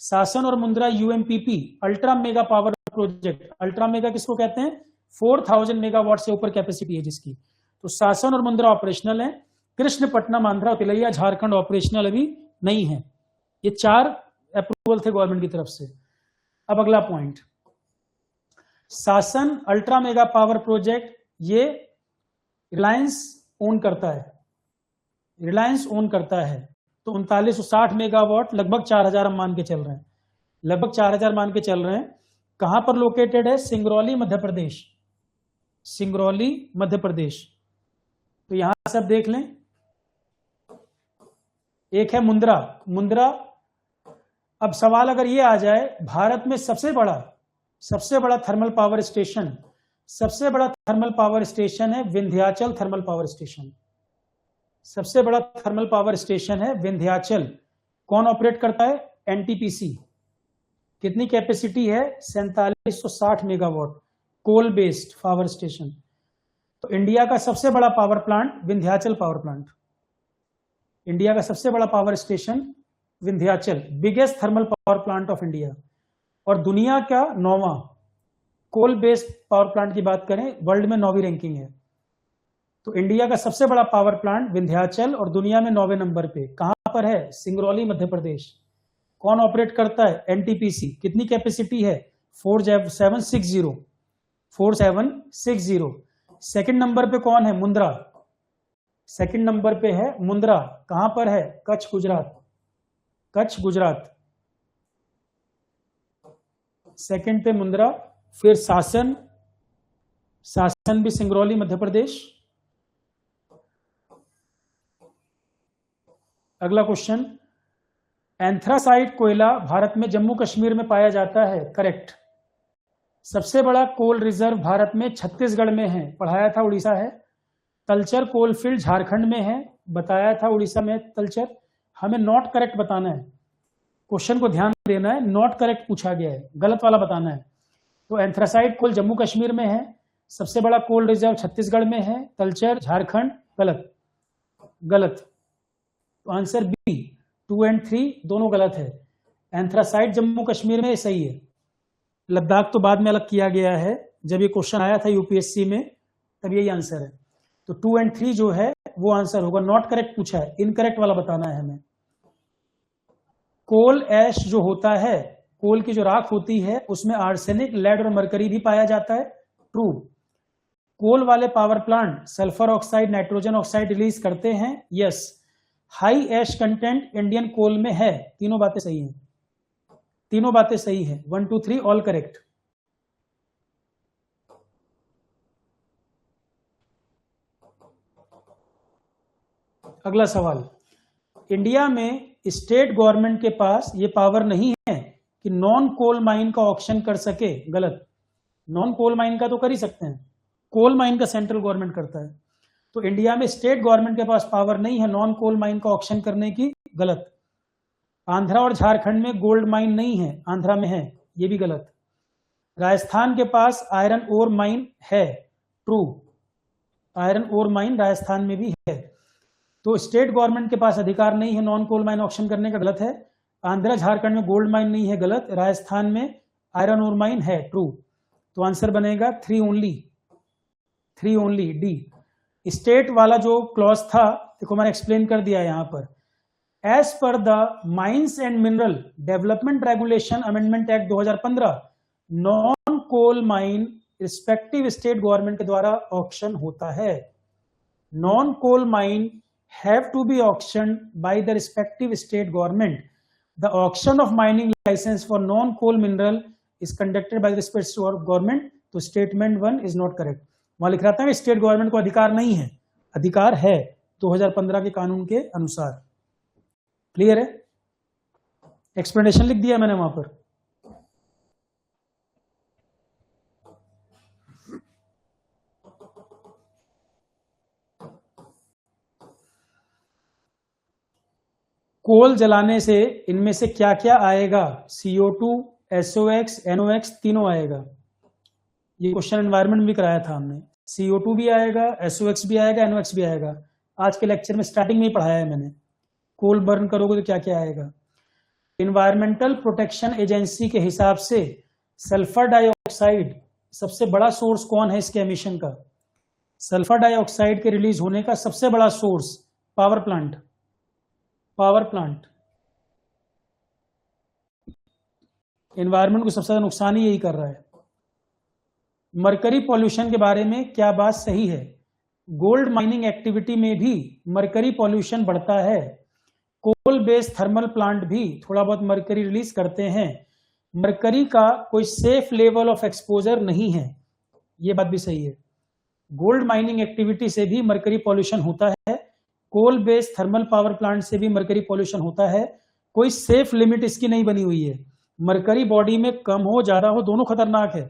सासन और Mundra UMPP ultra mega power project. Ultra mega किसको कहते हैं? 4000 मेगावाट से ऊपर कैपेसिटी है जिसकी। तो सासन और मुंद्रा ऑपरेशनल है, कृष्णपट्टनम आंध्रा और तिलैया झारखंड ऑपरेशनल अभी नहीं है। ये 4 अप्रूवल थे गवर्नमेंट की तरफ से। अब अगला पॉइंट, सासन अल्ट्रा मेगा पावर प्रोजेक्ट ये रिलायंस ओन करता है, रिलायंस ओन करता है। तो 3960 मेगावाट, लगभग 4000 हम मान के चल रहे हैं, लगभग 4000 मान के चल रहे हैं। कहां पर लोकेटेड है? सिंगरौली मध्य प्रदेश, सिंगरौली मध्य प्रदेश। तो यहां से आप देख लें, एक है मुंद्रा। मुंद्रा, अब सवाल अगर ये आ जाए, भारत में सबसे बड़ा थर्मल पावर स्टेशन, सबसे बड़ा थर्मल पावर स्टेशन है विंध्याचल थर्मल पावर स्टेशन। सबसे बड़ा थर्मल पावर स्टेशन है विंध्याचल। कौन ऑपरेट करता है? एनटीपीसी। कितनी कैपेसिटी है? 4760 megawatt, coal based power station. तो इंडिया का सबसे बड़ा power plant Vindhyachal power plant, India का सबसे बड़ा power station Vindhyachal, biggest thermal power plant of India. और दुनिया का 9वां कोल बेस्ड पावर प्लांट की बात करें, वर्ल्ड में 9वीं रैंकिंग है। तो इंडिया का सबसे बड़ा पावर प्लांट विंध्याचल और दुनिया में 9वें नंबर पे। कहां पर है? सिंगरौली मध्य प्रदेश। कौन ऑपरेट करता है? एनटीपीसी। कितनी कैपेसिटी है? 4760, 4760। सेकंड नंबर पे कौन है? मुंद्रा। सेकंड नंबर पे है मुंद्रा। कहां पर है? कच्छ गुजरात, कच्छ गुजरात। सेकंड पे मुंद्रा, फिर सासन, सासन भी सिंगरौली मध्य प्रदेश। अगला क्वेश्चन, एंथ्रासाइट कोयला भारत में जम्मू कश्मीर में पाया जाता है। करेक्ट। सबसे बड़ा कोल रिजर्व भारत में छत्तीसगढ़ में है, पढ़ाया था उड़ीसा है। तलचर कोलफील्ड झारखंड में है, बताया था उड़ीसा में तलचर। हमें नॉट करेक्ट बताना है, क्वेश्चन को ध्यान देना है, नॉट करेक्ट पूछा गया है, गलत वाला बताना है। तो एंथ्रासाइट कोल जम्मू कश्मीर में है, सबसे बड़ा कोल रिजर्व छत्तीसगढ़ में है, तलचर झारखंड। गलत, गलत। तो आंसर बी 2 और 3 दोनों गलत है। एंथ्रासाइट जम्मू कश्मीर में सही है, लद्दाख तो बाद में अलग किया गया है। जब ये क्वेश्चन आया था यूपीएससी में तब यही आंसर है। तो 2 और 3 जो है वो आंसर होगा। नॉट करेक्ट पूछा है, इनकरेक्ट वाला बताना है हमें। कोल ऐश जो होता है, कोल की जो राख होती है उसमें आर्सेनिक, लेड और मरकरी भी पाया जाता है। ट्रू। कोल वाले power plant sulphur oxide, nitrogen oxide release करते हैं। Yes. High ash content Indian coal में है। तीनों बातें सही हैं, तीनों बातें सही है। 1 2 3 ऑल करेक्ट। अगला सवाल, इंडिया में स्टेट गवर्नमेंट के पास ये पावर नहीं है कि नॉन कोल माइन का ऑक्शन कर सके। गलत। नॉन कोल माइन का तो कर ही सकते हैं, कोल माइन का सेंट्रल गवर्नमेंट करता है। तो इंडिया में स्टेट गवर्नमेंट के पास पावर नहीं है नॉन कोल माइन का ऑक्शन करने की। गलत। आंध्रा और झारखंड में गोल्ड माइन नहीं है, आंध्रा में है, ये भी गलत। राजस्थान के पास आयरन ओर माइन है। True. Iron ore mine Rajasthan में भी है। तो स्टेट गवर्नमेंट के पास अधिकार नहीं है नॉन कोल माइन ऑक्शन करने का। गलत है। आंध्रा झारखंड में गोल्ड माइन नहीं है। गलत। राजस्थान में आयरन ओर माइन है। ट्रू। तो आंसर बनेगा 3 ओनली, 3 ओनली, डी। स्टेट वाला जो क्लॉज था देखो मैंने एक्सप्लेन कर दिया यहां पर। As per the mines and mineral development regulation amendment act 2015 non coal mine respective state government के द्वारा ऑक्शन होता है। Non coal mine have to be auctioned by the respective state government. The auction of mining license for non-coal mineral is conducted by the state government. तो statement 1 is not correct. वहां लिख रहा था कि state government को अधिकार नहीं है, अधिकार है 2015 के कानून के अनुसार. क्लियर है? एक्सप्लेनेशन लिख दिया मैंने वहां पर. कोल जलाने से इनमें से क्या क्या आएगा? CO2, SOx, NOx तीनों आएगा. ये क्वेश्चन एनवायरनमेंट भी कराया था हमने. CO2 भी आएगा, SOx भी आएगा, NOx भी आएगा. आज के लेक्चर में स्टार्टिंग में ही पढ़ाया है मैंने. कोल बर्न करोगे तो क्या क्या आएगा. इन्वायरमेंटल प्रोटेक्शन एजेंसी के हिसाब से सल्फर डाइऑक्साइड सबसे बड़ा सोर्स कौन है इसके एमिशन का? सल्फर डाइऑक्साइड के रिलीज होने का सबसे बड़ा source power plant. Power plant environment को सबसे ज्यादा नुकसान ही यही कर रहा है. मरकरी पॉल्यूशन के बारे में क्या बात सही है? गोल्ड माइनिंग एक्टिविटी में भी मरकरी पॉल्यूशन बढ़ता है. कोल बेस्ड थर्मल प्लांट भी थोड़ा बहुत मरकरी रिलीज करते हैं. मरकरी का कोई सेफ लेवल ऑफ एक्सपोजर नहीं है, ये बात भी सही है. गोल्ड माइनिंग एक्टिविटी से भी मरकरी पॉल्यूशन होता है. Coal based thermal power plant से भी मरकरी पॉल्यूशन होता है. कोई सेफ लिमिट इसकी नहीं बनी हुई है. मरकरी बॉडी में कम हो ज्यादा हो दोनों खतरनाक है.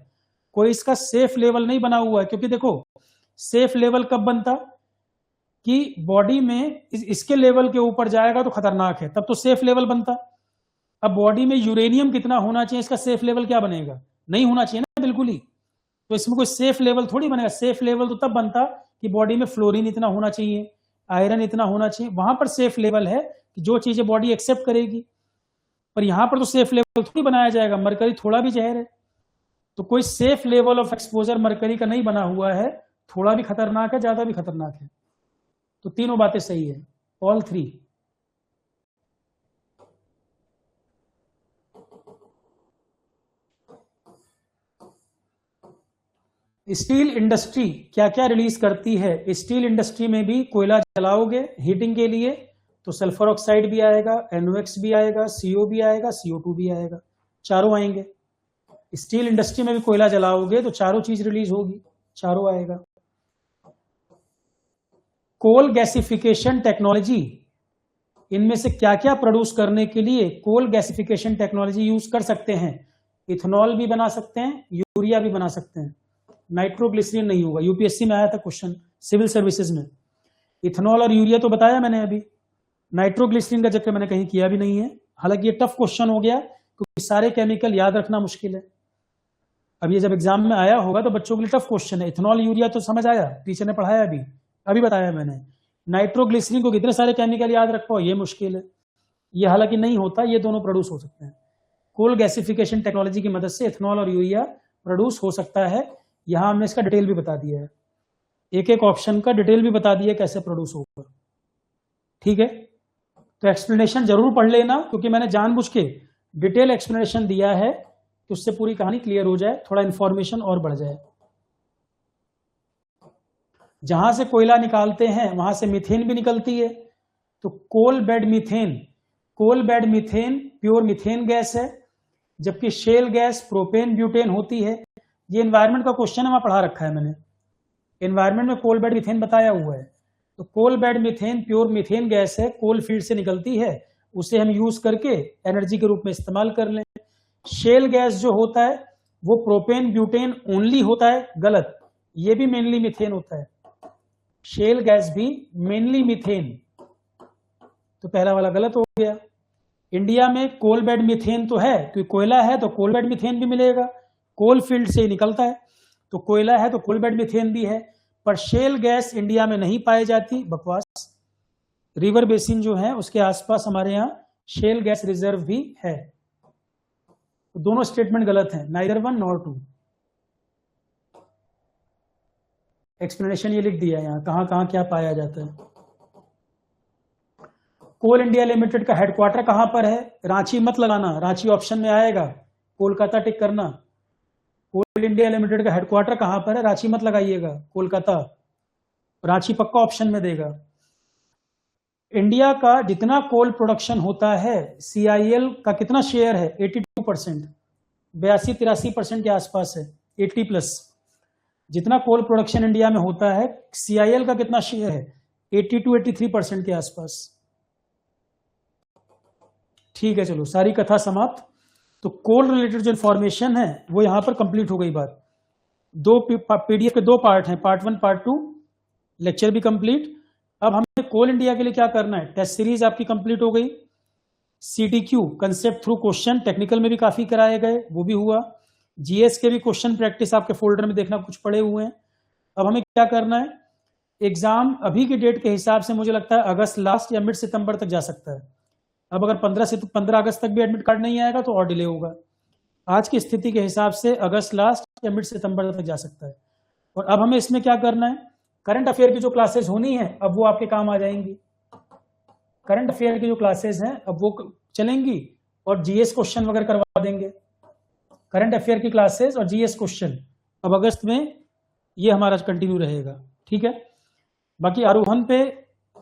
कोई इसका सेफ लेवल नहीं बना हुआ है. क्योंकि देखो सेफ लेवल कब बनता कि बॉडी में इसके लेवल के ऊपर जाएगा तो खतरनाक है, तब तो सेफ लेवल बनता. अब बॉडी में यूरेनियम कितना होना चाहिए, इसका सेफ लेवल क्या बनेगा? नहीं होना चाहिए ना बिल्कुल ही. तो इसमें कोई सेफ लेवल थोड़ी बनेगा. सेफ लेवल तो तब बनता कि बॉडी में फ्लोरीन इतना होना चाहिए, आयरन इतना होना चाहिए. वहां पर सेफ लेवल है कि जो चीजें बॉडी एक्सेप्ट करेगी. पर यहां पर तो सेफ लेवल थोड़ी बनाया जाएगा. मरकरी थोड़ा भी जहर है. तो कोई safe level of exposure mercury का नहीं बना हुआ है. थोड़ा भी खतरनाक है, ज्यादा भी खतरनाक है. तो तीनों बातें सही है, ऑल थ्री. स्टील इंडस्ट्री क्या क्या रिलीज करती है? स्टील इंडस्ट्री में भी कोयला जलाओगे हीटिंग के लिए तो सल्फर ऑक्साइड भी आएगा, NOx भी आएगा, CO भी आएगा, CO2 भी आएगा. चारों आएंगे. स्टील इंडस्ट्री में भी कोयला जलाओगे तो चारों चीज रिलीज होगी, चारों आएगा. कोल गैसिफिकेशन टेक्नोलॉजी, इनमें से क्या क्या प्रोड्यूस करने के लिए कोल गैसिफिकेशन टेक्नोलॉजी यूज कर सकते हैं? इथेनॉल भी बना सकते हैं, यूरिया भी बना सकते हैं. नाइट्रोग्लिसरीन नहीं होगा. यूपीएससी में आया था क्वेश्चन सिविल सर्विसेज में. इथेनॉल और यूरिया तो बताया मैंने अभी. नाइट्रोग्लिसरीन का जिक्र मैंने कहीं किया भी नहीं है. हालांकि ये टफ क्वेश्चन हो गया क्योंकि सारे केमिकल याद रखना मुश्किल है. अब ये जब एग्जाम में आया होगा तो बच्चों के लिए टफ क्वेश्चन है. इथेनॉल यूरिया तो समझ आया, टीचर ने पढ़ाया अभी बताया मैंने. नाइट्रोग्लिसरीन को कितने सारे केमिकल याद रख पाओ, ये मुश्किल है. ये हालांकि नहीं होता, ये दोनों प्रोड्यूस हो सकते हैं. कोल गैसिफिकेशन टेक्नोलॉजी की मदद से इथेनॉल और यूरिया प्रोड्यूस हो सकता है. यहां हमने इसका डिटेल भी बता दिया है. एक एक ऑप्शन का डिटेल भी बता दिया कैसे प्रोड्यूस होगा. ठीक है, तो एक्सप्लेनेशन जरूर पढ़ लेना क्योंकि मैंने जानबूझ के डिटेल एक्सप्लेनेशन दिया है कि उससे पूरी कहानी क्लियर हो जाए, थोड़ा इंफॉर्मेशन और बढ़ जाए. जहां से कोयला निकालते हैं वहां से मीथेन भी निकलती है. तो coal bed methane pure methane gas है, जबकि शेल गैस प्रोपेन ब्यूटेन होती है. ये एनवायरनमेंट का क्वेश्चन है, वहां पढ़ा रखा है मैंने. एनवायरनमेंट में कोल बेड मीथेन बताया हुआ है. तो coal bed methane pure methane gas है, कोल फील्ड से निकलती है, उसे हम यूज करके एनर्जी के रूप में इस्तेमाल कर लें. शेल गैस जो होता है वो प्रोपेन ब्यूटेन ओनली होता है, गलत. ये भी मेनली मीथेन होता है. शेल गैस भी मेनली मीथेन. तो पहला वाला गलत हो गया. इंडिया में कोल बेड मीथेन तो है क्योंकि कोयला है तो कोल बेड मीथेन भी मिलेगा, कोल फील्ड से ही निकलता है. तो कोयला है तो कोल बेड मीथेन भी है. पर शेल गैस इंडिया में नहीं पाई जाती, बकवास. रिवर बेसिन जो है उसके आसपास हमारे यहाँ शेल गैस रिजर्व भी है. तो दोनों स्टेटमेंट गलत हैं, neither one nor two. Explanation ये लिख दिया यहाँ कहां कहां क्या पाया जाता है. कोल इंडिया लिमिटेड का हेडक्वार्टर कहां पर है? रांची मत लगाना, रांची ऑप्शन में आएगा. कोलकाता टिक करना. कोल इंडिया लिमिटेड का हेडक्वार्टर कहां पर है? रांची मत लगाइएगा, कोलकाता. रांची पक्का ऑप्शन में देगा. इंडिया का जितना कोल प्रोडक्शन होता है, CIL का कितना शेयर है? 82%, 82-83% के आसपास है, 80+। जितना कोल प्रोडक्शन इंडिया में होता है, CIL का कितना शेयर है? 82-83% के आसपास। ठीक है, चलो सारी कथा समाप्त। तो कोल रिलेटेड जो इन्फॉर्मेशन है वो यहां पर कंप्लीट हो गई बात। दो PDF के 2 पार्ट हैं, पार्ट 1 पार्ट 2, लेक्चर भी कंप्लीट। अब हमें कोल इंडिया के लिए क्या करना है? टेस्ट सीरीज आपकी कंप्लीट हो गई, CTQ concept through question technical में भी काफी कराए गए, वो भी हुआ। GS के भी क्वेश्चन प्रैक्टिस आपके फोल्डर में देखना कुछ पड़े हुए हैं। अब हमें क्या करना है? एग्जाम अभी की डेट के हिसाब से मुझे लगता है अगस्त लास्ट या मिड सितंबर तक जा सकता है। अब अगर 15 अगस्त तक भी एडमिट कार्ड नहीं आएगा तो और डिले होगा। आज की स्थिति के हिसाब से अगस्त लास्ट या मिड सितंबर तक जा सकता है। और अब हमें इसमें क्या करना है? करंट अफेयर की जो क्लासेस होनी है अब वो आपके काम आ जाएंगी। करंट अफेयर की जो क्लासेस हैं अब वो चलेंगी और GS क्वेश्चन वगैरह करवा देंगे। करंट अफेयर की क्लासेस और GS क्वेश्चन अब अगस्त में ये हमारा कंटिन्यू रहेगा। ठीक है, बाकी आरोहण पे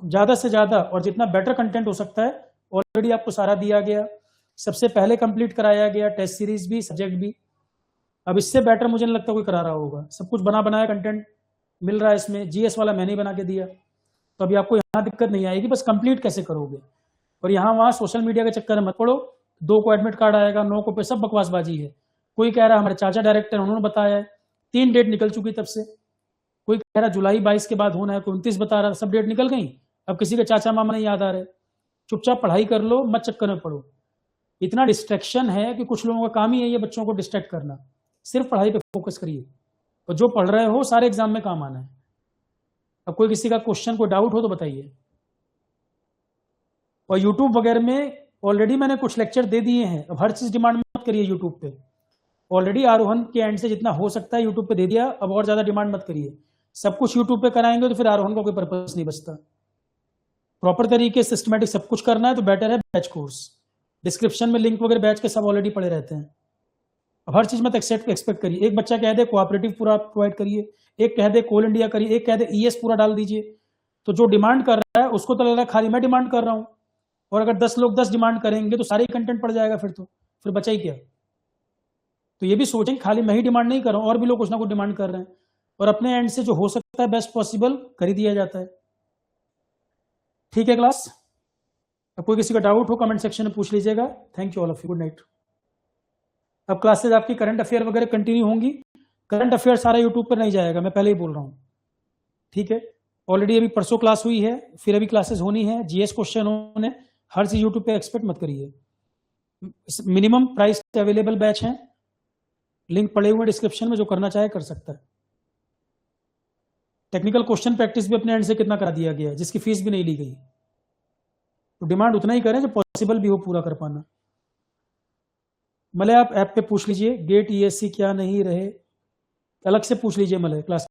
ज्यादा से ज्यादा और जितना बेटर कंटेंट हो सकता है ऑलरेडी आपको सारा दिया गया, सबसे पहले कंप्लीट कराया गया, टेस्ट सीरीज भी, सब्जेक्ट भी। अब इससे बेटर मुझे नहीं लगता कोई करा रहा होगा। सब कुछ बना बनाया कंटेंट मिल रहा है इसमें। GS वाला मैंने ही बना के दिया, तो अभी आपको यहाँ दिक्कत नहीं आएगी, बस कंप्लीट कैसे करोगे। और यहाँ वहाँ सोशल मीडिया के चक्कर में मत पड़ो। 2 को एडमिट कार्ड आएगा, 9 को पे, सब बकवासबाजी है। कोई कह रहा है हमारे चाचा डायरेक्टर उन्होंने बताया है, 3 डेट निकल चुकी तब से। कोई कह रहा जुलाई 22 के बाद होना है, कोई 29 बता रहा, सब डेट निकल गई। अब किसी के चाचा मामा नहीं याद आ रहे। चुपचाप पढ़ाई कर लो, मत चक्कर में पड़ो। इतना डिस्ट्रैक्शन है कि कुछ लोगों का काम ही है ये बच्चों को डिस्ट्रैक्ट करना। सिर्फ पढ़ाई पे फोकस करिए और जो पढ़ रहे हो सारे एग्जाम में काम आना है। अब कोई किसी का क्वेश्चन कोई डाउट हो तो बताइए। और यूट्यूब वगैरह में ऑलरेडी मैंने कुछ लेक्चर दे दिए हैं, अब हर चीज डिमांड मत करिए यूट्यूब पे। ऑलरेडी आरोहण के एंड से जितना हो सकता है यूट्यूब पे दे दिया, अब और ज्यादा डिमांड मत करिए। सब कुछ यूट्यूब पे कराएंगे तो फिर आरोहण का कोई पर्पस नहीं बचता। प्रॉपर तरीके से सिस्टमेटिक सब कुछ करना है तो बेटर है बैच कोर्स। डिस्क्रिप्शन में लिंक वगैरह बैच के सब ऑलरेडी पड़े रहते हैं। अब हर चीज मत एक्सपेक्ट करिए। एक बच्चा कह दे कोऑपरेटिव पूरा प्रोवाइड करिए, एक कह दे कोल इंडिया करिए, एक कह दे ES पूरा डाल दीजिए। तो जो डिमांड कर रहा है उसको तो लग रहा है खाली मैं डिमांड कर रहा हूं, और अगर 10 लोग 10 डिमांड करेंगे तो सारे ही कंटेंट पड़ जाएगा, फिर बचा ही क्या। तो ये भी सोचें खाली मैं ही डिमांड नहीं कर रहा हूं, और भी लोग कुछ ना कुछ डिमांड कर रहे हैं, और अपने एंड से जो हो सकता है बेस्ट पॉसिबल कर ही दिया जाता है। ठीक है क्लास, अब कोई किसी का डाउट हो कमेंट सेक्शन में पूछ लीजिएगा। Thank you all of you, good night. अब क्लासेज आपकी करंट अफेयर वगैरह कंटिन्यू होंगी। करंट अफेयर सारा यूट्यूब पर नहीं जाएगा, मैं पहले ही बोल रहा हूँ। ठीक है, ऑलरेडी अभी परसों क्लास हुई है, फिर अभी क्लासेस होनी है। GS क्वेश्चन होने, हर चीज यूट्यूब पे एक्सपेक्ट मत करिए। मिनिमम प्राइस अवेलेबल बैच हैं, लिंक पड़े हुए डिस्क्रिप्शन में, जो करना चाहे कर सकता है। टेक्निकल क्वेश्चन प्रैक्टिस भी अपने एंड से कितना करा दिया गया है, जिसकी फीस भी नहीं ली गई। तो डिमांड उतना ही करें जो पॉसिबल भी हो पूरा कर पाना। मले आप ऐप पे पूछ लीजिए, गेट ESC क्या नहीं रहे, अलग से पूछ लीजिए मले क्लास